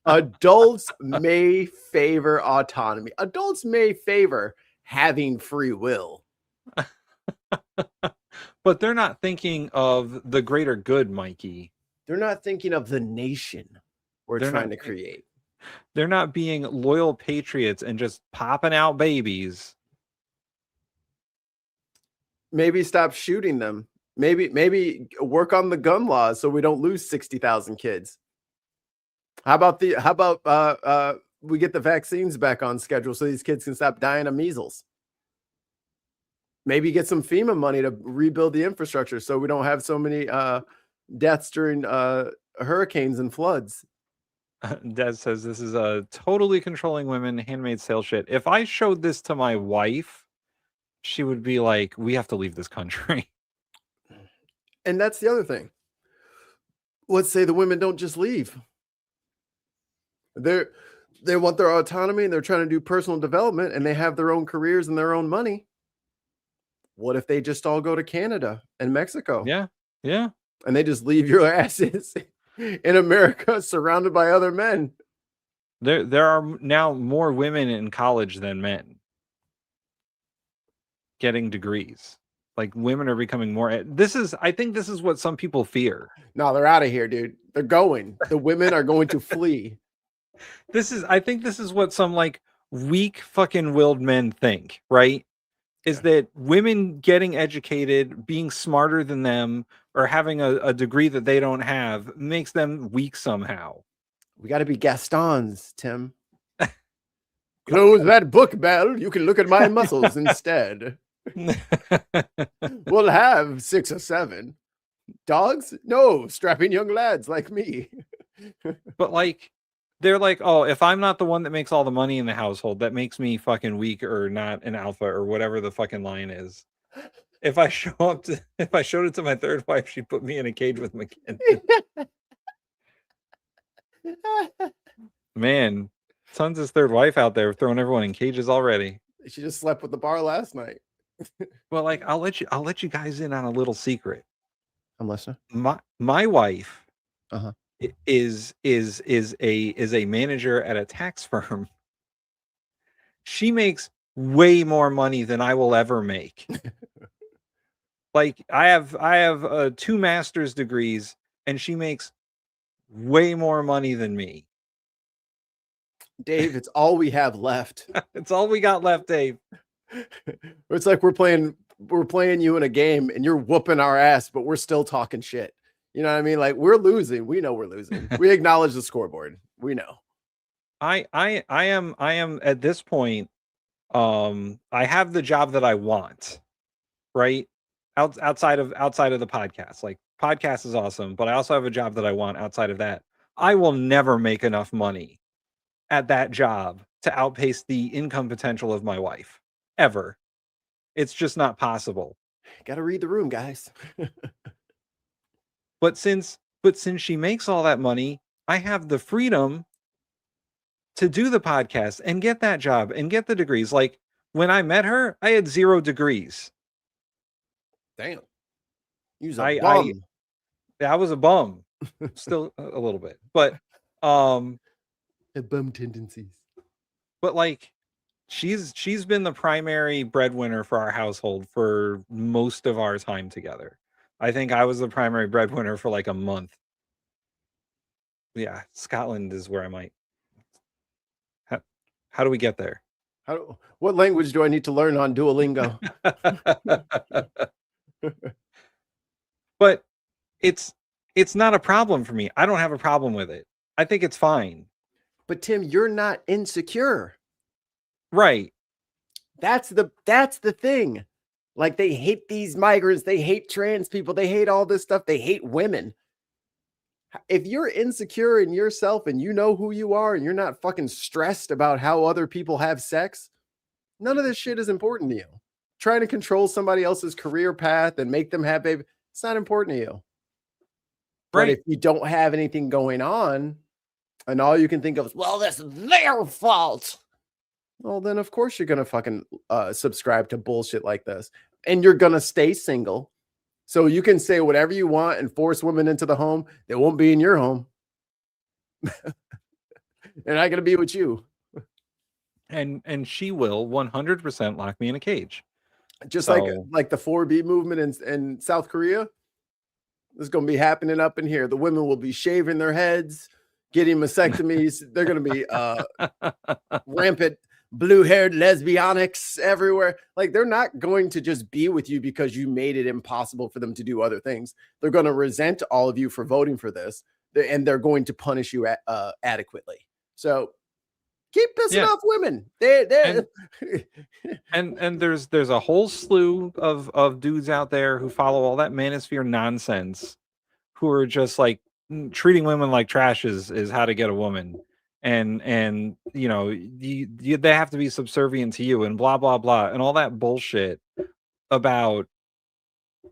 Adults may favor autonomy. Adults may favor having free will. But they're not thinking of the greater good, Mikey. They're not thinking of the nation we're They're trying not- to create. They're not being loyal patriots and just popping out babies. Maybe stop shooting them. Maybe work on the gun laws so we don't lose 60,000 kids. How about we get the vaccines back on schedule so these kids can stop dying of measles? Maybe get some FEMA money to rebuild the infrastructure so we don't have so many deaths during hurricanes and floods. Des says this is a totally controlling women, handmade sale shit. If I showed this to my wife, she would be like, we have to leave this country. And that's the other thing. Let's say the women don't just leave. They want their autonomy and they're trying to do personal development and they have their own careers and their own money. What if they just all go to Canada and Mexico? Yeah. Yeah. And they just leave your asses in America surrounded by other men. There are now more women in college than men getting degrees. Like women are becoming more. I think this is what some people fear. No, they're out of here, dude. They're going. The women are going to flee. I think this is what some like weak fucking willed men think, right? Is that women getting educated, being smarter than them, or having a degree that they don't have makes them weak somehow. We got to be Gastons, Tim. Close that book, Belle. You can look at my muscles instead. We'll have 6 or 7. Dogs? No, strapping young lads like me. But like, they're like, oh, if I'm not the one that makes all the money in the household, that makes me fucking weak or not an alpha or whatever the fucking line is. If I showed it to my third wife, she'd put me in a cage with McKinnon. Man, Sons' his third wife out there throwing everyone in cages already. She just slept with the bar last night. Well, like I'll let you guys in on a little secret. I'm listening. My wife Uh-huh. is a manager at a tax firm. She makes way more money than I will ever make. Like I have 2 master's degrees and she makes way more money than me. Dave, it's all we have left. It's all we got left, Dave. It's like we're playing you in a game and you're whooping our ass, but we're still talking shit. You know what I mean? Like we're losing. We know we're losing. We acknowledge the scoreboard. We know. I am at this point. I have the job that I want, right? Outside of the podcast. Like podcast is awesome, but I also have a job that I want outside of that. I will never make enough money at that job to outpace the income potential of my wife. Ever. It's just not possible. Gotta read the room, guys. But since she makes all that money, I have the freedom to do the podcast and get that job and get the degrees. Like when I met her, I had 0 degrees. Damn. You was a bum. I was a bum. Still a little bit. But bum tendencies. But like she's been the primary breadwinner for our household for most of our time together. I think I was the primary breadwinner for like a month. Yeah, Scotland is where I might. How do we get there? What language do I need to learn on Duolingo? But it's not a problem for me. I don't have a problem with it. I think it's fine. But Tim, you're not insecure. Right. That's the thing. Like they hate these migrants, they hate trans people, they hate all this stuff, they hate women. If you're insecure in yourself and you know who you are and you're not fucking stressed about how other people have sex, none of this shit is important to you. Trying to control somebody else's career path and make them have baby, it's not important to you. Right. But if you don't have anything going on and all you can think of is, well, that's their fault. Well, then of course you're going to fucking subscribe to bullshit like this. And you're going to stay single So you can say whatever you want and force women into the home. They won't be in your home. They're not going to be with you. And she will 100% lock me in a cage. Just So- like the 4B movement in South Korea. This is going to be happening up in here. The women will be shaving their heads, getting mastectomies. They're going to be rampant blue-haired lesbianics everywhere. Like, they're not going to just be with you because you made it impossible for them to do other things. They're going to resent all of you for voting for this, and they're going to punish you adequately. So keep pissing off women. And there's a whole slew of dudes out there who follow all that manosphere nonsense, who are just like treating women like trash is how to get a woman, and you know they have to be subservient to you and blah blah blah and all that bullshit about,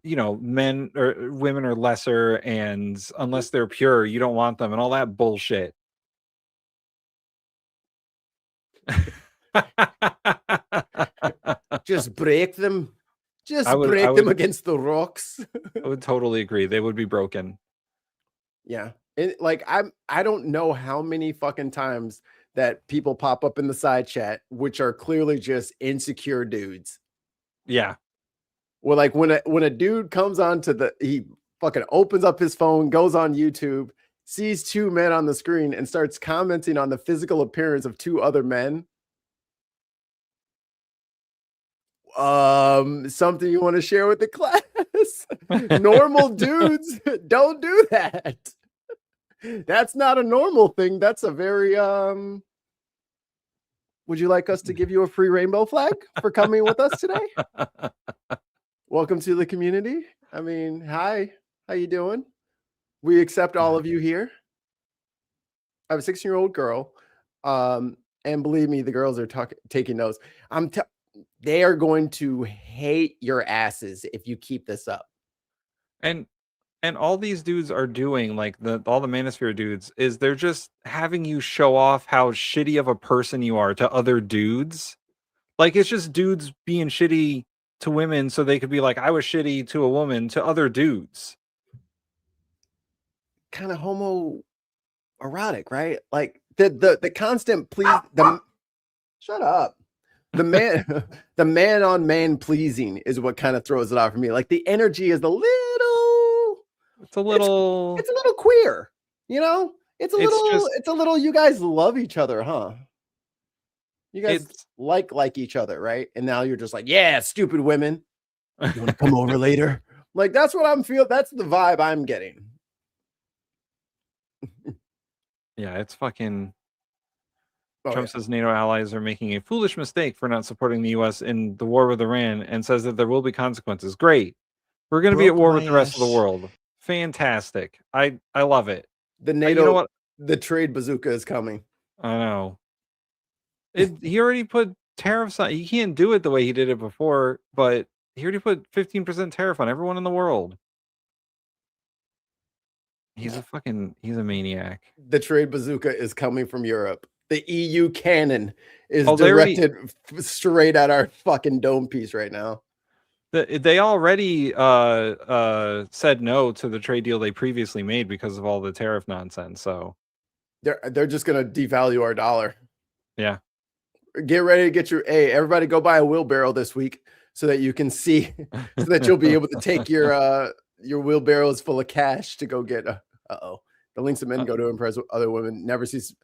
you know, men or women are lesser, and unless they're pure you don't want them and all that bullshit. Just break them. Just I would them against the rocks. I would totally agree. They would be broken. Yeah. And like I don't know how many fucking times that people pop up in the side chat which are clearly just insecure dudes. Yeah. Well, like when a dude comes on to he fucking opens up his phone, goes on YouTube, sees two men on the screen and starts commenting on the physical appearance of two other men. Something you want to share with the class? Normal dudes don't do that. That's not a normal thing. That's a very would you like us to give you a free rainbow flag for coming with us today? Welcome to the community. I mean, hi, how you doing? We accept all of you here. I have a 16-year-old girl, and believe me, the girls are taking notes. They are going to hate your asses if you keep this up. And all these dudes are doing, like all the manosphere dudes, is they're just having you show off how shitty of a person you are to other dudes. Like, it's just dudes being shitty to women so they could be like, I was shitty to a woman, to other dudes. Kind of homoerotic, right? Like the constant please. Shut up. The man on man pleasing is what kind of throws it off for me. Like, the energy is it's a little queer, you know? It's a little you guys love each other, huh? You guys like each other, right? And now you're just like, yeah, stupid women. You want to come over later? Like, that's what I'm feeling. That's the vibe I'm getting. Yeah, it's fucking. Trump says NATO allies are making a foolish mistake for not supporting the U.S. in the war with Iran, and says that there will be consequences. Great. We're going to be at war with the rest of the world. Fantastic. I love it. The NATO, you know what? The trade bazooka is coming. I know. He already put tariffs on. He can't do it the way he did it before, but he already put 15% tariff on everyone in the world. He's a maniac. The trade bazooka is coming from Europe. The EU cannon is directed straight at our fucking dome piece right now. They already said no to the trade deal they previously made because of all the tariff nonsense. So they're just gonna devalue our dollar. Yeah. Get ready to get everybody go buy a wheelbarrow this week so that you can see so that you'll be able to take your wheelbarrows full of cash to go get the links of men go to impress other women. Never sees.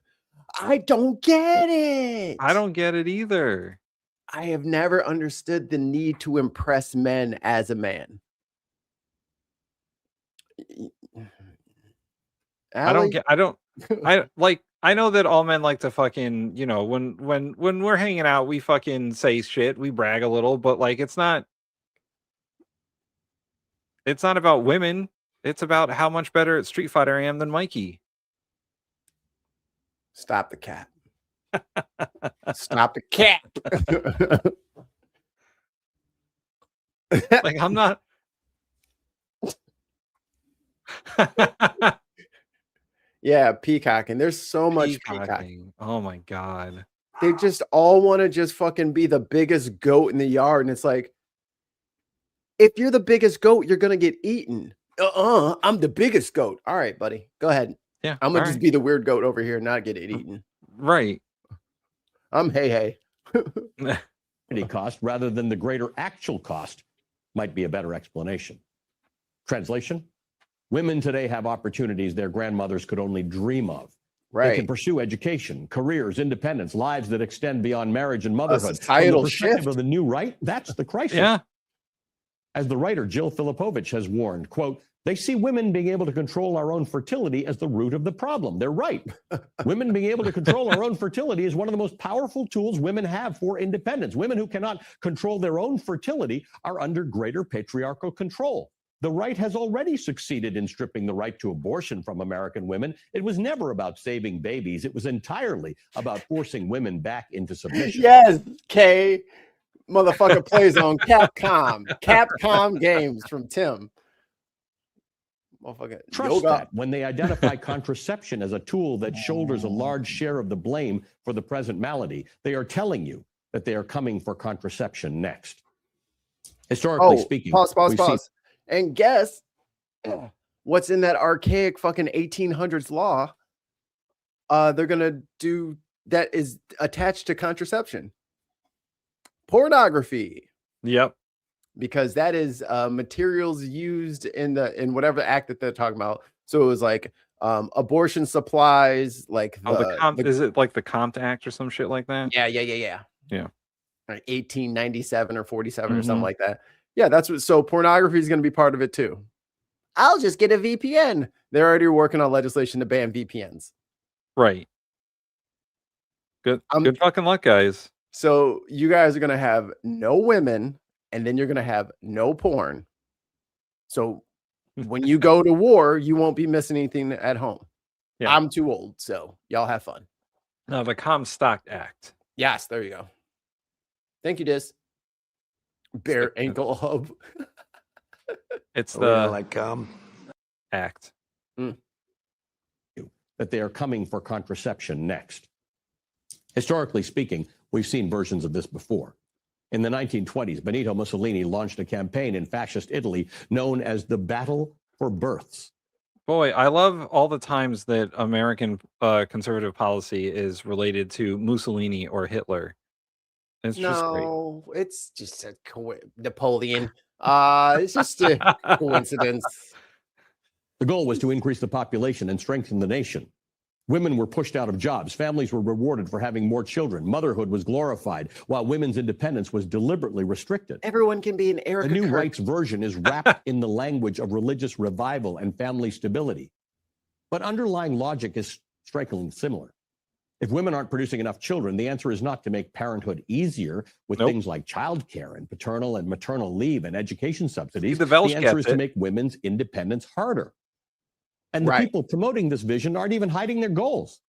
I don't get it. I don't get it either. I have never understood the need to impress men as a man. I know that all men like to fucking, you know, when we're hanging out, we fucking say shit, we brag a little, but like it's not about women. It's about how much better at Street Fighter I am than Mikey. Stop the cap. Stop the cap. Like, I'm not. Yeah, peacocking. There's so much peacocking. Oh my god. They just all want to just fucking be the biggest goat in the yard, and it's like, if you're the biggest goat, you're gonna get eaten. I'm the biggest goat. All right, buddy, go ahead. Yeah, I'm gonna all just right. be the weird goat over here and not get it eaten. Right. I'm hey. Cost rather than the greater actual cost might be a better explanation. Translation: women today have opportunities their grandmothers could only dream of. They Right. can pursue education, careers, independence, lives that extend beyond marriage and motherhood. societal From the perspective shift. of the new right, that's the crisis. Yeah. As the writer Jill Filipovich has warned, quote, they see women being able to control our own fertility as the root of the problem. They're right. Women being able to control our own fertility is one of the most powerful tools women have for independence. Women who cannot control their own fertility are under greater patriarchal control. The right has already succeeded in stripping the right to abortion from American women. It was never about saving babies. It was entirely about forcing women back into submission. Yes, K. Motherfucker plays on Capcom games from Tim. Motherfucker. Trust Yoga. that when they identify contraception as a tool that shoulders a large share of the blame for the present malady, they are telling you that they are coming for contraception next. Historically speaking, we've seen- And guess what's in that archaic fucking 1800s law? They're gonna do that is attached to contraception. Pornography. Yep. Because that is materials used in whatever act that they're talking about. So it was like abortion supplies, like is it like the Compt Act or some shit like that? Yeah. Yeah. Like 1897 or 47 or Mhm. something like that. Yeah, that's what. So pornography is going to be part of it too. I'll just get a VPN. They're already working on legislation to ban VPNs. Right. Good fucking luck, guys. So you guys are going to have no women, and then you're going to have no porn. So when you go to war, you won't be missing anything at home. Yeah. I'm too old, so y'all have fun. No, the Comstock Act. Yes, there you go. Thank you, Diz. Bare ankle hub. It's We the don't act. That they are coming for contraception next. Historically speaking, we've seen versions of this before. In the 1920s, Benito Mussolini launched a campaign in fascist Italy known as the Battle for Births. Boy, I love all the times that American conservative policy is related to Mussolini or Hitler. It's just great. No, it's just a Napoleon. It's just a coincidence. The goal was to increase the population and strengthen the nation. Women were pushed out of jobs. Families were rewarded for having more children. Motherhood was glorified, while women's independence was deliberately restricted. Everyone can be an Erica The new Kirk. rights version is wrapped in the language of religious revival and family stability. But underlying logic is strikingly similar. If women aren't producing enough children, the answer is not to make parenthood easier with things like childcare and paternal and maternal leave and education subsidies. The Welsh answer is gets to it. make women's independence harder. And the Right. people promoting this vision aren't even hiding their goals.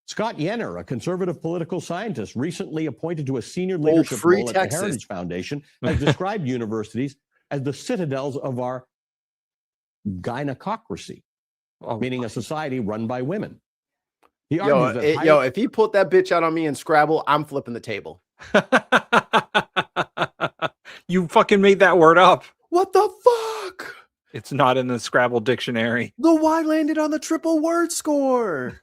Scott Yenner, a conservative political scientist recently appointed to a senior leadership free role at Texas. the Heritage Foundation, has described universities as the citadels of our gynecocracy, meaning a society run by women. He argues that If he put that bitch out on me in Scrabble, I'm flipping the table. You fucking made that word up. What the fuck? It's not in the Scrabble dictionary. The Y landed on the triple word score.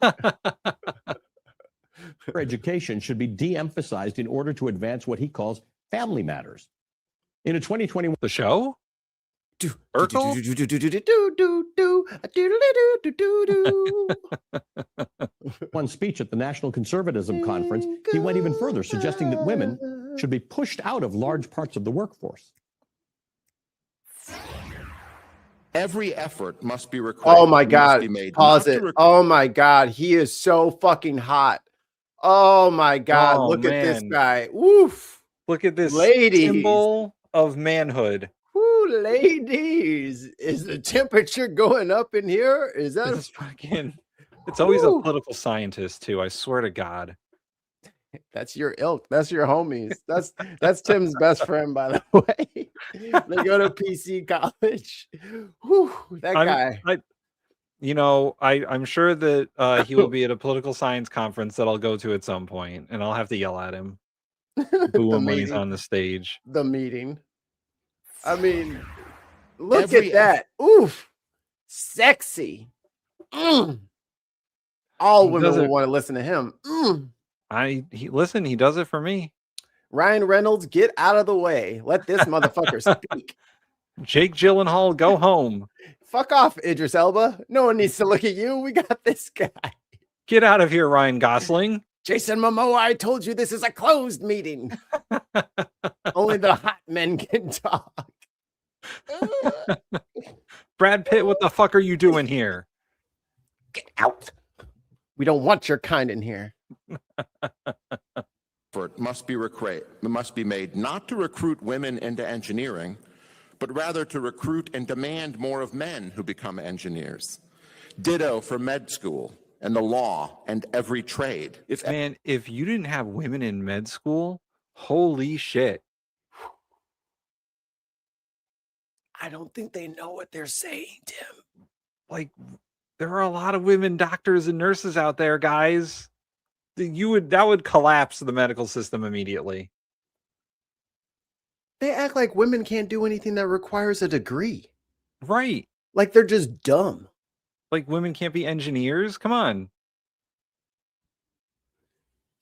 education should be de-emphasized in order to advance what he calls family matters. In a 2021 the show, one speech at the National Conservatism Conference, he went even further, suggesting that women should be pushed out of large parts of the workforce. Every effort must be required. Oh my God. Be made Pause not it. to Oh my God. He is so fucking hot. Oh my God. Oh, Look at this man. guy. Woof. Look at this Ladies. symbol of manhood. Woo, ladies. Is the temperature going up in here? Is that This is fucking. It's always a Woo. political scientist too. I swear to God. That's your ilk. That's your homies. That's Tim's best friend, by the way. They go to PC college. Whew, that guy. I'm sure that he will be at a political science conference that I'll go to at some point, and I'll have to yell at him, boo him when he's meeting. on the stage. The meeting. I mean, look Every at that. Oof. Sexy. Mm. All He women does will it- want to listen to him. Mm. Listen, he does it for me. Ryan Reynolds, get out of the way. Let this motherfucker speak. Jake Gyllenhaal, go home. Fuck off, Idris Elba. No one needs to look at you. We got this guy. Get out of here, Ryan Gosling. Jason Momoa, I told you this is a closed meeting. Only the hot men can talk. Brad Pitt, what the fuck are you doing here? Get out. We don't want your kind in here. effort must be made not to recruit women into engineering, but rather to recruit and demand more of men who become engineers. Ditto for med school and the law and every trade. If you didn't have women in med school, holy shit. I don't think they know what they're saying, Tim. Like, there are a lot of women doctors and nurses out there, guys. That would collapse the medical system immediately. They act like women can't do anything that requires a degree. Right. Like they're just dumb. Like women can't be engineers? Come on.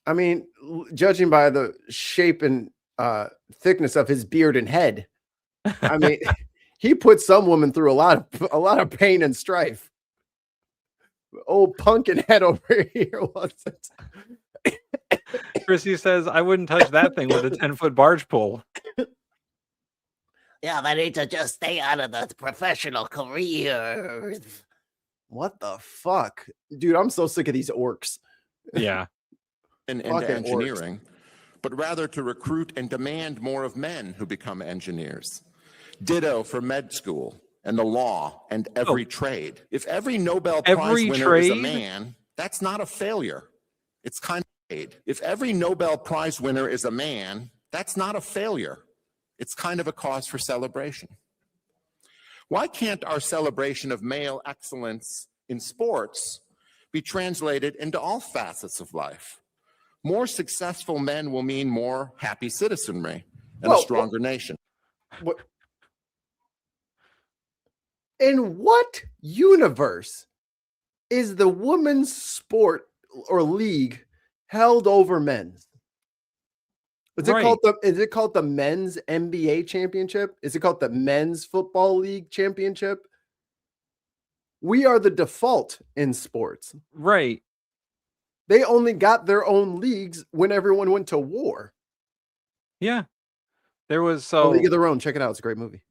I mean, judging by the shape and thickness of his beard and head, I mean, he put some woman through a lot of pain and strife. Old pumpkin head over here wasn't. Chrissy says, I wouldn't touch that thing with a 10-foot barge pole. Yeah, they need to just stay out of the professional careers. What the fuck? Dude, I'm so sick of these orcs. Yeah. Into Fucking engineering, but rather to recruit and demand more of men who become engineers. Ditto for med school and the law and every trade. If every Nobel Prize winner is a man, that's not a failure. It's kind of trade. If every Nobel Prize winner is a man, that's not a failure. It's kind of a cause for celebration. Why can't our celebration of male excellence in sports be translated into all facets of life? More successful men will mean more happy citizenry and a stronger nation. What? In what universe is the women's sport or league held over men's? Is it called the men's NBA championship? Is it called the men's football league championship? We are the default in sports. Right. They only got their own leagues when everyone went to war. Yeah. There was A League of Their Own. Check it out. It's a great movie.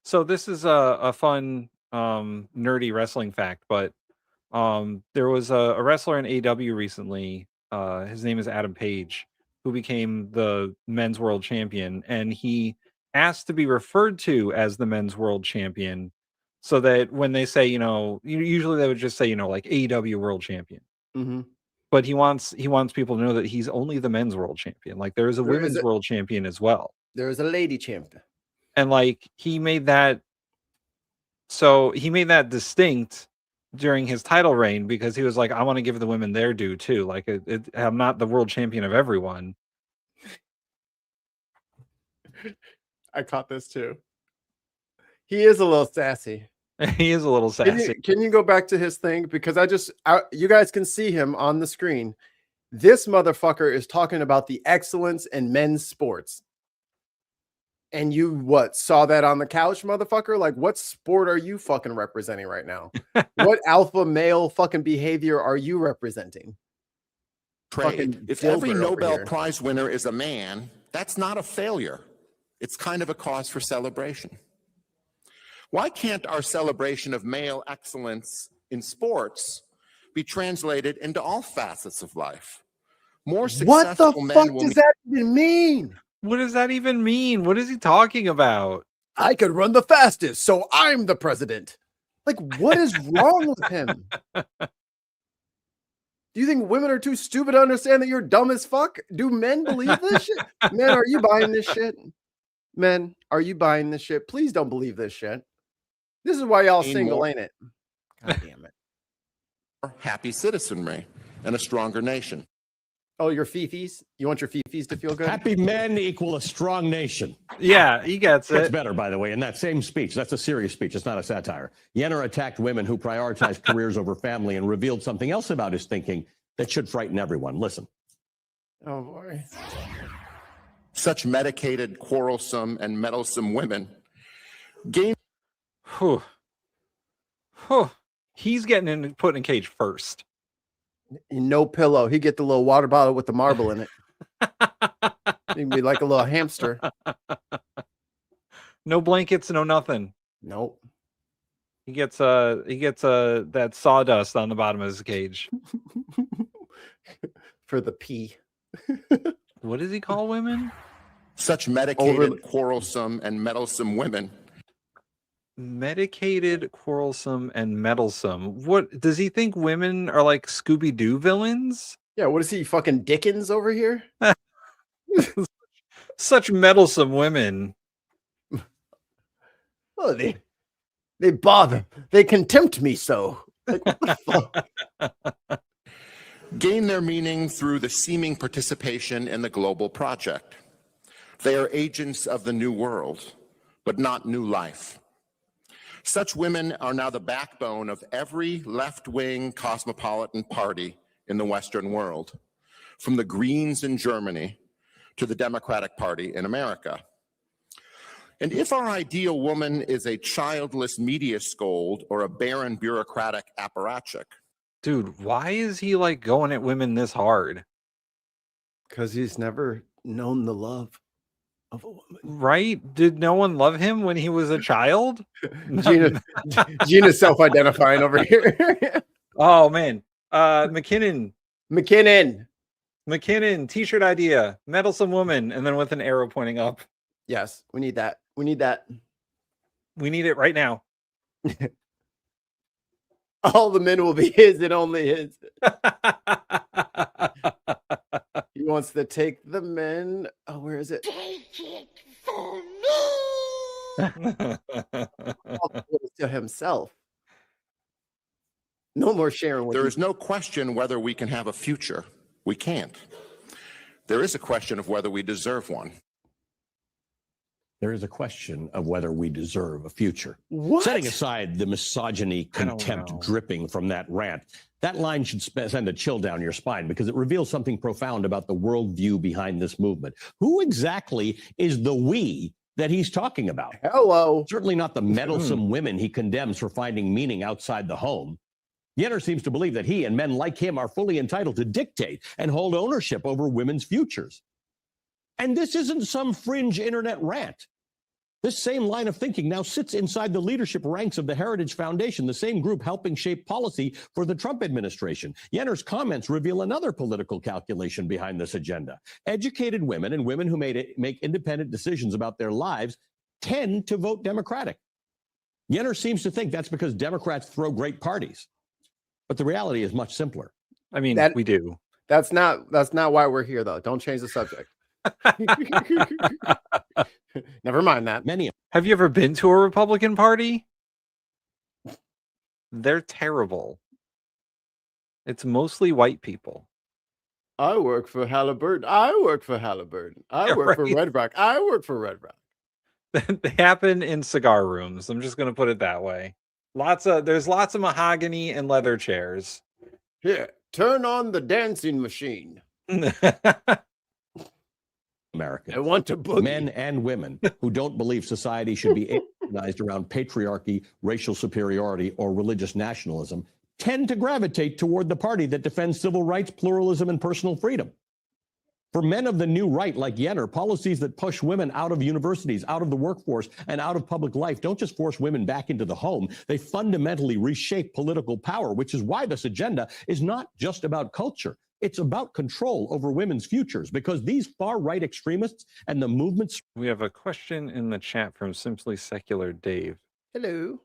So this is a fun nerdy wrestling fact, but there was a wrestler in AW recently. His name is Adam Page, who became the men's world champion, and he asked to be referred to as the men's world champion, so that when they say, usually they would just say, like AEW world champion. Mm-hmm. But he wants people to know that he's only the men's world champion. Like there is a women's world champion as well. There is a lady champion. And like he made that distinct during his title reign, because he was like, I want to give the women their due too. Like I'm not the world champion of everyone. I caught this too. He is a little sassy. He is a little sassy. Can you go back to his thing? Because you guys can see him on the screen. This motherfucker is talking about the excellence in men's sports. And you saw that on the couch, motherfucker? Like, what sport are you fucking representing right now? What alpha male fucking behavior are you representing? Trade. If every Nobel Prize winner is a man, that's not a failure. It's kind of a cause for celebration. Why can't our celebration of male excellence in sports be translated into all facets of life? More successful men what the fuck does that even mean? What does that even mean? What is he talking about? I could run the fastest, so I'm the president. Like, what is wrong with him? Do you think women are too stupid to understand that you're dumb as fuck? Do men believe this shit? Men, are you buying this shit? Men, are you buying this shit? Please don't believe this shit. This is why y'all single, ain't it? God damn it. Happy citizenry and a stronger nation. Oh, your fifis? You want your fifis to feel good? Happy men equal a strong nation. Yeah, he gets It's it. better, by the way. In that same speech, that's a serious speech. It's not a satire. Yenner attacked women who prioritize careers over family and revealed something else about his thinking that should frighten everyone. Listen. Oh, boy. Such medicated, quarrelsome, and meddlesome women gain. Whew. Whew. He's getting put in a cage first. No pillow. He get the little water bottle with the marble in it. He can be like a little hamster. No blankets, no nothing. Nope. He gets that sawdust on the bottom of his cage. For the pee. What does he call women? Such medicated, quarrelsome, and meddlesome women. Medicated, quarrelsome, and meddlesome. What does he think women are like Scooby-Doo villains? Yeah, what is he, fucking Dickens over here? Such meddlesome women. Oh, they bother. They contempt me so. Like, what the fuck? Gain their meaning through the seeming participation in the global project. They are agents of the new world, but not new life. Such women are now the backbone of every left-wing cosmopolitan party in the Western world, from the Greens in Germany to the Democratic Party in America. And if our ideal woman is a childless media scold or a barren bureaucratic apparatchik. Dude, why is he like going at women this hard? Because he's never known the love of a woman. Right? Did no one love him when he was a child? Gina's self-identifying over here. Oh man. McKinnon, t-shirt idea, meddlesome woman, and then with an arrow pointing up. Yes, we need that. We need that. We need it right now. All the men will be his and only his. He wants to take the men. Oh, where is it? Take it for To himself. No more sharing with There is no question whether we can have a future. We can't. There is a question of whether we deserve one. There is a question of whether we deserve a future. What? Setting aside the misogyny, contempt dripping from that rant, that line should send a chill down your spine because it reveals something profound about the worldview behind this movement. Who exactly is the we that he's talking about? Hello. Certainly not the meddlesome women he condemns for finding meaning outside the home. Yenner seems to believe that he and men like him are fully entitled to dictate and hold ownership over women's futures. And this isn't some fringe internet rant. This same line of thinking now sits inside the leadership ranks of the Heritage Foundation, the same group helping shape policy for the Trump administration. Yenner's comments reveal another political calculation behind this agenda. Educated women and women who make independent decisions about their lives tend to vote Democratic. Yenner seems to think that's because Democrats throw great parties. But the reality is much simpler. I mean, we do. That's not why we're here, though. Don't change the subject. Never mind that. Have you ever been to a Republican Party? They're terrible. It's mostly white people. I work for Halliburton. I work for Halliburton. I work for Red Rock. I work for Red Rock. They happen in cigar rooms. I'm just going to put it that way. There's lots of mahogany and leather chairs. Here, turn on the dancing machine. Americans. I want to boogie. Men and women who don't believe society should be organized around patriarchy, racial superiority, or religious nationalism tend to gravitate toward the party that defends civil rights, pluralism, and personal freedom. For men of the new right like Yenner, policies that push women out of universities, out of the workforce, and out of public life don't just force women back into the home. They fundamentally reshape political power, which is why this agenda is not just about culture. It's about control over women's futures, because these far-right extremists and the movements... We have a question in the chat from Simply Secular Dave. Hello.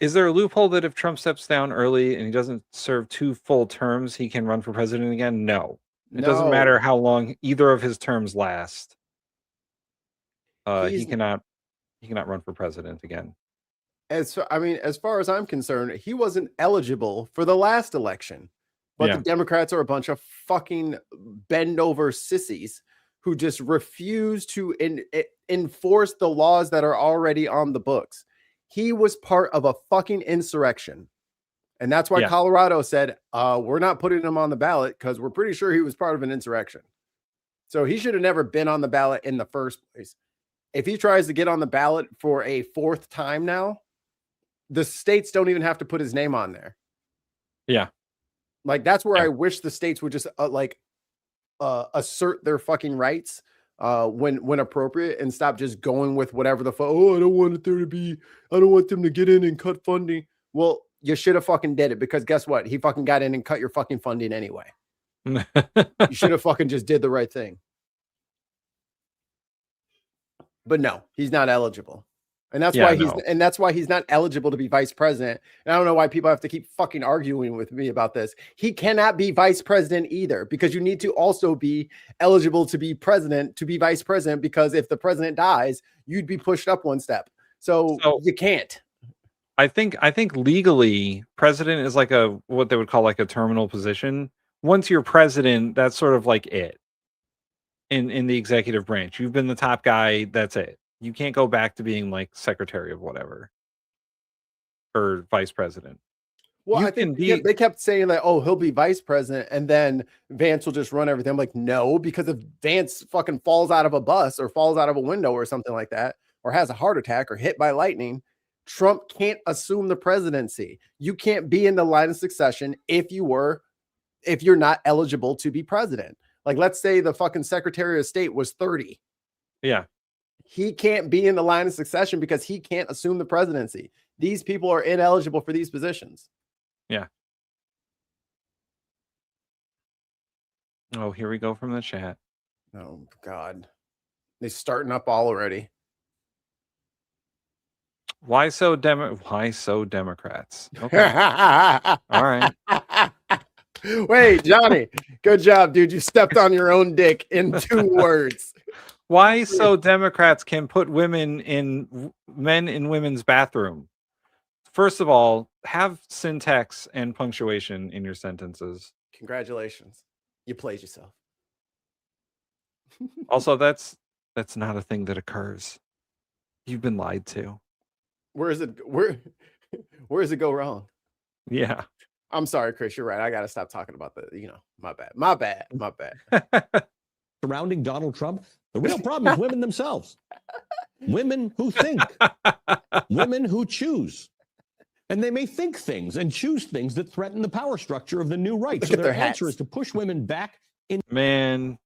Is there a loophole that if Trump steps down early and he doesn't serve 2 full terms, he can run for president again? No. It doesn't matter how long either of his terms last. He cannot run for president again. As far as I'm concerned, he wasn't eligible for the last election. But the Democrats are a bunch of fucking bend over sissies who just refuse to enforce the laws that are already on the books. He was part of a fucking insurrection. And that's why Colorado said, we're not putting him on the ballot because we're pretty sure he was part of an insurrection. So he should have never been on the ballot in the first place. If he tries to get on the ballot for a fourth time now, the states don't even have to put his name on there. Yeah. Like, that's where I wish the states would just assert their fucking rights when appropriate and stop just going with whatever the fuck. Oh, I don't want them to get in and cut funding. Well, you should have fucking did it, because guess what? He fucking got in and cut your fucking funding anyway. You should have fucking just did the right thing. But no, he's not eligible. And that's why he's not eligible to be vice president. And I don't know why people have to keep fucking arguing with me about this. He cannot be vice president either, because you need to also be eligible to be president, to be vice president, because if the president dies, you'd be pushed up one step. So you can't. I think legally president is like what they would call like a terminal position. Once you're president, that's sort of like it in the executive branch. You've been the top guy. That's it. You can't go back to being like secretary of whatever or vice president. Well, I think they kept saying that, oh, he'll be vice president and then Vance will just run everything. I'm like, no, because if Vance fucking falls out of a bus or falls out of a window or something like that, or has a heart attack or hit by lightning, Trump can't assume the presidency. You can't be in the line of succession if you're not eligible to be president. Like, let's say the fucking Secretary of State was 30. Yeah. He can't be in the line of succession because he can't assume the presidency. These people are ineligible for these positions. Yeah. Oh, here we go from the chat. Oh, God. They're starting up already. Why so Democrats? Okay. All right. Wait, Johnny. Good job, dude. You stepped on your own dick in 2 words. Why so Democrats can put men in women's bathroom? First of all, have syntax and punctuation in your sentences. Congratulations. You played yourself. Also, that's not a thing that occurs. You've been lied to. Where does it go wrong? Yeah. I'm sorry, Chris. You're right. I got to stop talking about my bad. Surrounding Donald Trump, the real problem is women themselves. Women who think, women who choose. And they may think things and choose things that threaten the power structure of the new right. So their answer is to push women back in. Man.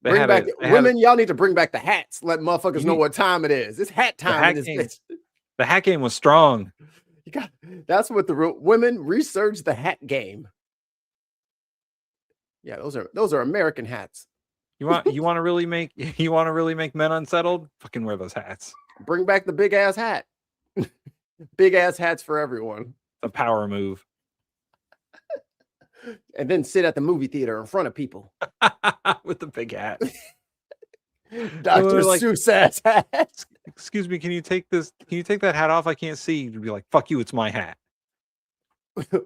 Women, y'all need to bring back the hats. Let motherfuckers know what time it is. It's hat time in this bitch. The hat game was strong. That's what women research the hat game. Yeah, those are American hats. You want to really make men unsettled? Fucking wear those hats. Bring back the big ass hat. Big ass hats for everyone. A power move. And then sit at the movie theater in front of people with the big hat. Dr. Seuss ass hat. Excuse me, can you take that hat off? I can't see. You'd be like, fuck you, it's my hat.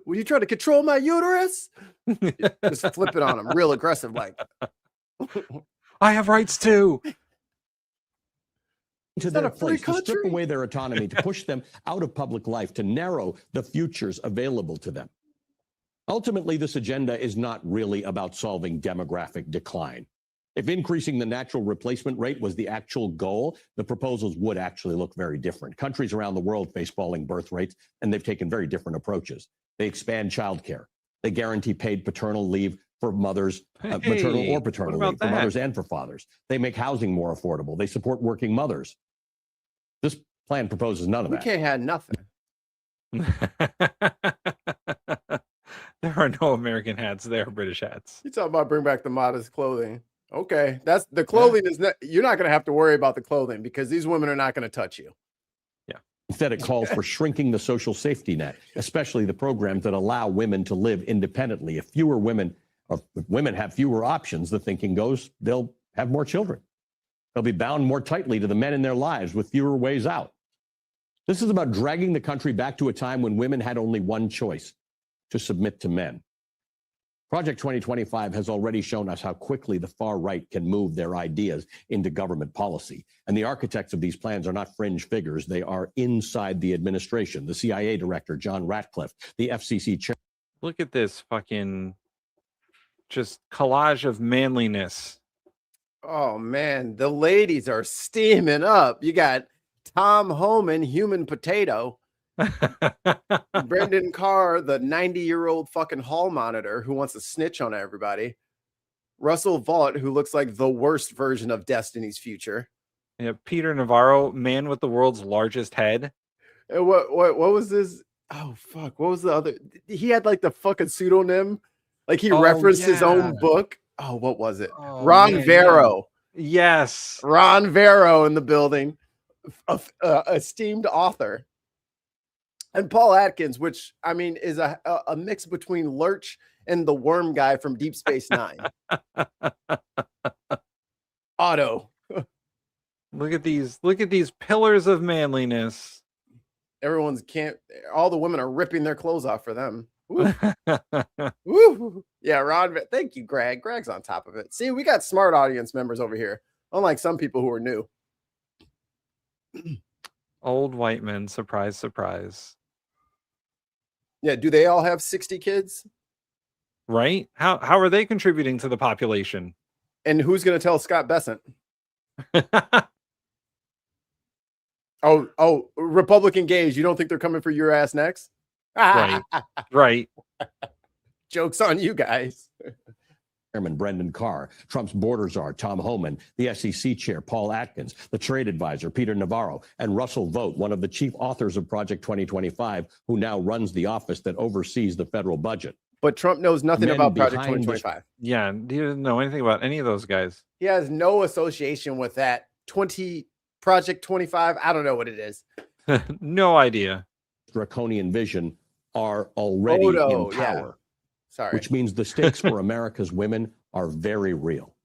Were you trying to control my uterus? Just flip it on him real aggressive, like. I have rights too. To Is their that a free place, to strip country? away their autonomy, to push them out of public life, to narrow the futures available to them. Ultimately, this agenda is not really about solving demographic decline. If increasing the natural replacement rate was the actual goal, the proposals would actually look very different. Countries around the world face falling birth rates, and they've taken very different approaches. They expand childcare. They guarantee paid paternal leave for mothers, maternal or paternal leave for mothers and for fathers. They make housing more affordable. They support working mothers. This plan proposes none of that. We can't have nothing. There are no American hats. They are British hats. You talking about bring back the modest clothing. Okay. That's the clothing is not, you're not going to have to worry about the clothing because these women are not going to touch you. Yeah. Instead, it calls for shrinking the social safety net, especially the programs that allow women to live independently. If women have fewer options, the thinking goes, they'll have more children. They'll be bound more tightly to the men in their lives with fewer ways out. This is about dragging the country back to a time when women had only one choice: to submit to men. Project 2025 has already shown us how quickly the far right can move their ideas into government policy. And the architects of these plans are not fringe figures. They are inside the administration. The CIA director, John Ratcliffe, the FCC chair. Look at this fucking just collage of manliness. Oh man, the ladies are steaming up. You got Tom Homan, human potato. Brendan Carr, the 90-year-old fucking hall monitor who wants to snitch on everybody. Russell Vaught, who looks like the worst version of Destiny's Future. Yeah, Peter Navarro, man with the world's largest head. And what was this? Oh fuck, what was the other? He had like the fucking pseudonym, like he referenced his own book. Oh, what was it? Ron Vero. Yes, Ron Vero in the building, esteemed author. And Paul Atkins, which I mean is a mix between Lurch and the worm guy from Deep Space Nine. Otto. Look at these pillars of manliness. All the women are ripping their clothes off for them. Woo. Woo. Yeah, Ron. Thank you, Greg. Greg's on top of it. See, we got smart audience members over here, unlike some people who are new. Old white men, surprise, surprise. Yeah, do they all have 60 kids? Right? How are they contributing to the population? And who's going to tell Scott Bessent? Oh, Republican gays, you don't think they're coming for your ass next? Right. Joke's on you guys. Chairman Brendan Carr, Trump's border czar Tom Homan, the SEC chair Paul Atkins, the trade advisor Peter Navarro, and Russell Vaught, one of the chief authors of Project 2025, who now runs the office that oversees the federal budget. But Trump knows nothing about Project 2025. Yeah, he doesn't know anything about any of those guys. He has no association with that Project 25. I don't know what it is. No idea. Draconian vision are already in power. Yeah. Sorry. Which means the stakes for America's women are very real.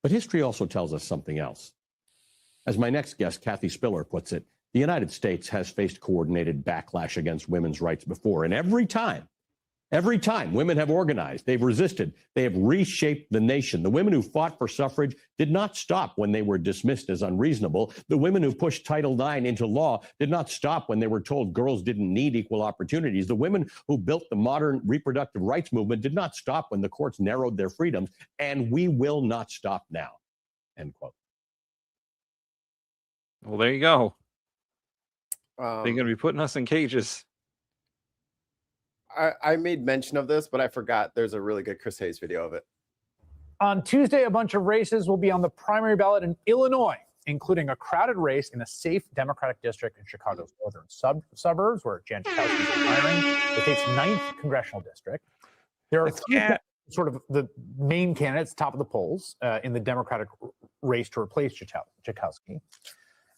But history also tells us something else. As my next guest, Kathy Spiller, puts it, the United States has faced coordinated backlash against women's rights before. And every time women have organized, they've resisted, they have reshaped the nation. The women who fought for suffrage did not stop when they were dismissed as unreasonable. The women who pushed Title IX into law did not stop when they were told girls didn't need equal opportunities. The women who built the modern reproductive rights movement did not stop when the courts narrowed their freedoms, and we will not stop now. End quote. Well, there you go. They're going to be putting us in cages. I made mention of this, but I forgot there's a really good Chris Hayes video of it. On Tuesday, a bunch of races will be on the primary ballot in Illinois, including a crowded race in a safe Democratic district in Chicago's northern suburbs, where Jan Schakowsky is retiring, the state's 9th congressional district. There are sort of the main candidates, top of the polls, in the Democratic race to replace Schakowsky.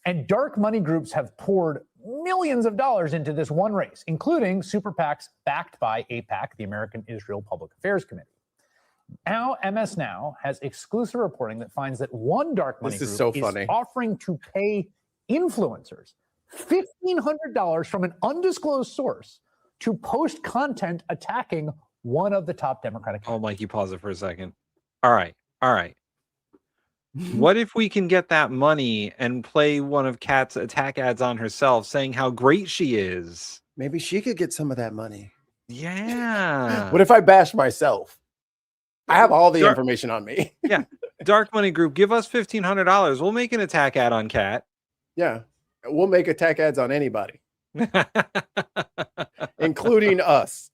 And dark money groups have poured millions of dollars into this one race, including super PACs backed by AIPAC, the American Israel Public Affairs Committee. Now, MS Now has exclusive reporting that finds that one dark money group is offering to pay influencers $1,500 from an undisclosed source to post content attacking one of the top Democratic candidates. Oh, Mikey, pause it for a second. All right. What if we can get that money and play one of Kat's attack ads on herself saying how great she is? Maybe she could get some of that money. Yeah. What if I bash myself? I have all the information on me. Yeah. Dark money group, give us $1,500. We'll make an attack ad on Kat. Yeah. We'll make attack ads on anybody, including us.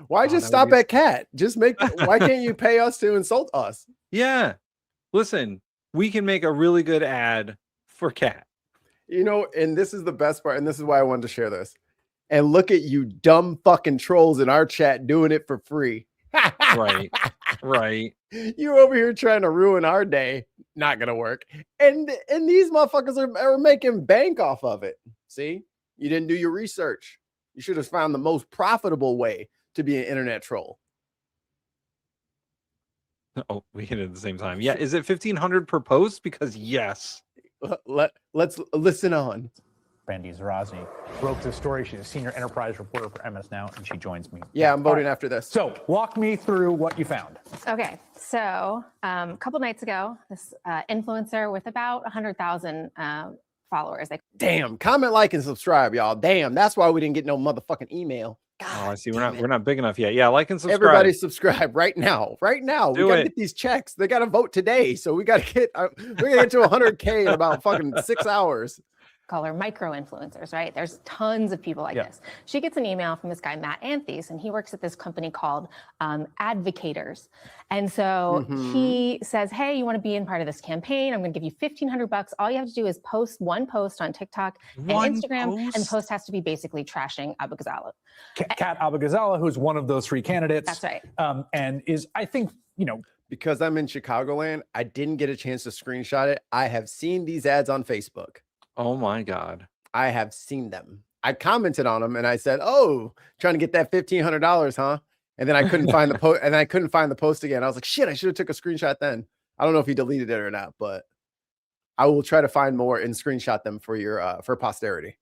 Why just stop at Kat? Why can't you pay us to insult us? Yeah. Listen, we can make a really good ad for Kat. You know, and this is the best part, and this is why I wanted to share this. And look at you dumb fucking trolls in our chat doing it for free. Right. You're over here trying to ruin our day. Not gonna work. And these motherfuckers are making bank off of it. See? You didn't do your research. You should have found the most profitable way to be an internet troll. Oh, we hit it at the same time. Yeah, is it $1,500 per post? Because yes. Let's listen on. Brandy Zarazny, broke the story. She's a senior enterprise reporter for MS Now, and she joins me. Yeah, I'm voting All right. after this. So walk me through what you found. Okay, so a couple nights ago, this influencer with about 100,000 followers. Damn, comment, like, and subscribe, y'all. Damn, that's why we didn't get no motherfucking email. Oh, I see. We're not big enough yet. Yeah, like and subscribe. Everybody subscribe right now. Right now. Do we gotta it. get these checks. They gotta vote today. So we gotta get we're gonna get to 100K in about fucking 6 hours. Call her micro influencers, right? There's tons of people like this. She gets an email from this guy, Matt Anthes, and he works at this company called Advocators. And so he says, hey, you want to be in part of this campaign? I'm going to give you $1,500. All you have to do is post one post on TikTok and Instagram, and the post has to be basically trashing Abu Ghazala. Kat Abu Ghazala, who's one of those 3 candidates. That's right. And is, I think, because I'm in Chicagoland, I didn't get a chance to screenshot it. I have seen these ads on Facebook. Oh my God. I have seen them. I commented on them and I said, oh, trying to get that $1,500, huh? And then I couldn't find the post, and I couldn't find the post again. I was like, shit, I should have took a screenshot then. I don't know if he deleted it or not, but I will try to find more and screenshot them for your for posterity.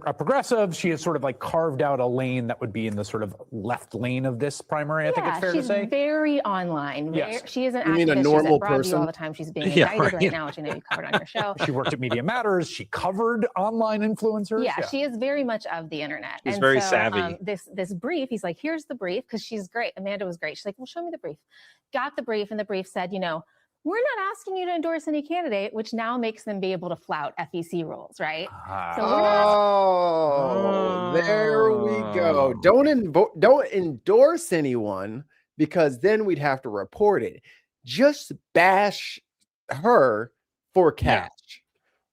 A progressive, she has sort of like carved out a lane that would be in the sort of left lane of this primary. I think it's fair to say. She's very online. Yes. She is an You mean a activist. normal She's at Broadview person? all the time. She's being indicted right now, which I know you covered on your show. She worked at Media Matters. She covered online influencers. Yeah, she is very much of the internet. She's very savvy. This brief, he's like, here's the brief, because she's great. Amanda was great. She's like, well, show me the brief. Got the brief, and the brief said, we're not asking you to endorse any candidate, which now makes them be able to flout FEC rules, right? So we're not there we go. Don't endorse anyone, because then we'd have to report it. Just bash her for cash.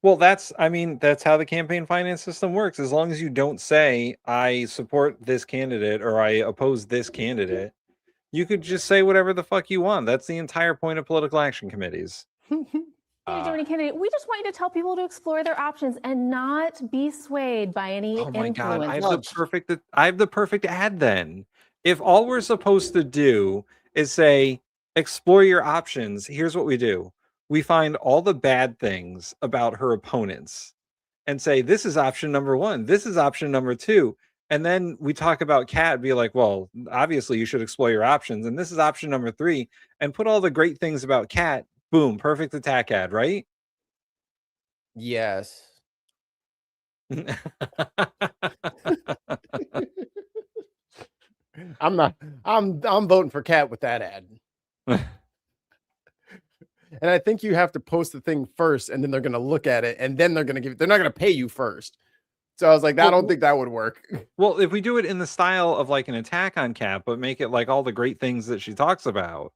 Well, that's how the campaign finance system works. As long as you don't say, I support this candidate or I oppose this candidate, you could just say whatever the fuck you want. That's the entire point of political action committees. any candidate. We just want you to tell people to explore their options and not be swayed by any Oh my God, influence. I have the perfect ad then. If all we're supposed to do is say, explore your options, here's what we do. We find all the bad things about her opponents and say, this is option number 1. This is option number 2. And then we talk about Kat, be like, well, obviously you should explore your options. And this is option number 3, and put all the great things about Kat. Boom, perfect attack ad, right? Yes. I'm voting for Kat with that ad. And I think you have to post the thing first, and then they're going to look at it, and then they're not going to pay you first. So I was like, I don't think that would work. Well, if we do it in the style of like an attack on Kat, but make it like all the great things that she talks about,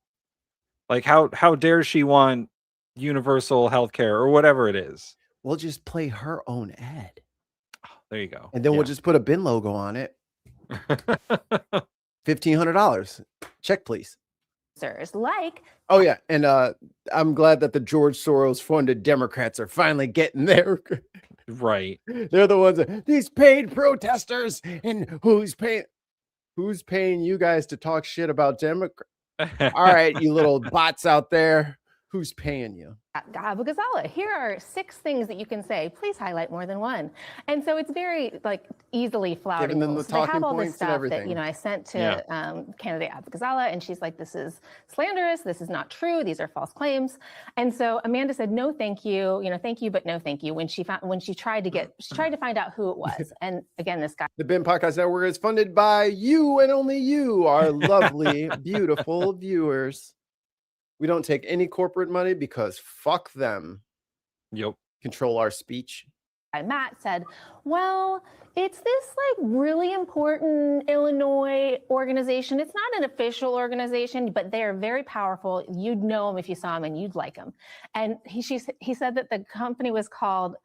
like how dare she want universal health care or whatever it is. We'll just play her own ad. There you go. And then we'll just put a bin logo on it. $1,500. Check, please. Like, oh yeah, and I'm glad that the George Soros funded Democrats are finally getting there. Right. They're the ones these paid protesters, and who's paying you guys to talk shit about Democrats? All right, you little bots out there, who's paying you? Abu Ghazala, here are 6 things that you can say. Please highlight more than one. And so it's very easily flouting. Giving them the rules. So they have talking all this points and stuff everything. that I sent to candidate Abu Ghazala, and she's like, this is slanderous. This is not true. These are false claims. And so Amanda said, no, thank you. Thank you, but no, thank you. When she tried to find out who it was. And again, this guy. The BIM Podcast Network is funded by you and only you, our lovely, beautiful viewers. We don't take any corporate money because fuck them. Yep. Control our speech. Matt said, well, it's this really important Illinois organization. It's not an official organization, but they're very powerful. You'd know them if you saw them, and you'd like them. And he said that the company was called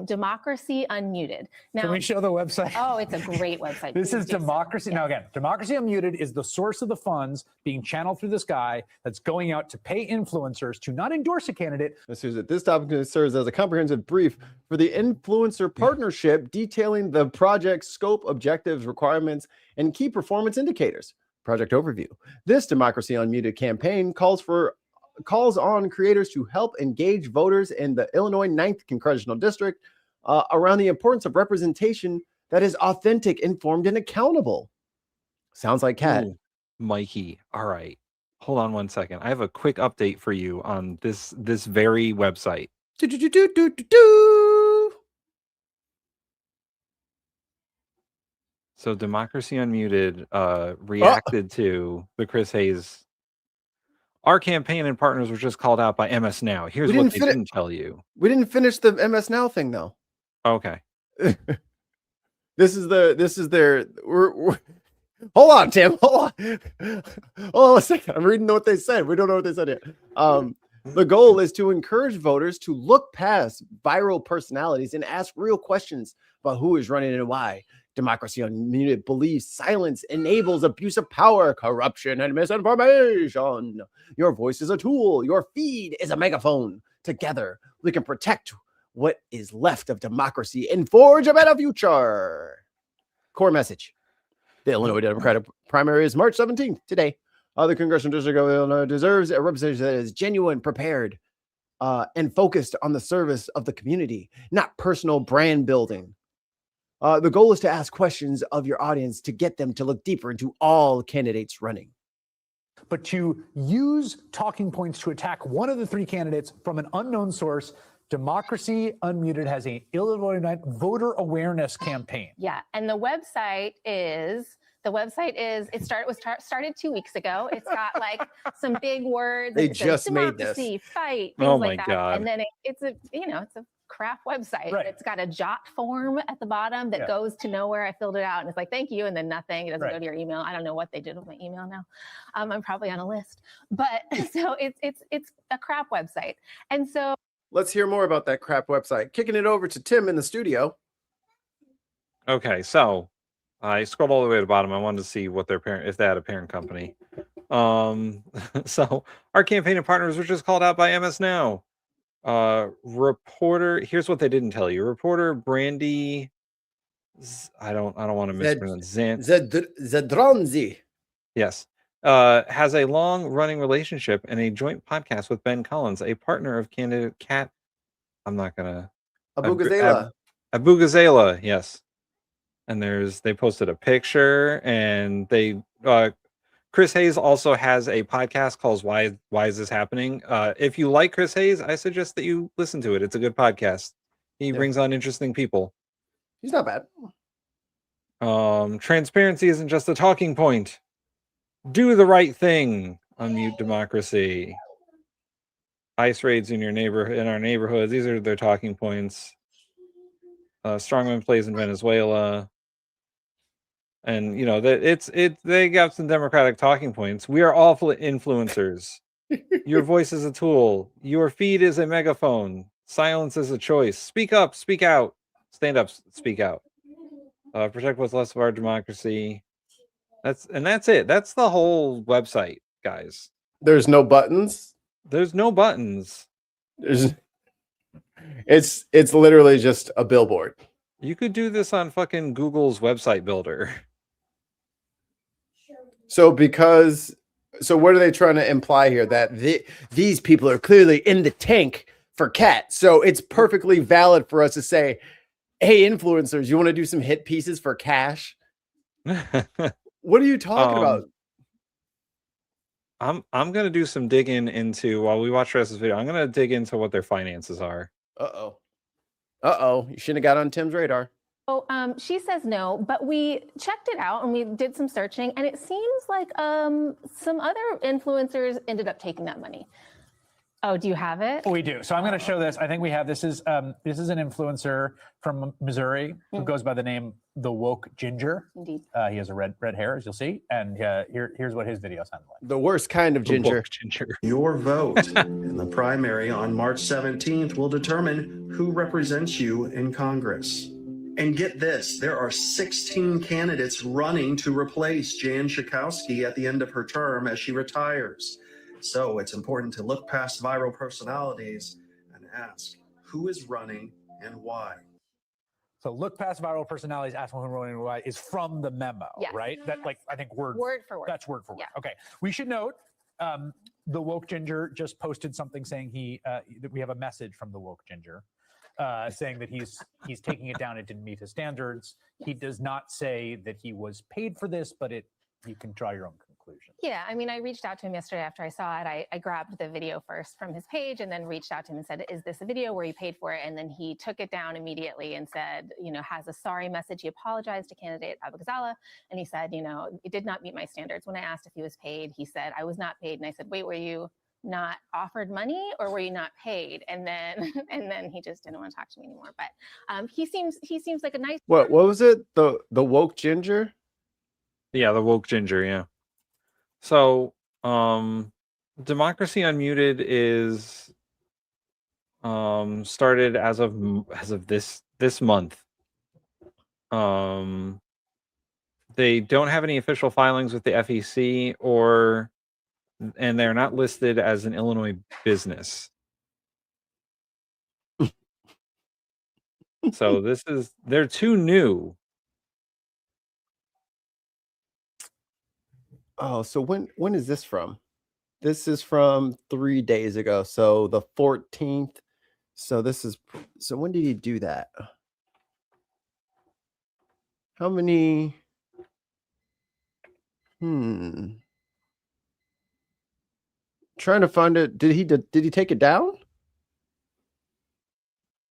Democracy Unmuted. Now, can we show the website? Oh, it's a great website. This is Democracy. Now, again, Democracy Unmuted is the source of the funds being channeled through this guy that's going out to pay influencers to not endorse a candidate. This topic serves as a comprehensive brief for the influencer partnership, detailing the project's scope, objectives, requirements, and key performance indicators. Project overview. This Democracy Unmuted campaign calls on creators to help engage voters in the Illinois 9th Congressional District around the importance of representation that is authentic, informed, and accountable. Sounds like Kat. Ooh, Mikey. All right. Hold on one second. I have a quick update for you on this very website. So Democracy Unmuted reacted to the Chris Hayes. Our campaign and partners were just called out by MS Now. Here's what they didn't tell you. We didn't finish the MS Now thing though. Okay. This is their. Hold on, Tim. Hold on a second. I'm reading what they said. We don't know what they said yet. The goal is to encourage voters to look past viral personalities and ask real questions about who is running and why. Democracy Unmuted believes silence enables abuse of power, corruption, and misinformation. Your voice is a tool. Your feed is a megaphone. Together, we can protect what is left of democracy and forge a better future. Core message. The Illinois Democratic primary is March 17th, today. The Congressional District of Illinois deserves a representation that is genuine, prepared, and focused on the service of the community, not personal brand building. The goal is to ask questions of your audience to get them to look deeper into all candidates running. But to use talking points to attack one of the three candidates from an unknown source, Democracy Unmuted has an Illinois Night voter awareness campaign. Yeah, and the website is started 2 weeks ago. It's got like some big words. They it says just made this. democracy, fight, things Oh like my that. God. And then it's a crap website. Right. It's got a jot form at the bottom that goes to nowhere. I filled it out and it's like, thank you, and then nothing. It doesn't go to your email. I don't know what they did with my email now. I'm probably on a list. But so it's a crap website. And so Let's hear more about that crap website. Kicking it over to Tim in the studio. Okay, so I scrolled all the way to the bottom. I wanted to see what their parent, if they had a parent company. So our campaign and partners were just called out by MS Now. Reporter, here's what they didn't tell you. Reporter Brandy, I don't want to mispronounce Zadronzi. Yes. Has a long-running relationship and a joint podcast with Ben Collins, a partner of candidate Kat. I'm not gonna. Abu Ghazala. Abu Ghazala, yes. And they posted a picture, and Chris Hayes also has a podcast called Why Is This Happening? If you like Chris Hayes, I suggest that you listen to it. It's a good podcast. He brings on interesting people. He's not bad. Transparency isn't just a talking point. Do the right thing. Unmute democracy. ICE raids in our neighborhoods. These are their talking points. Strongman plays in Venezuela. And you know that they got some democratic talking points. We are awful influencers. Your voice is a tool. Your feed is a megaphone. Silence is a choice. Speak up, speak out. Stand up, speak out. Protect what's left of our democracy. That's it. That's the whole website, guys. There's no buttons. There's no buttons. It's literally just a billboard. You could do this on fucking Google's website builder. So what are they trying to imply here? That these people are clearly in the tank for Kat. So it's perfectly valid for us to say, hey, influencers, you want to do some hit pieces for cash? What are you talking about? I'm gonna do some digging into, while we watch the rest of this video, I'm gonna dig into what their finances are. Uh-oh. You shouldn't have got on Tim's radar. So she says no, but we checked it out and we did some searching, and it seems like some other influencers ended up taking that money. Oh, do you have it? We do. So I'm going to show this. I think we have this is an influencer from Missouri who goes by the name The Woke Ginger. Indeed. He has a red hair, as you'll see, and here's what his video sounded like. The worst kind of ginger. Your vote in the primary on March 17th will determine who represents you in Congress. And get this, there are 16 candidates running to replace Jan Schakowsky at the end of her term as she retires. So it's important to look past viral personalities and ask who is running and why. So look past viral personalities, ask who is running and why is from the memo, right? That I think word for word. That's word for word. Yeah. Okay. We should note the Woke Ginger just posted something saying that we have a message from the Woke Ginger. saying that he's taking it down. It didn't meet his standards. He does not say that he was paid for this, but you can draw your own conclusion. Yeah, I mean, I reached out to him yesterday after I saw it. I grabbed the video first from his page and then reached out to him and said, is this a video where you paid for it? And then he took it down immediately and said, has a sorry message. He apologized to candidate Abugazala. And he said, it did not meet my standards. When I asked if he was paid, he said, I was not paid. And I said, wait, were you not offered money or were you not paid? And then he just didn't want to talk to me anymore. But he seems like a nice. What was it? The woke ginger? Yeah, the woke ginger, yeah. So, Democracy Unmuted is started as of this month. They don't have any official filings with the FEC and they're not listed as an Illinois business. So they're too new. Oh, so when is this from? This is from 3 days ago. So the 14th. So when did he do that? How many? Trying to find it. Did he take it down?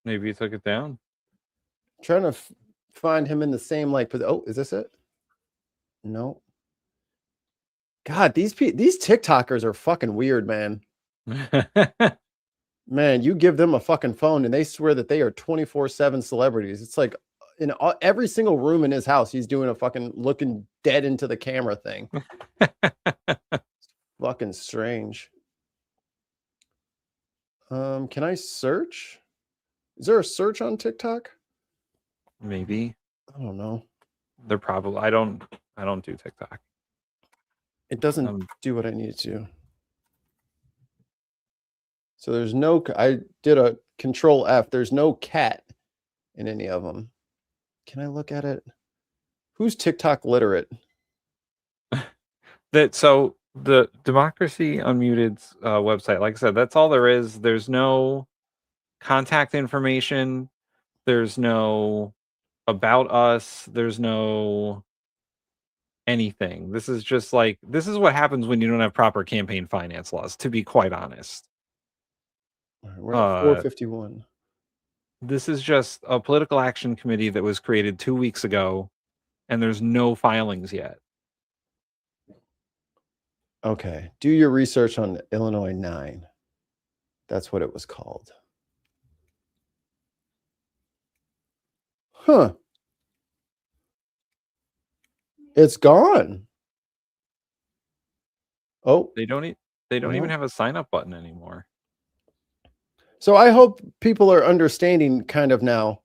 Maybe he took it down. Trying to find him in the same oh, is this it? No. God, these TikTokers are fucking weird, man. Man, you give them a fucking phone and they swear that they are 24/7 celebrities. It's like in every single room in his house, he's doing a fucking looking dead into the camera thing. Fucking strange. Can I search? Is there a search on TikTok? Maybe. I don't know. They're probably. I don't do TikTok. It doesn't do what I need it to. So there's no. I did a Control F. There's no cat in any of them. Can I look at it? Who's TikTok literate? So the Democracy Unmuted's website, like I said, that's all there is. There's no contact information. There's no about us. There's no anything. This is just this is what happens when you don't have proper campaign finance laws, to be quite honest. We're at 451. This is just a political action committee that was created 2 weeks ago, and there's no filings yet. Okay. Do your research on Illinois 9. That's what it was called. Huh. It's gone. Oh, They don't even have a sign up button anymore. so I hope people are understanding kind of now.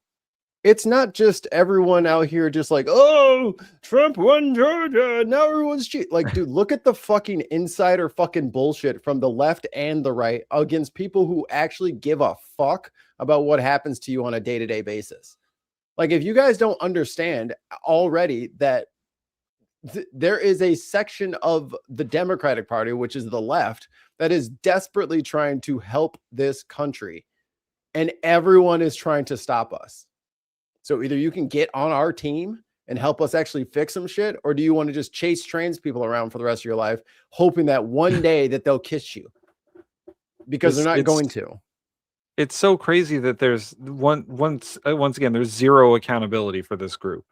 It's not just everyone out here just like, oh, Trump won Georgia. Now everyone's cheating. Like, dude, look at the fucking insider fucking bullshit from the left and the right against people who actually give a fuck about what happens to you on a day-to-day basis. Like, if you guys don't understand already that there is a section of the Democratic Party, which is the left, that is desperately trying to help this country, and everyone is trying to stop us. So either you can get on our team and help us actually fix some shit, or do you want to just chase trans people around for the rest of your life, hoping that one day that they'll kiss you? Because they're not going to. It's so crazy that there's once again, there's zero accountability for this group.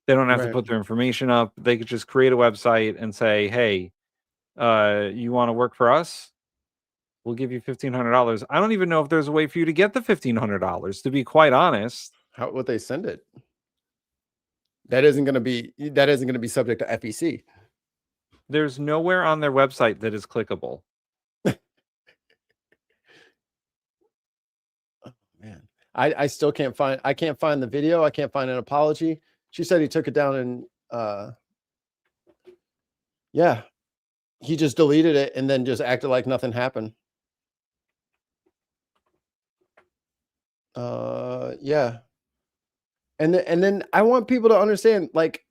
They don't have to put their information up. They could just create a website and say, hey, you want to work for us? We'll give you $1,500. I don't even know if there's a way for you to get the $1,500, to be quite honest. How would they send it? That isn't going to be subject to FEC. There's nowhere on their website that is clickable. Oh, man. I still can't find the video. I can't find an apology. She said he took it down and yeah, he just deleted it and then just acted like nothing happened. Yeah. And then I want people to understand, like,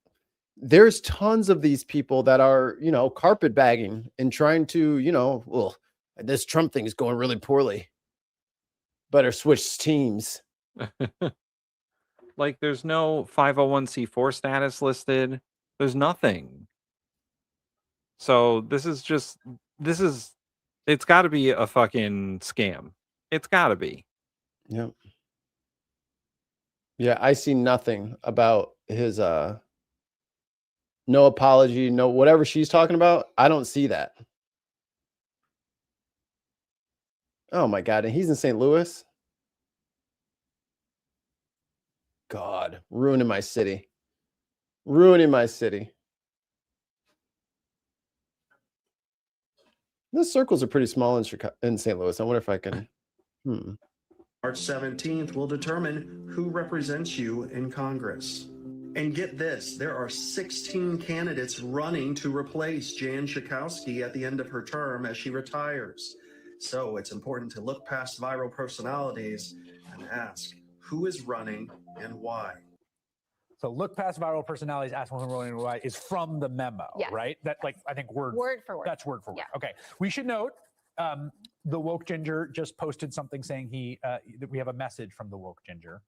there's tons of these people that are, carpetbagging and trying to, well, this Trump thing is going really poorly. Better switch teams. Like, there's no 501c4 status listed. There's nothing. So this is it's got to be a fucking scam. It's got to be. Yep. Yeah, I see nothing about his no apology, no whatever she's talking about. I don't see that. Oh my God, and he's in St. Louis. God, ruining my city. Ruining my city. The circles are pretty small in Chicago, in St. Louis. I wonder if I can. March 17th will determine who represents you in Congress. And get this, there are 16 candidates running to replace Jan Schakowsky at the end of her term as she retires. So it's important to look past viral personalities and ask who is running and why. So look past viral personalities, ask who's running and why is from the memo, Yes. right? That, like, I think word for word. That's word for word. Yeah. Okay. We should note the woke ginger just posted something saying that we have a message from the woke ginger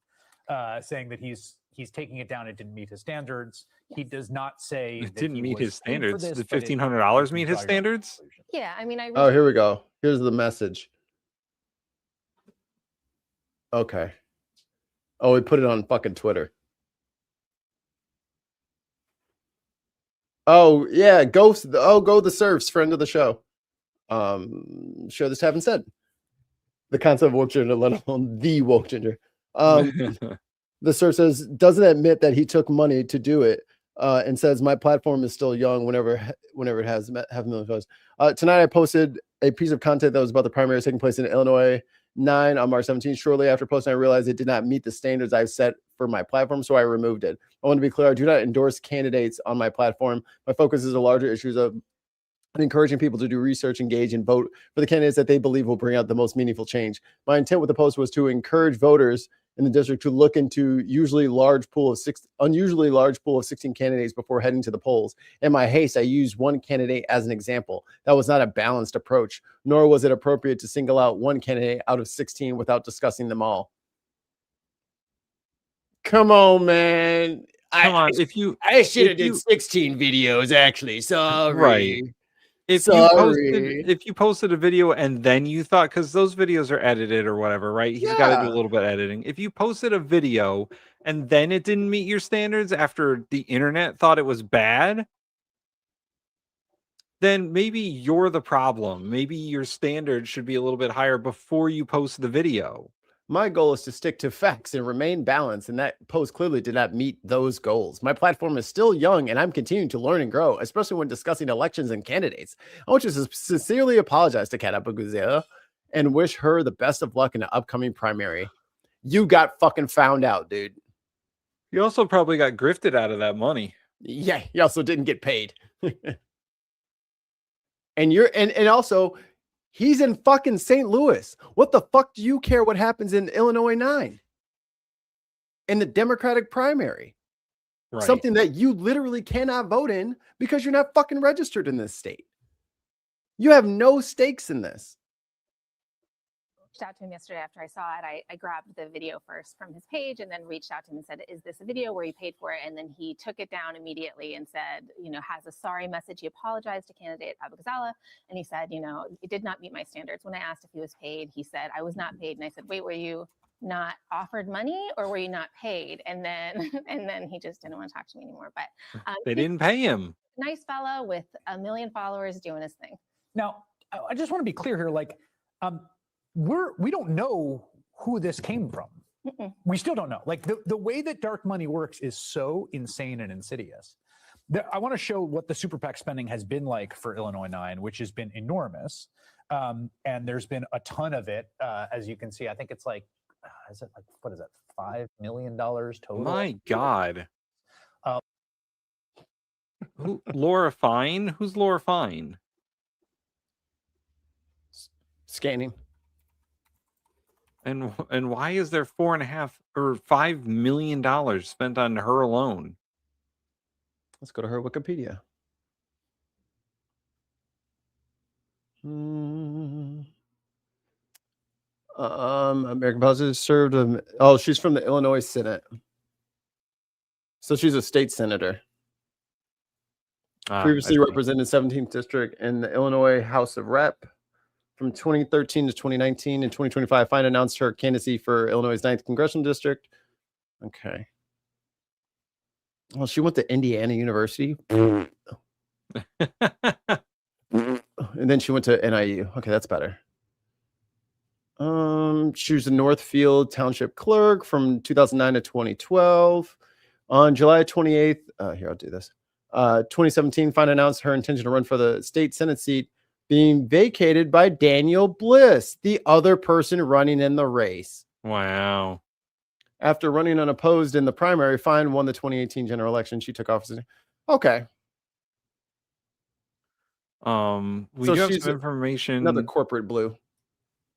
saying that he's taking it down. It didn't meet his standards. Yes. He does not say It that didn't he meet was his paid for standards. this, Did but it- $1,500 you meet can his draw your own standards? conclusion. Yeah, I mean, Oh, here we go. Here's the message. Okay. Oh, we put it on fucking Twitter. Oh, yeah. Go the Surfs, friend of the show. Share this haven't said. The concept of woke ginger, let alone the woke ginger. The Surf says, doesn't admit that he took money to do it, and says, my platform is still young whenever it has half a million followers. Tonight, I posted a piece of content that was about the primaries taking place in Illinois 9 on March 17th. Shortly after posting, I realized it did not meet the standards I've set for my platform, so I removed it. I want to be clear, I do not endorse candidates on my platform. My focus is the larger issues of encouraging people to do research, engage, and vote for the candidates that they believe will bring out the most meaningful change. My intent with the post was to encourage voters in the district to look into unusually large pool of 16 candidates before heading to the polls. In my haste, I used one candidate as an example. That was not a balanced approach, nor was it appropriate to single out one candidate out of 16 without discussing them all. Come on, man. I should have did 16 videos, actually. Sorry. Right. If you posted a video and then you thought, because those videos are edited or whatever, right? He's got to do a little bit of editing. If you posted a video and then it didn't meet your standards after the internet thought it was bad, then maybe you're the problem. Maybe your standards should be a little bit higher before you post the video. My goal is to stick to facts and remain balanced, and that post clearly did not meet those goals. My platform is still young, and I'm continuing to learn and grow, especially when discussing elections and candidates. I want you to sincerely apologize to Kat Abuguzela and wish her the best of luck in the upcoming primary. You got fucking found out, dude. You also probably got grifted out of that money. Yeah, you also didn't get paid. And also, he's in fucking St. Louis. What the fuck do you care what happens in Illinois 9? In the Democratic primary. Right. Something that you literally cannot vote in because you're not fucking registered in this state. You have no stakes in this. Reached out to him yesterday after I saw it. I grabbed the video first from his page and then reached out to him and said, is this a video where you paid for it? And then he took it down immediately and said, has a sorry message. He apologized to candidate Abuguzela. And he said, it did not meet my standards. When I asked if he was paid, he said, I was not paid. And I said, wait, were you not offered money or were you not paid? And then he just didn't want to talk to me anymore. But they didn't pay him. Nice fellow with 1 million followers doing his thing. Now, I just want to be clear here. We don't know who this came from. We still don't know. Like the way that dark money works is so insane and insidious. I want to show what the super PAC spending has been like for Illinois 9, which has been enormous. And there's been a ton of it. As you can see, I think it's like, what is that? $5 million total. My God. Laura Fine? Who's Laura Fine? Scanning. And why is there $5 million spent on her alone? Let's go to her Wikipedia. American politics served. She's from the Illinois Senate, so she's a state senator. Previously represented 17th district in the Illinois House of Rep from 2013 to 2019. In 2025, Fine announced her candidacy for Illinois' 9th congressional district. Okay. Well, she went to Indiana University. And then she went to NIU. Okay, that's better. She was a Northfield Township clerk from 2009 to 2012. On July 28th, here, I'll do this. 2017, Fine announced her intention to run for the state Senate seat, being vacated by Daniel Bliss, the other person running in the race. Wow. After running unopposed in the primary, Fine won the 2018 general election. She took office. Okay. We do have some information. Another corporate blue.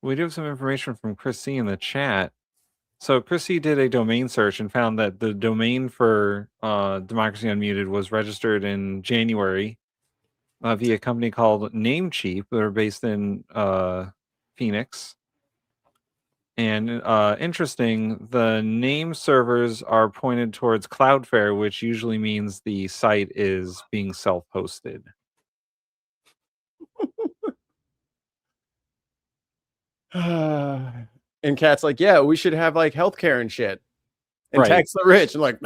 We do have some information from Chrissy in the chat. So Chrissy did a domain search and found that the domain for Democracy Unmuted was registered in January via a company called Namecheap. They're based in Phoenix. And interesting, the name servers are pointed towards Cloudflare, which usually means the site is being self-hosted. And Kat's like, yeah, we should have like healthcare and shit and Right. tax the rich. And like,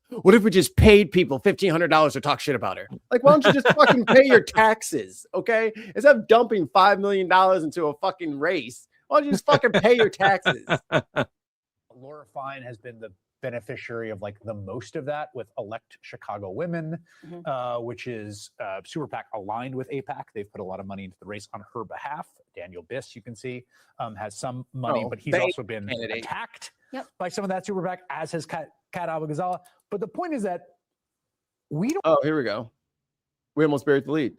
what if we just paid people $1,500 to talk shit about her? Like, why don't you just fucking pay your taxes? Okay. Instead of dumping $5 million into a fucking race, why don't you just fucking pay your taxes? Laura Fine has been the beneficiary of like the most of that with Elect Chicago Women, which is super PAC aligned with AIPAC. They've put a lot of money into the race on her behalf. Daniel Biss, you can see, has some money, but he's also been attacked by some of that super PAC, as has Kat Abou-Ghazala. But the point is that we don't. Oh, here we go. We almost buried the lead.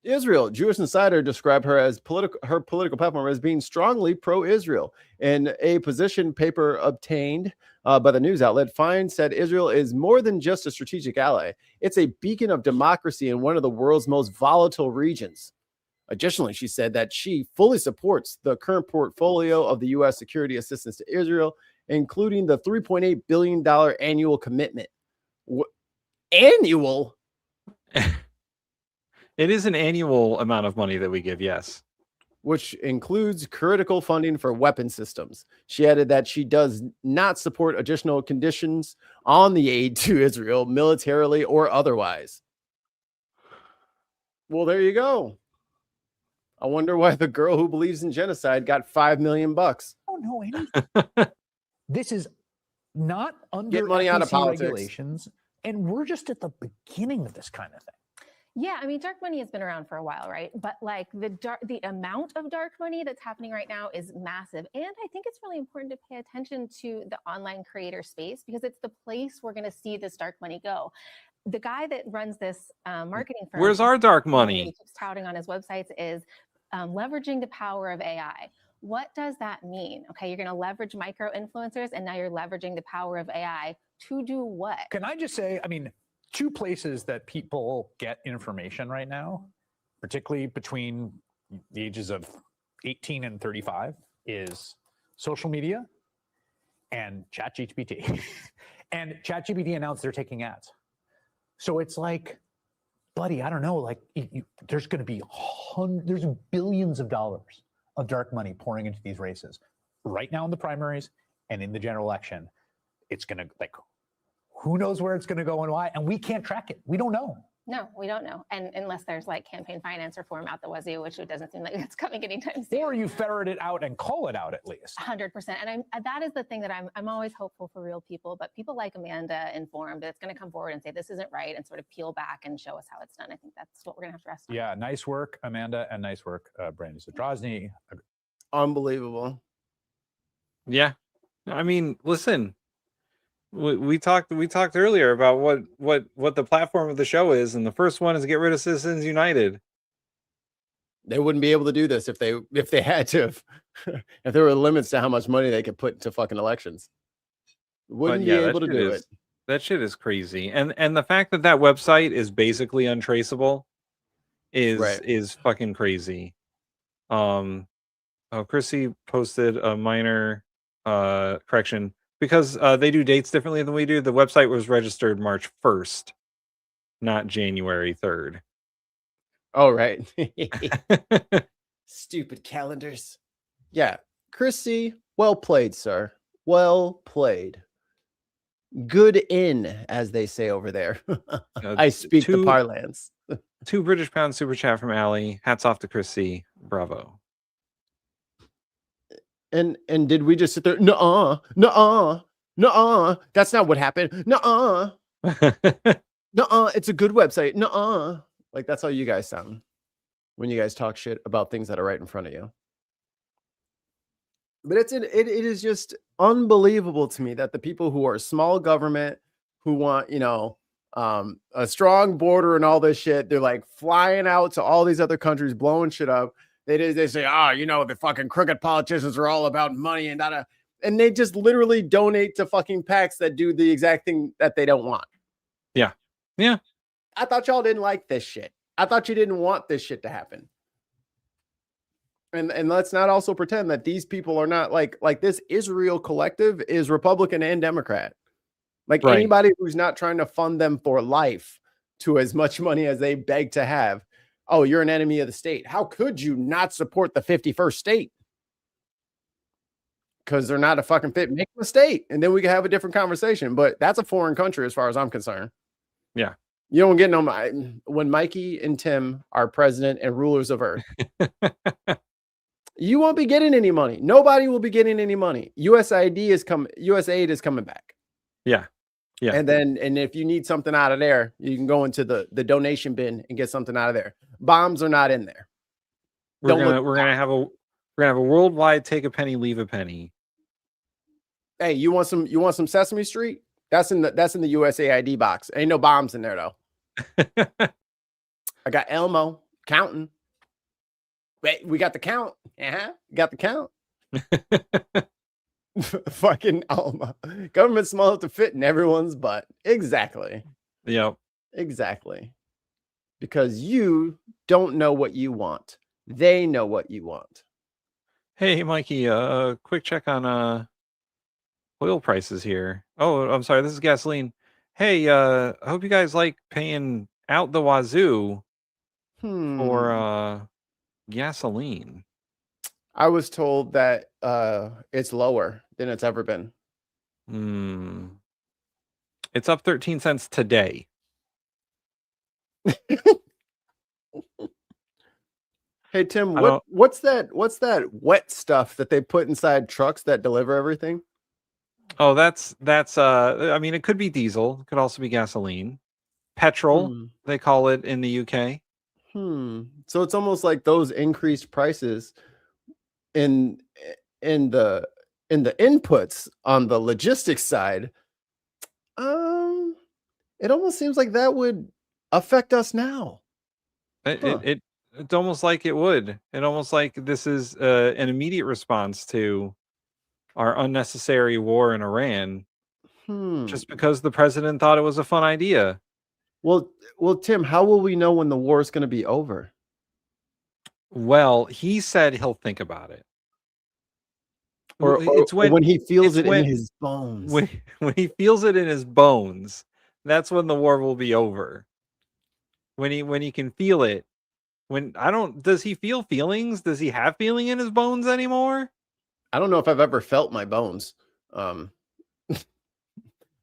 Israel, Jewish Insider described her as her political platform as being strongly pro-Israel. In a position paper obtained by the news outlet, Fine said Israel is more than just a strategic ally. It's a beacon of democracy in one of the world's most volatile regions. Additionally, she said that she fully supports the current portfolio of the U.S. security assistance to Israel, including the $3.8 billion annual commitment. Annual? It is an annual amount of money that we give, yes. Which includes critical funding for weapon systems. She added that she does not support additional conditions on the aid to Israel, militarily or otherwise. Well, there you go. I wonder why the girl who believes in genocide got $5 million. I don't know anything. This is not under Get money out of FTC politics. regulations, and we're just at the beginning of this kind of thing. Yeah, I mean, dark money has been around for a while, right? But like the amount of dark money that's happening right now is massive. And I think it's really important to pay attention to the online creator space because it's the place we're going to see this dark money go. The guy that runs this marketing firm, Where's our dark money? He keeps touting on his websites is leveraging the power of AI. What does that mean? Okay, you're going to leverage micro influencers, and now you're leveraging the power of AI to do what? Can I just say, I mean, two places that people get information right now, particularly between the ages of 18 and 35, is social media and ChatGPT. And ChatGPT announced they're taking ads. So it's like, buddy, I don't know, like there's going to be there's billions of dollars of dark money pouring into these races right now in the primaries and in the general election. It's going to, like, who knows where it's going to go and why, and we can't track it. We don't know. No, we don't know. And unless there's like campaign finance reform out the wazoo, which it doesn't seem like it's coming anytime soon. Or you ferret it out and call it out at least. 100%. And that is the thing that I'm always hopeful for real people, but people like Amanda Informed that's going to come forward and say this isn't right and sort of peel back and show us how it's done. I think that's what we're going to have to rest on. Yeah, nice work, Amanda, and nice work, Brandy Zadrozny. Unbelievable. Yeah. I mean, listen. We talked earlier about what the platform of the show is, and the first one is get rid of Citizens United. They wouldn't be able to do this if they had to, if there were limits to how much money they could put into fucking elections. Wouldn't be able to do it. That shit is crazy, and the fact that website is basically untraceable is fucking crazy. Oh, Chrissy posted a minor correction because they do dates differently than we do. The website was registered March 1st, not January 3rd. Oh, right. Stupid calendars. Yeah. Chrissy, well played, sir. Well played. Good in, as they say over there. I speak the parlance. 2 British pound super chat from Allie. Hats off to Chrissy. Bravo. And did we just sit there? Nuh-uh. That's not what happened. Nuh-uh. Nuh-uh. It's a good website. Nuh-uh. Like, that's how you guys sound when you guys talk shit about things that are right in front of you. But it is just unbelievable to me that the people who are small government, who want, a strong border and all this shit, they're like flying out to all these other countries, blowing shit up. They say, the fucking crooked politicians are all about money and they just literally donate to fucking PACs that do the exact thing that they don't want. Yeah. Yeah. I thought y'all didn't like this shit. I thought you didn't want this shit to happen. And let's not also pretend that these people are not like this Israel collective is Republican and Democrat. Like right. Anybody who's not trying to fund them for life to as much money as they beg to have. Oh, you're an enemy of the state. How could you not support the 51st state? Because they're not a fucking fit. Make a state. And then we can have a different conversation. But that's a foreign country as far as I'm concerned. Yeah. You don't get no when Mikey and Tim are president and rulers of Earth. You won't be getting any money. Nobody will be getting any money. USAID is coming back. Yeah. Yeah. And if you need something out of there, you can go into the donation bin and get something out of there. Bombs are not in there. We're gonna have a worldwide take a penny, leave a penny. Hey, you want some Sesame Street? That's in the USAID box. Ain't no bombs in there though. I got Elmo counting. Wait, we got the count. Yeah, got the count. Fucking Elmo. Government small enough to fit in everyone's butt. Exactly. Yep. Exactly. Because you don't know what you want. They know what you want. Hey, Mikey, quick check on oil prices here. Oh, I'm sorry, this is gasoline. Hey, I hope you guys like paying out the wazoo for gasoline. I was told that it's lower than it's ever been. It's up 13 cents today. Hey Tim, what's that wet stuff that they put inside trucks that deliver everything? Oh, that's I mean, it could be diesel, it could also be gasoline. Petrol, they call it in the UK. So it's almost like those increased prices in the inputs on the logistics side. It almost seems like that would affect us now. It's almost like it would. It almost like this is an immediate response to our unnecessary war in Iran, just because the president thought it was a fun idea. Well, Tim, how will we know when the war is going to be over? Well, he said he'll think about it. Or when he feels it in his bones. When he feels it in his bones, that's when the war will be over. When he can feel it. Does he feel feelings? Does he have feeling in his bones anymore? I don't know if I've ever felt my bones. I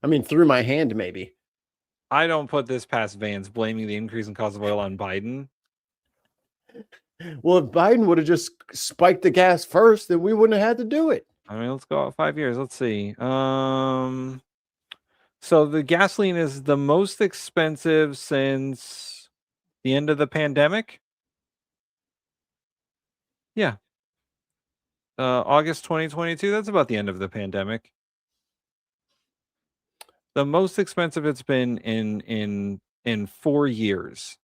mean, through my hand, maybe. I don't put this past Vance blaming the increase in cost of oil on Biden. Well, if Biden would have just spiked the gas first, then we wouldn't have had to do it. I mean, let's go out 5 years. Let's see. So the gasoline is the most expensive since the end of the pandemic. Yeah. August 2022. That's about the end of the pandemic. The most expensive it's been in 4 years.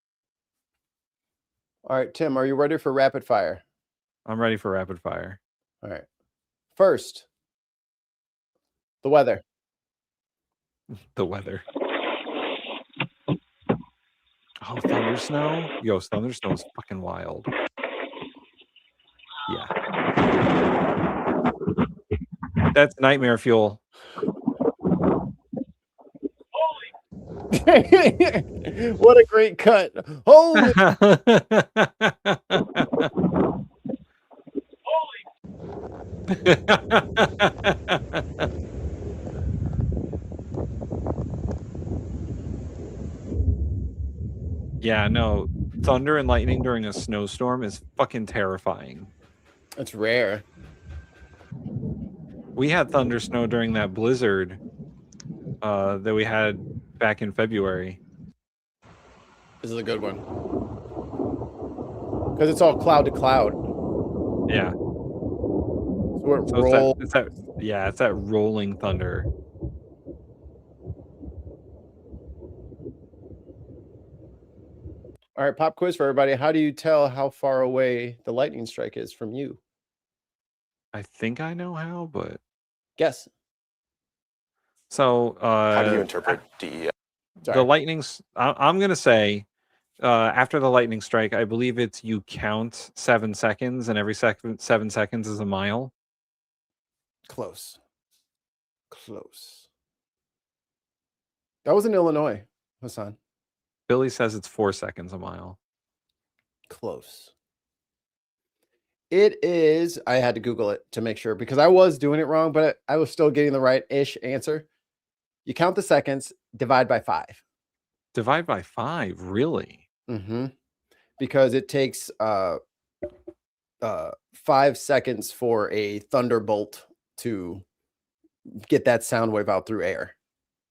All right, Tim, are you ready for rapid fire? I'm ready for rapid fire. All right. First, the weather. The weather. Oh, thunder snow? Yo, thunder snow is fucking wild. Yeah. That's nightmare fuel. What a great cut. Holy. Yeah, no. Thunder and lightning during a snowstorm is fucking terrifying. That's rare. We had thunder snow during that blizzard that we had back in February. This is a good one. Because it's all cloud to cloud. Yeah. So it's that rolling thunder. All right, pop quiz for everybody. How do you tell how far away the lightning strike is from you? I think I know how, but guess. So how do you interpret DEI? The lightnings. I'm gonna say after the lightning strike, I believe it's you count 7 seconds, and every 7 seconds is a mile. Close. That was in Illinois, Hassan. Billy says it's 4 seconds a mile. Close. It is. I had to Google it to make sure because I was doing it wrong, but I was still getting the right-ish answer. You count the seconds, divide by 5. Divide by 5, really? Mm-hmm. Because it takes 5 seconds for a thunderbolt to get that sound wave out through air.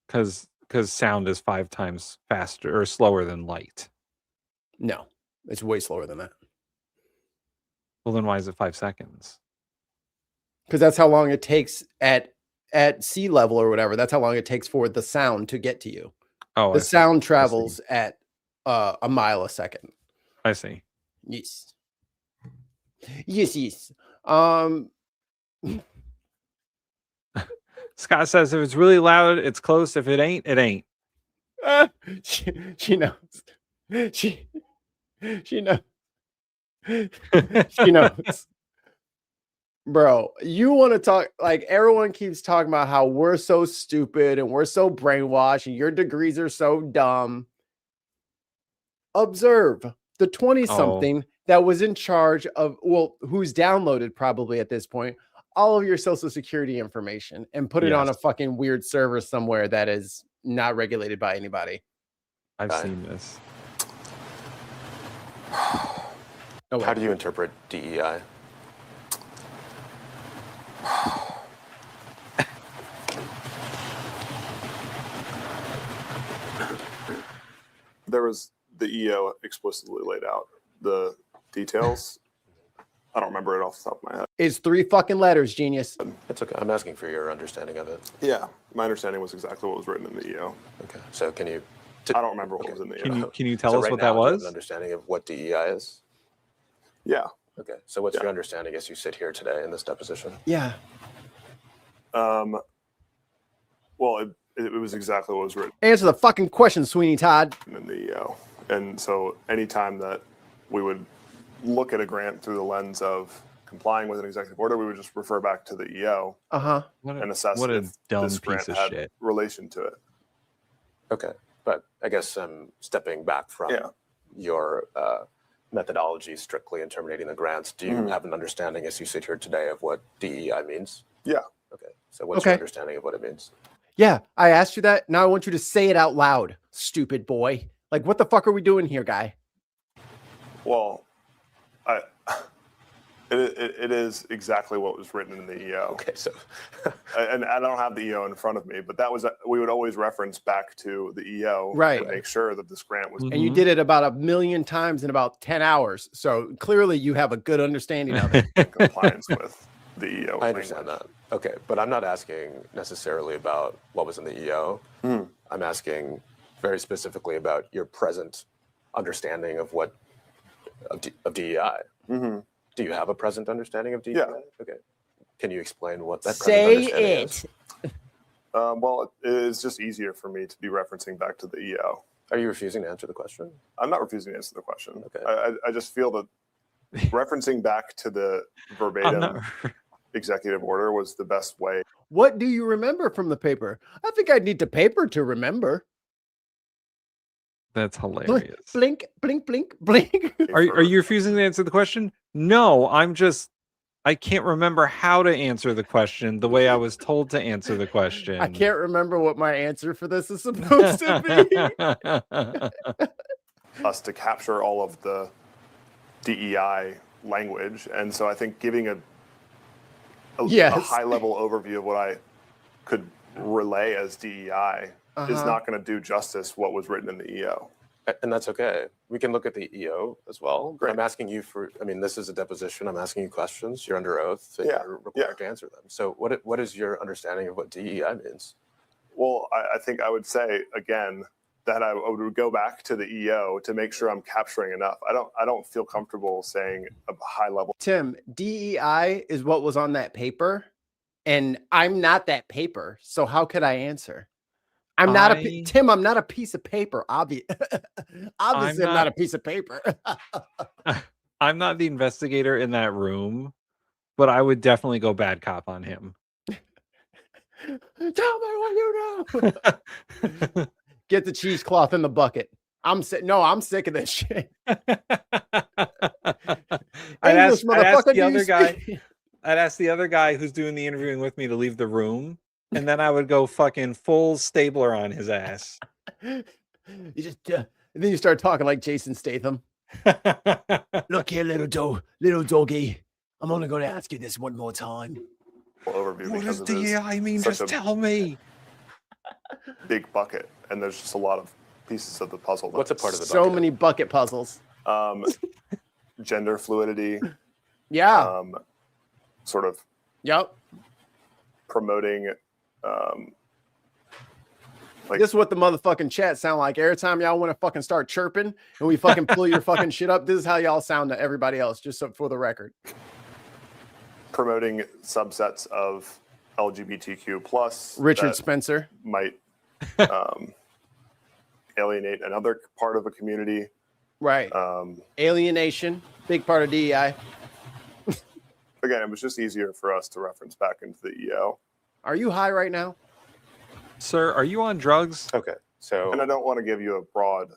Because sound is 5 times faster or slower than light. No, it's way slower than that. Well, then why is it 5 seconds? Because that's how long it takes at sea level or whatever. That's how long it takes for the sound to get to you. Oh, the sound travels at a mile a second. I see. Yes. Scott says if it's really loud, it's close. If it ain't, it ain't. She knows. She knows. She knows. Bro, you want to talk like everyone keeps talking about how we're so stupid and we're so brainwashed and your degrees are so dumb. Observe the 20-something that was in charge of, well, who's downloaded probably at this point, all of your social security information and put it on a fucking weird server somewhere that is not regulated by anybody. I've seen this. How do you interpret DEI? There was the EO explicitly laid out the details. I don't remember it off the top of my head. It's 3 fucking letters, genius. It's okay. I'm asking for your understanding of it. Yeah, my understanding was exactly what was written in the EO. Okay, so can you? I don't remember what was in the EO. Can you tell us right what now, that do you have was? an understanding of what DEI is? Yeah. Okay, so what's your understanding as you sit here today in this deposition? Yeah. Well, it was exactly what was written Answer the fucking question, Sweeney Todd. in the EO. And so anytime that we would look at a grant through the lens of complying with an executive order, we would just refer back to the EO and assess what a if dumb this grant piece of had shit. relation to it. Okay, but I guess stepping back from your methodology strictly in terminating the grants, do you have an understanding as you sit here today of what DEI means? Yeah. Okay, so what's your understanding of what it means? Yeah, I asked you that. Now I want you to say it out loud, stupid boy. Like, what the fuck are we doing here, guy? Well, it is exactly what was written in the EO. Okay, so and I don't have the EO in front of me, but that was we would always reference back to the EO Right. to make sure that this grant was. And you did it about 1 million times in about 10 hours. So clearly you have a good understanding of it. compliance with the EO. I understand that. Okay, but I'm not asking necessarily about what was in the EO. I'm asking very specifically about your present understanding of what of DEI. Do you have a present understanding of DEI? Yeah. Okay. Can you explain what that Say present understanding is? Well, it's just easier for me to be referencing back to the EO. Are you refusing to answer the question? I'm not refusing to answer the question. Okay. I just feel that referencing back to the verbatim executive order was the best way. What do you remember from the paper? I think I'd need the paper to remember. That's hilarious. Blink, blink, blink, blink. Are you refusing to answer the question? No, I can't remember how to answer the question the way I was told to answer the question. I can't remember what my answer for this is supposed to be. Us to capture all of the DEI language. And so I think giving a high-level overview of what I could relay as DEI is not going to do justice what was written in the EO. And that's okay. We can look at the EO as well. Great. I'm asking you this is a deposition. I'm asking you questions. You're under oath. So you're required to answer them. So what is your understanding of what DEI means? Well, I think I would say, again, that I would go back to the EO to make sure I'm capturing enough. I don't feel comfortable saying a high level. Tim, DEI is what was on that paper, and I'm not that paper. So how could I answer? I'm not Tim. I'm not a piece of paper. Obviously, I'm not a piece of paper. I'm not the investigator in that room, but I would definitely go bad cop on him. Tell me what you know. Get the cheesecloth in the bucket. I'm sick of this shit. I'd ask the other guy who's doing the interviewing with me to leave the room, and then I would go fucking full Stabler on his ass. You just and then you start talking like Jason Statham. Look here, little doggy. I'm only going to ask you this one more time. Overview. What does DEI mean? Just tell me. Big bucket, and there's just a lot of pieces of the puzzle. What's a part of the bucket? So many bucket puzzles. Gender fluidity. Yeah. Sort of. Yep. Promoting. This is what the motherfucking chat sound like. Every time y'all want to fucking start chirping and we fucking pull your fucking shit up, this is how y'all sound to everybody else, just so for the record. Promoting subsets of LGBTQ plus. Richard Spencer might alienate another part of a community. Right. Alienation, big part of DEI. Again, it was just easier for us to reference back into the EO. Are you high right now? Sir, are you on drugs? Okay. And I don't want to give you a broad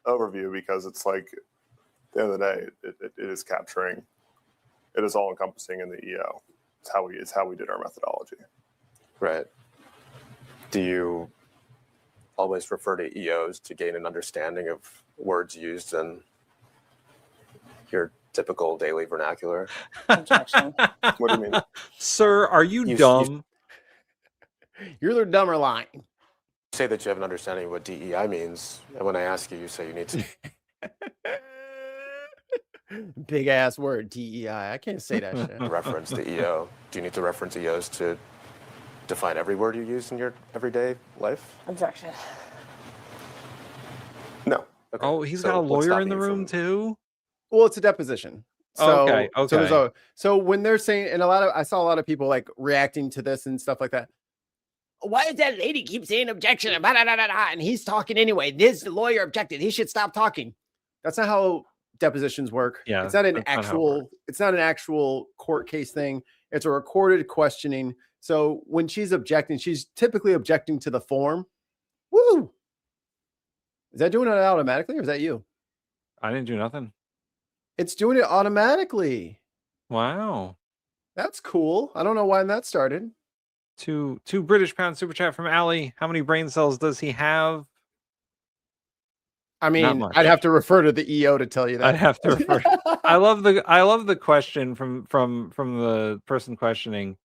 overview because it's like, at the end of the day, it is capturing, it is all encompassing in the EO. It's how we did our methodology. Right. Do you always refer to EOs to gain an understanding of words used in your typical daily vernacular? Objection. What do you mean? Sir, are you dumb? You're the dumber line. You say that you have an understanding of what DEI means, and when I ask you, you say you need to. Big ass word, DEI. I can't say that shit. Reference the EO. Do you need to reference EOs to define every word you use in your everyday life? Objection. No. Okay. Oh, he's got a lawyer in the room too? Well, it's a deposition. So, okay. So when they're saying, and I saw a lot of people like reacting to this and stuff like that. Why does that lady keep saying objection? And he's talking anyway. This lawyer objected. He should stop talking. That's not how depositions work. Yeah, it's not an actual court case thing. It's a recorded questioning. So when she's objecting, she's typically objecting to the form. Woo! Is that doing it automatically, or is that you? I didn't do nothing. It's doing it automatically. Wow, that's cool. I don't know why that started. Two British pound super chat from Allie. How many brain cells does he have? I mean, I'd have to refer to the EO to tell you that. I'd have to refer. I love the question from the person questioning,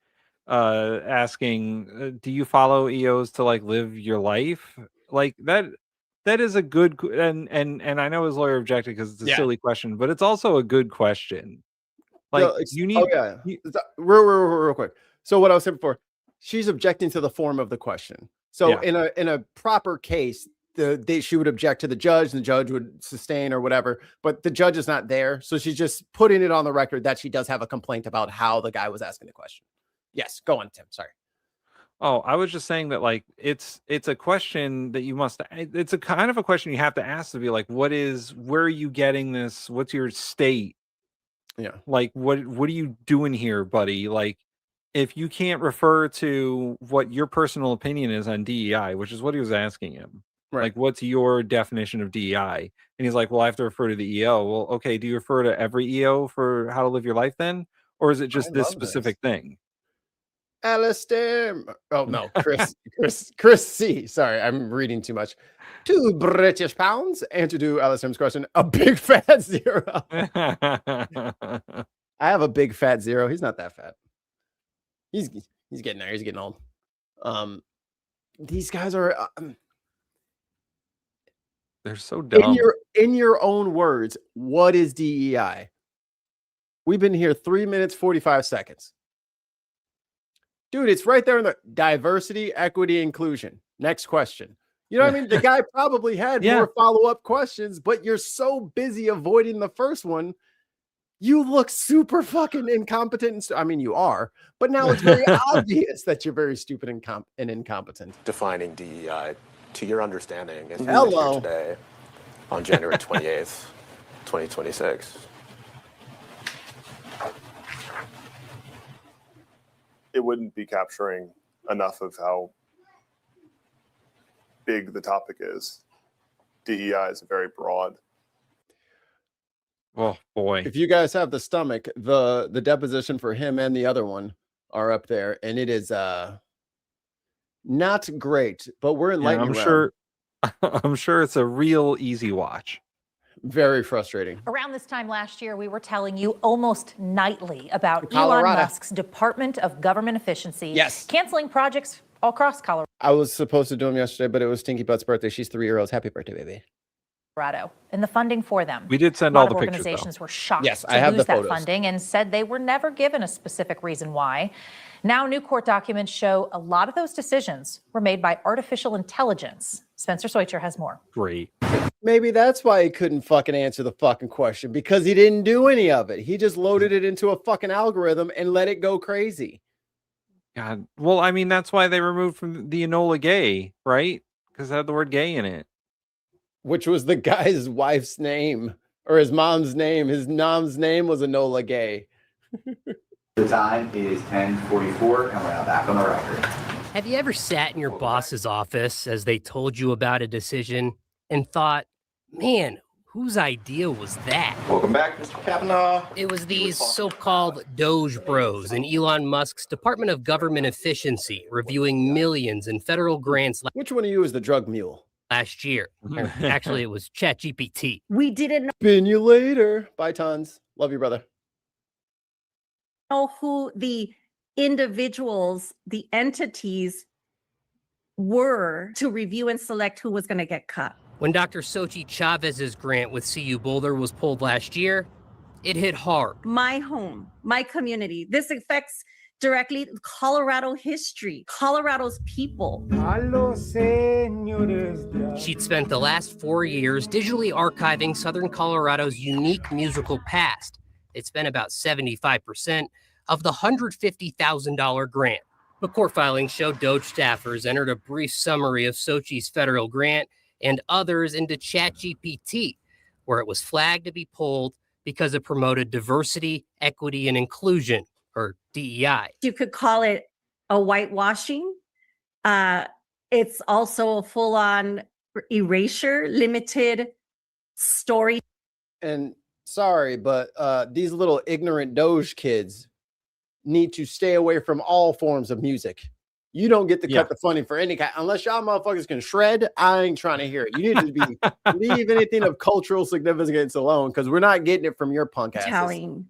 asking, do you follow EOs to like live your life? Like that is a good, and I know his lawyer objected because it's a silly question, but it's also a good question. Like you need real quick. So what I was saying before, she's objecting to the form of the question. So in a proper case, she would object to the judge, and the judge would sustain or whatever, but the judge is not there. So she's just putting it on the record that she does have a complaint about how the guy was asking the question. Yes, go on, Tim. Sorry. Oh, I was just saying that like it's a question that it's a kind of a question you have to ask to be like, where are you getting this? What's your state? Yeah. Like what are you doing here, buddy? Like if you can't refer to what your personal opinion is on DEI, which is what he was asking him, Right. like, what's your definition of DEI? And he's like, well, I have to refer to the EO. Well, okay, do you refer to every EO for how to live your life then? Or is it just this specific thing? Alistair. Oh no, Chris C. Sorry, I'm reading too much. 2 British pounds. And to do Alistair's question, a big fat 0. I have a big fat 0. He's not that fat. He's getting there. He's getting old. These guys are they're so dumb. In your own words, what is DEI? We've been here 3 minutes 45 seconds. Dude, it's right there in the diversity, equity, inclusion. Next question. You know what I mean? The guy probably had more follow-up questions, but you're so busy avoiding the first one. You look super fucking incompetent. I mean, you are, but now it's very obvious that you're very stupid and incompetent. Defining DEI to your understanding as you Hello. sit here today on January 28th, 2026. It wouldn't be capturing enough of how big the topic is. DEI is very broad. Oh boy. If you guys have the stomach, the deposition for him and the other one are up there, and it is not great, but we're in lightning round. I'm sure it's a real easy watch. Very frustrating. Around this time last year, we were telling you almost nightly about Colorado. Elon Musk's Department of Government Efficiency canceling projects all across Colorado. I was supposed to do them yesterday, but it was Stinky Butt's birthday. She's 3 years old. Happy birthday, baby. And the funding for them. We did send a lot all the of pictures, organizations though. were shocked Yes, to I have lose the that photos. funding and said they were never given a specific reason why. Now, new court documents show a lot of those decisions were made by artificial intelligence. Spencer Soitcher has more. Great. Maybe that's why he couldn't fucking answer the fucking question, because he didn't do any of it. He just loaded it into a fucking algorithm and let it go crazy. God. Well, I mean, that's why they removed from the Enola Gay, right? Because it had the word gay in it. Which was the guy's wife's name, or his mom's name. His mom's name was Enola Gay. The time is 10:44, and we're now back on the record. Have you ever sat in your boss's office as they told you about a decision and thought, man, whose idea was that? Welcome back, Mr. Kavanaugh. It was these so-called Doge Bros in Elon Musk's Department of Government Efficiency reviewing millions in federal grants. Which one of you is the drug mule? Last year. Or actually, it was ChatGPT. We didn't Spin you later. Bye, tons. Love you, brother. know who the individuals, the entities were to review and select who was going to get cut. When Dr. Xochitl Chavez's grant with CU Boulder was pulled last year, it hit hard. My home, my community. This affects directly Colorado history, Colorado's people. She'd spent the last 4 years digitally archiving Southern Colorado's unique musical past. It's been about 75% of the $150,000 grant. But court filings show Doge staffers entered a brief summary of Xochitl's federal grant and others into ChatGPT, where it was flagged to be pulled because it promoted diversity, equity, and inclusion, or DEI. You could call it a whitewashing. It's also a full-on erasure, limited story. And sorry, but these little ignorant Doge kids need to stay away from all forms of music. You don't get to cut the funding for any kind, unless y'all motherfuckers can shred. I ain't trying to hear it. You need to be leave anything of cultural significance alone, because we're not getting it from your punk asses. Telling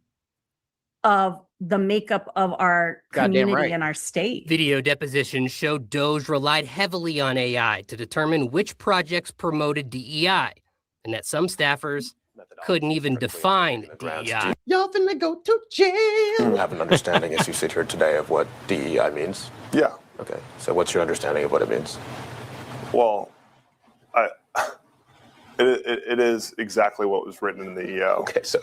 of the makeup of our Goddamn community right. and our state. Video depositions showed Doge relied heavily on AI to determine which projects promoted DEI, and that some staffers couldn't even define DEI. Y'all finna go to jail. You have an understanding as you sit here today of what DEI means? Yeah. Okay. So what's your understanding of what it means? Well, it is exactly what was written in the EO. Okay, so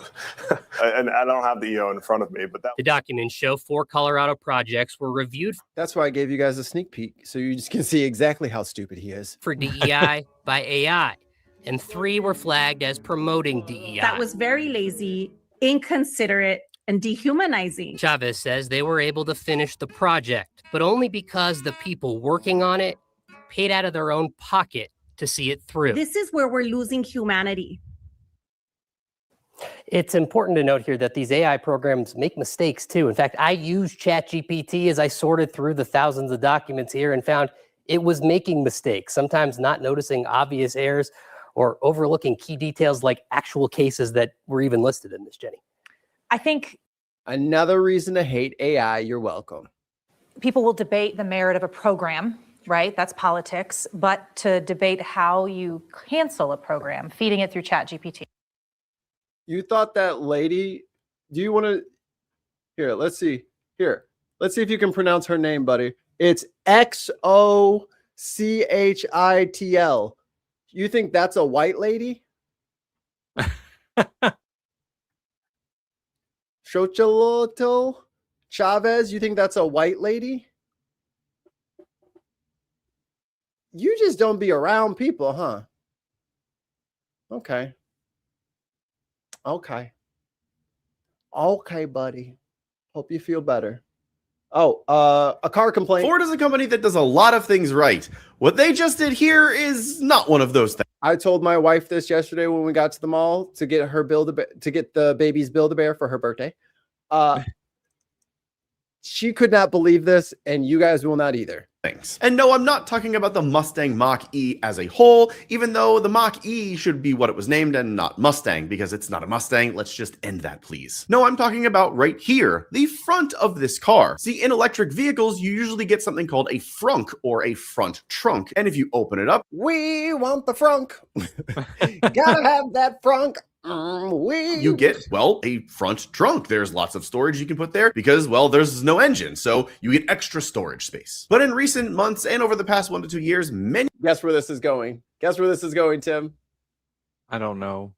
and I don't have the EO in front of me, but that The documents show 4 Colorado projects were reviewed That's why I gave you guys a sneak peek, so you just can see exactly how stupid he is. for DEI by AI, and 3 were flagged as promoting DEI. That was very lazy, inconsiderate, and dehumanizing. Chavez says they were able to finish the project, but only because the people working on it paid out of their own pocket to see it through. This is where we're losing humanity. It's important to note here that these AI programs make mistakes too. In fact, I used ChatGPT as I sorted through the thousands of documents here and found it was making mistakes, sometimes not noticing obvious errors or overlooking key details like actual cases that were even listed in this, Jenny. I think another reason to hate AI. You're welcome. people will debate the merit of a program, right? That's politics. But to debate how you cancel a program, feeding it through ChatGPT. You thought that lady, do you want to, here, let's see if you can pronounce her name, buddy. It's Xochitl. You think that's a white lady? Xochitl Chavez, you think that's a white lady? You just don't be around people, huh? Okay. Okay, buddy. Hope you feel better. Oh, a car complaint. Ford is a company that does a lot of things right. What they just did here is not one of those things. I told my wife this yesterday when we got to the mall to get her to get the baby's Build-A-Bear for her birthday. She could not believe this, and you guys will not either. Thanks. And no, I'm not talking about the Mustang Mach-E as a whole, even though the Mach-E should be what it was named and not Mustang, because it's not a Mustang. Let's just end that, please. No, I'm talking about right here, the front of this car. See, in electric vehicles, you usually get something called a frunk or a front trunk. And if you open it up, we want the frunk. Gotta have that frunk. You get, well, a front trunk. There's lots of storage you can put there because, well, there's no engine. So you get extra storage space. But in recent months and over the past 1 to 2 years, many... Guess where this is going? Guess where this is going, Tim? I don't know.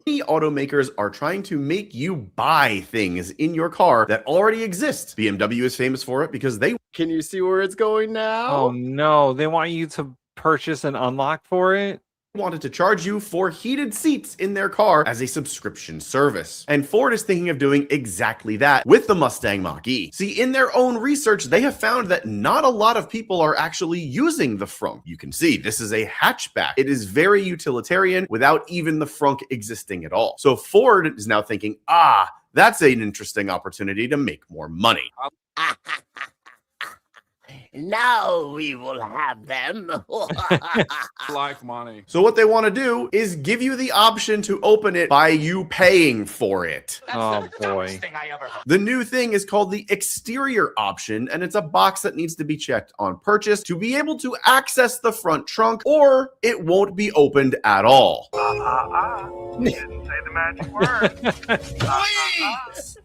Many automakers are trying to make you buy things in your car that already exist. BMW is famous for it because they... Can you see where it's going now? Oh, no. They want you to purchase an unlock for it? Wanted to charge you for heated seats in their car as a subscription service. And Ford is thinking of doing exactly that with the Mustang Mach-E. See, in their own research, they have found that not a lot of people are actually using the frunk. You can see this is a hatchback. It is very utilitarian without even the frunk existing at all. So Ford is now thinking, that's an interesting opportunity to make more money. Now we will have them. Like money. So what they want to do is give you the option to open it by you paying for it. Oh boy. The new thing is called the exterior option, and it's a box that needs to be checked on purchase to be able to access the front trunk, or it won't be opened at all. You didn't say the magic word. Please!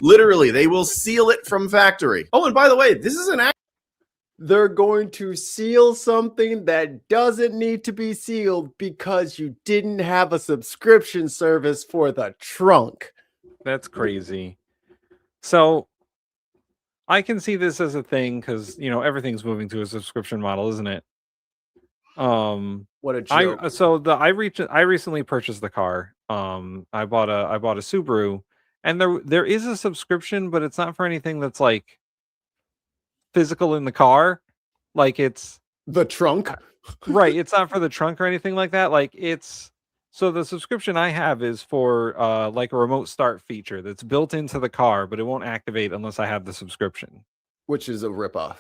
Literally, they will seal it from factory. Oh, and by the way, this is an they're going to seal something that doesn't need to be sealed because you didn't have a subscription service for the trunk. That's crazy. So I can see this as a thing because, you know, everything's moving to a subscription model, isn't it? What a joke. I recently purchased the car. I bought a Subaru, and there is a subscription, but it's not for anything that's like physical in the car. Like it's the trunk. Right. It's not for the trunk or anything like that. Like it's, so the subscription I have is for like a remote start feature that's built into the car, but it won't activate unless I have the subscription. Which is a ripoff.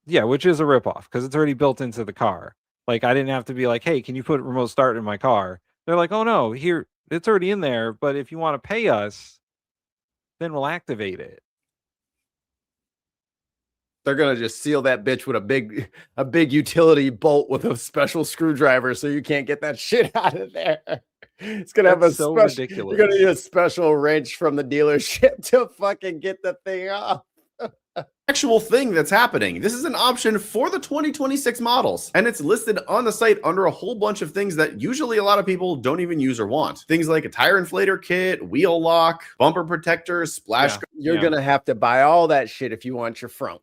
Yeah, which is a ripoff because it's already built into the car. Like I didn't have to be like, hey, can you put remote start in my car? They're like, oh no, here, it's already in there, but if you want to pay us, then we'll activate it. They're gonna just seal that bitch with a big utility bolt with a special screwdriver, so you can't get that shit out of there. It's gonna have a so special. ridiculous. You're gonna need a special wrench from the dealership to fucking get the thing off. Actual thing that's happening. This is an option for the 2026 models, and it's listed on the site under a whole bunch of things that usually a lot of people don't even use or want. Things like a tire inflator kit, wheel lock, bumper protectors, splash. You're gonna have to buy all that shit if you want your frunk.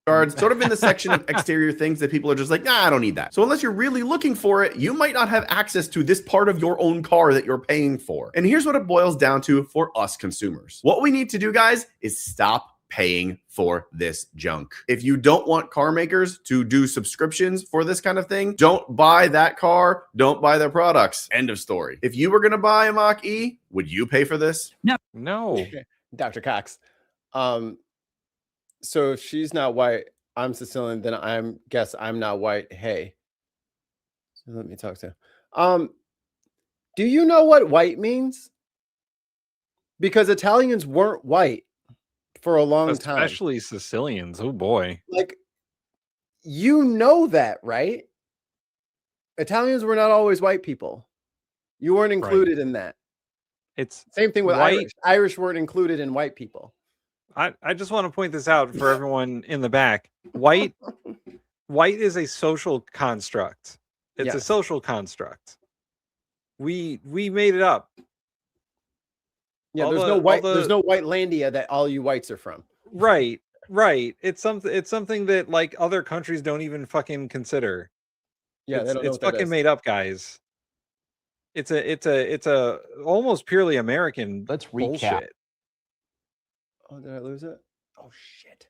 guards, sort of in the section of exterior things that people are just like, nah, I don't need that. So unless you're really looking for it, you might not have access to this part of your own car that you're paying for. And here's what it boils down to for us consumers. What we need to do, guys, is stop paying for this junk. If you don't want car makers to do subscriptions for this kind of thing, don't buy that car, don't buy their products. End of story. If you were going to buy a Mach-E, would you pay for this? No. Dr. Cox. So if she's not white, I'm Sicilian, then I'm not white. Hey. So let me talk to him. Do you know what white means? Because Italians weren't white for a long time. Especially Sicilians. Oh boy. Like, you know that, right? Italians were not always white people. You weren't included in that. It's same thing with white. Irish. Irish weren't included in white people. I just want to point this out for everyone in the back. White is a social construct. It's a social construct. We made it up. Yeah, there's no Whitelandia that all you whites are from. Right. It's something that like other countries don't even fucking consider. Yeah, they don't know it's what that fucking is. made up, guys. It's a almost purely American. Let's bullshit. Oh, did I lose it? Oh shit!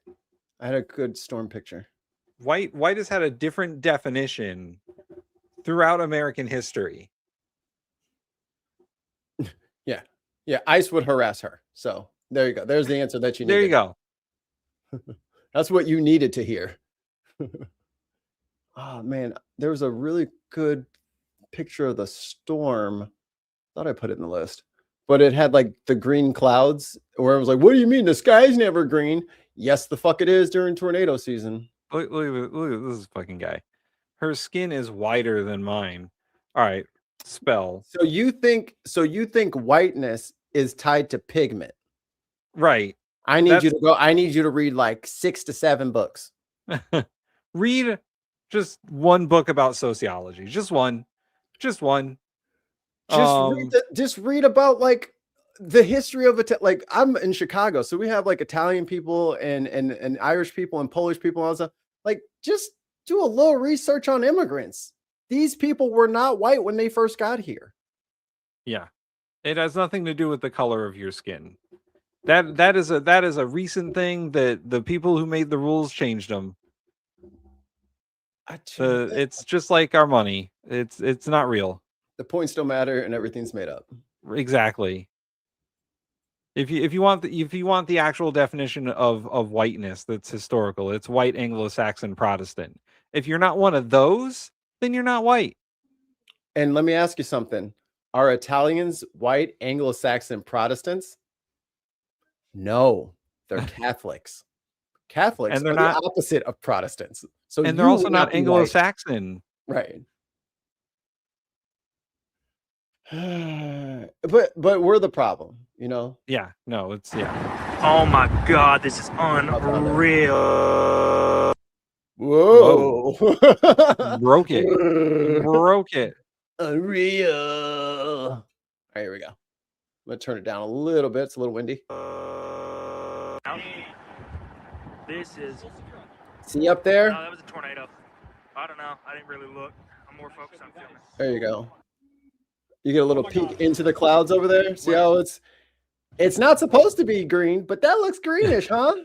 I had a good storm picture. White has had a different definition throughout American history. Yeah, ICE would harass her. So there you go. There's the answer that you needed. There you go. That's what you needed to hear. Oh man, there was a really good picture of the storm. Thought I put it in the list, but it had like the green clouds where it was like, what do you mean the sky's never green? Yes, the fuck it is during tornado season. Look at this fucking guy. Her skin is whiter than mine. All right, spell. So you think whiteness is tied to pigment? Right. I need you to read like 6 to 7 books. Read just one book about sociology. Just one. Just read about like the history of it. Like, I'm in Chicago, so we have like Italian people and Irish people and Polish people and all that stuff. Like, just do a little research on immigrants. These people were not white when they first got here. Yeah. It has nothing to do with the color of your skin. That is a recent thing that the people who made the rules changed them. It's just like our money. It's not real. The points don't matter and everything's made up. Exactly. If you want the actual definition of whiteness that's historical, it's white Anglo-Saxon Protestant. If you're not one of those, then you're not white. And let me ask you something. Are Italians white Anglo-Saxon Protestants? No, they're Catholics. Catholics And they're are not the opposite of Protestants. So and they're you also would not be white. Anglo-Saxon. Right. But we're the problem, you know? Yeah, no, it's Oh my God, this is unreal. Whoa. Broke it. Unreal. All right, here we go. I'm gonna turn it down a little bit. It's a little windy. This is. See up there? No, that was a tornado. I don't know. I didn't really look. I'm more focused on filming. There you go. You get a little peek into the clouds over there. See how it's not supposed to be green, but that looks greenish, huh?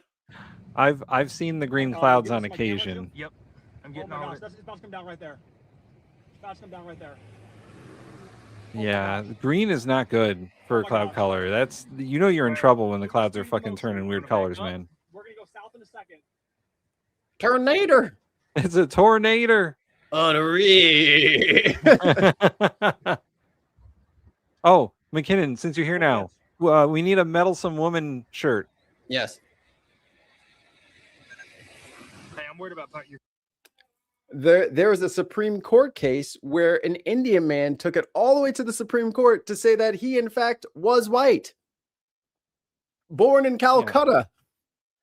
I've seen the green clouds on occasion. Yep. I'm getting all of it. It's about to come down right there. It's about to come down right there. Yeah, green is not good for a cloud color. That's you're in trouble when the clouds are fucking turning weird colors, man. We're gonna go south in a second. Tornado. It's a tornado. Unreal. Oh, McKinnon, since you're here now, we need a meddlesome woman shirt. Yes. Hey, I'm worried about your. There was a Supreme Court case where an Indian man took it all the way to the Supreme Court to say that he, in fact, was white. Born in Calcutta. Yeah.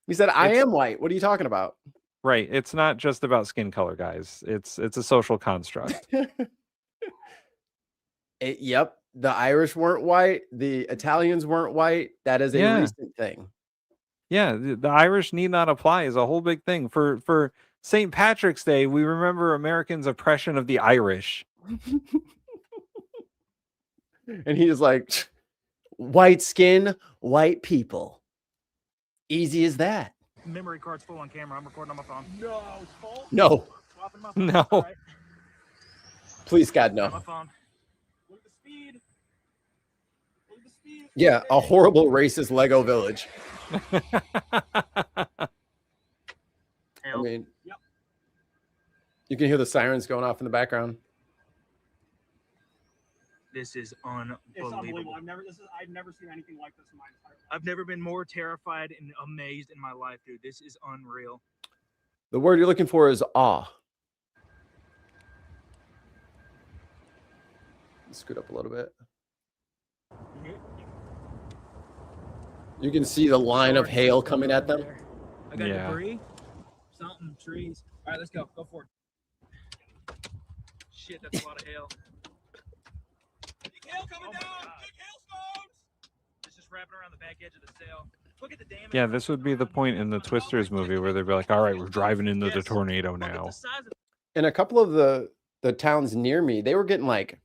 He said, I am white. What are you talking about? Right. It's not just about skin color, guys. It's a social construct. Yep. The Irish weren't white. The Italians weren't white. That is a recent thing. Yeah, the Irish need not apply is a whole big thing. For St. Patrick's Day, we remember Americans' oppression of the Irish. And he's like, white skin, white people. Easy as that. Memory card's full on camera. I'm recording on my phone. No, it's full? No. Swapping my phone. No. All right. Please, God, My no. phone. Look at the speed. Look at the speed. Yeah, a horrible racist Lego village. I mean, you can hear the sirens going off in the background. This is unbelievable. I've never seen anything like this in my entire life. I've never been more terrified and amazed in my life, dude. This is unreal. The word you're looking for is awe. Scoot up a little bit. You can see the line of hail coming at them. I got debris, something, trees. All right, let's go. Go for it. Shit, that's a lot of hail. Big hail coming down. Big hailstones. It's just wrapping around the back edge of the sail. Look at the damage. Yeah, this would be the point in the Twisters movie where they'd be like, all right, we're driving into the tornado now. In a couple of the towns near me, they were getting like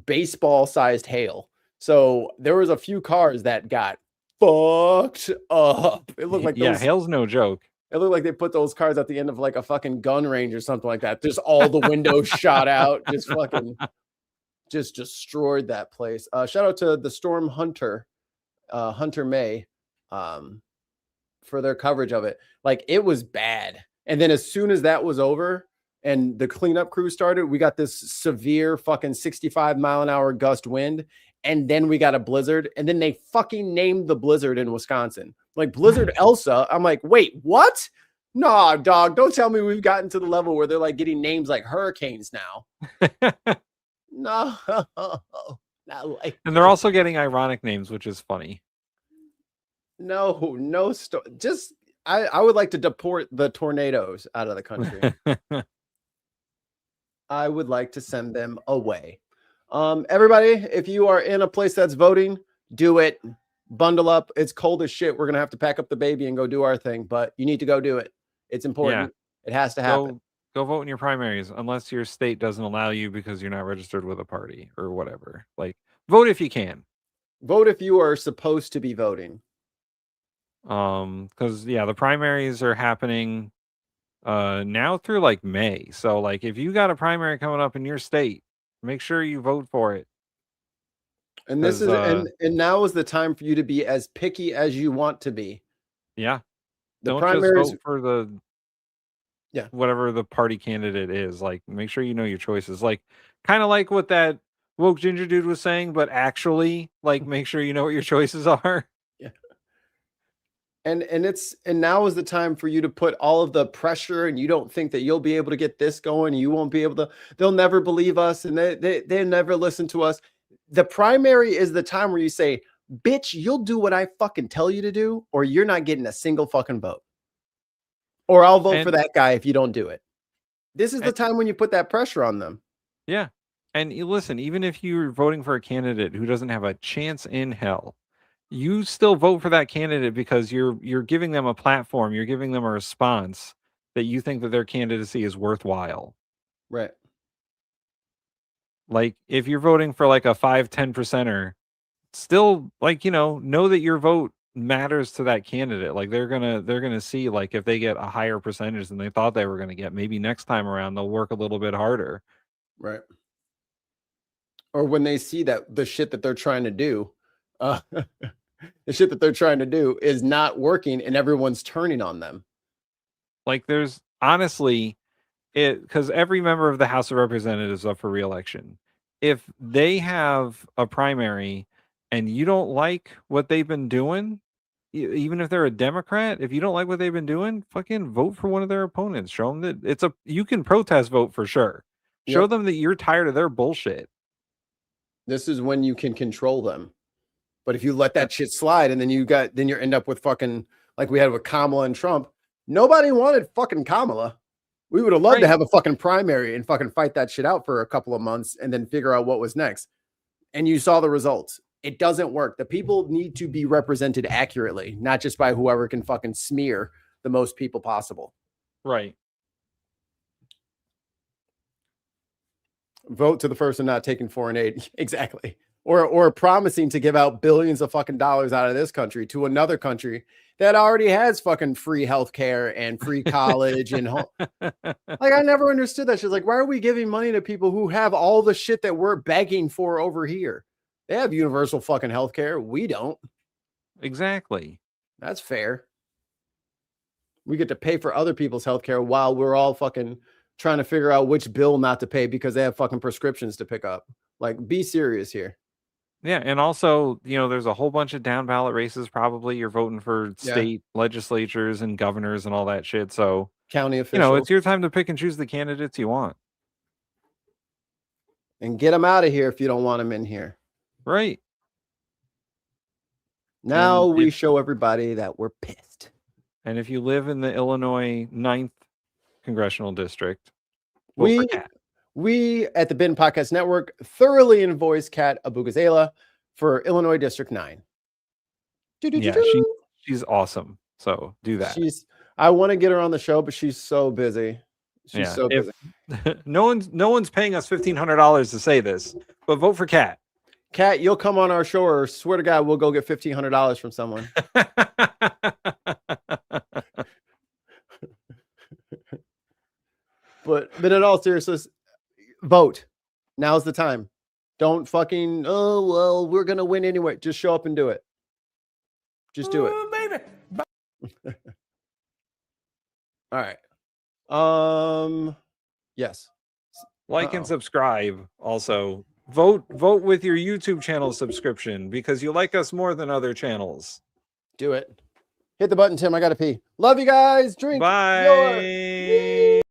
baseball-sized hail. So there was a few cars that got fucked up. It looked like hail's no joke. It looked like they put those cars at the end of like a fucking gun range or something like that. Just all the windows shot out. Just fucking just destroyed that place. Shout out to the Storm Hunter, Hunter May, for their coverage of it. Like, it was bad. And then as soon as that was over and the cleanup crew started, we got this severe fucking 65-mile-an-hour gust wind. And then we got a blizzard. And then they fucking named the blizzard in Wisconsin. Like Blizzard Elsa. I'm like, wait, what? Nah, dog. Don't tell me we've gotten to the level where they're like getting names like hurricanes now. No. Not like And they're also getting ironic names, which is funny. No. Just, I would like to deport the tornadoes out of the country. I would like to send them away. Everybody, if you are in a place that's voting, do it. Bundle up. It's cold as shit. We're going to have to pack up the baby and go do our thing, but you need to go do it. It's important. It has to happen. Go vote in your primaries, unless your state doesn't allow you because you're not registered with a party or whatever. Like, vote if you can. Vote if you are supposed to be voting. Because the primaries are happening now through like May. So like, if you got a primary coming up in your state, make sure you vote for it. And this is and now is the time for you to be as picky as you want to be. Yeah. The Don't primaries just vote for the whatever the party candidate is. Like, make sure you know your choices. Like, kind of like what that woke ginger dude was saying, but actually, like, make sure you know what your choices are. Yeah. And now is the time for you to put all of the pressure, and you don't think that you'll be able to get this going. You won't be able to. They'll never believe us, and they never listen to us. The primary is the time where you say, bitch, you'll do what I fucking tell you to do, or you're not getting a single fucking vote. Or I'll vote for that guy if you don't do it. This is the time when you put that pressure on them. Yeah. And you listen, even if you're voting for a candidate who doesn't have a chance in hell, you still vote for that candidate because you're giving them a platform, you're giving them a response that you think that their candidacy is worthwhile. Right. Like, if you're voting for like a 5-10%er, still, like, know that your vote matters to that candidate. Like, they're gonna see, like, if they get a higher percentage than they thought they were gonna get, maybe next time around they'll work a little bit harder. Right. Or when they see that the shit that they're trying to do, the shit that they're trying to do is not working and everyone's turning on them. Like, there's honestly because every member of the House of Representatives up for re-election, if they have a primary and you don't like what they've been doing, even if they're a Democrat, if you don't like what they've been doing, fucking vote for one of their opponents. Show them that you can protest vote for sure. Show them that you're tired of their bullshit. This is when you can control them. But if you let that shit slide and then you end up with fucking, like we had with Kamala and Trump, nobody wanted fucking Kamala. We would have loved to have a fucking primary and fucking fight that shit out for a couple of months and then figure out what was next. And you saw the results. It doesn't work. The people need to be represented accurately, not just by whoever can fucking smear the most people possible. Right. Vote to the person not taking foreign aid. Exactly. Or promising to give out billions of fucking dollars out of this country to another country that already has fucking free healthcare and free college and home. Like, I never understood that. She's like, why are we giving money to people who have all the shit that we're begging for over here? They have universal fucking healthcare. We don't. Exactly. That's fair. We get to pay for other people's healthcare while we're all fucking trying to figure out which bill not to pay because they have fucking prescriptions to pick up. Like, be serious here. Yeah, and also, you know, there's a whole bunch of down ballot races. Probably you're voting for state legislatures and governors and all that shit. So county officials. You know, it's your time to pick and choose the candidates you want. And get them out of here if you don't want them in here. Right. Now we show everybody that we're pissed. And if you live in the Illinois 9th congressional district, vote for Kat. We at the Bin Podcast Network thoroughly invoice Kat Abugazela for Illinois District 9. Yeah, she's awesome. So do that. I want to get her on the show, but she's so busy. She's so busy. no one's paying us $1,500 to say this, but vote for Kat. Kat, you'll come on our show, or swear to God, we'll go get $1,500 from someone. But in all seriousness, vote. Now's the time. Don't fucking, oh, well, we're going to win anyway. Just show up and do it. Just do it. Baby. All right. Yes. Like and subscribe. Also, vote with your YouTube channel subscription because you like us more than other channels. Do it. Hit the button, Tim. I got to pee. Love you guys. Drink. Bye.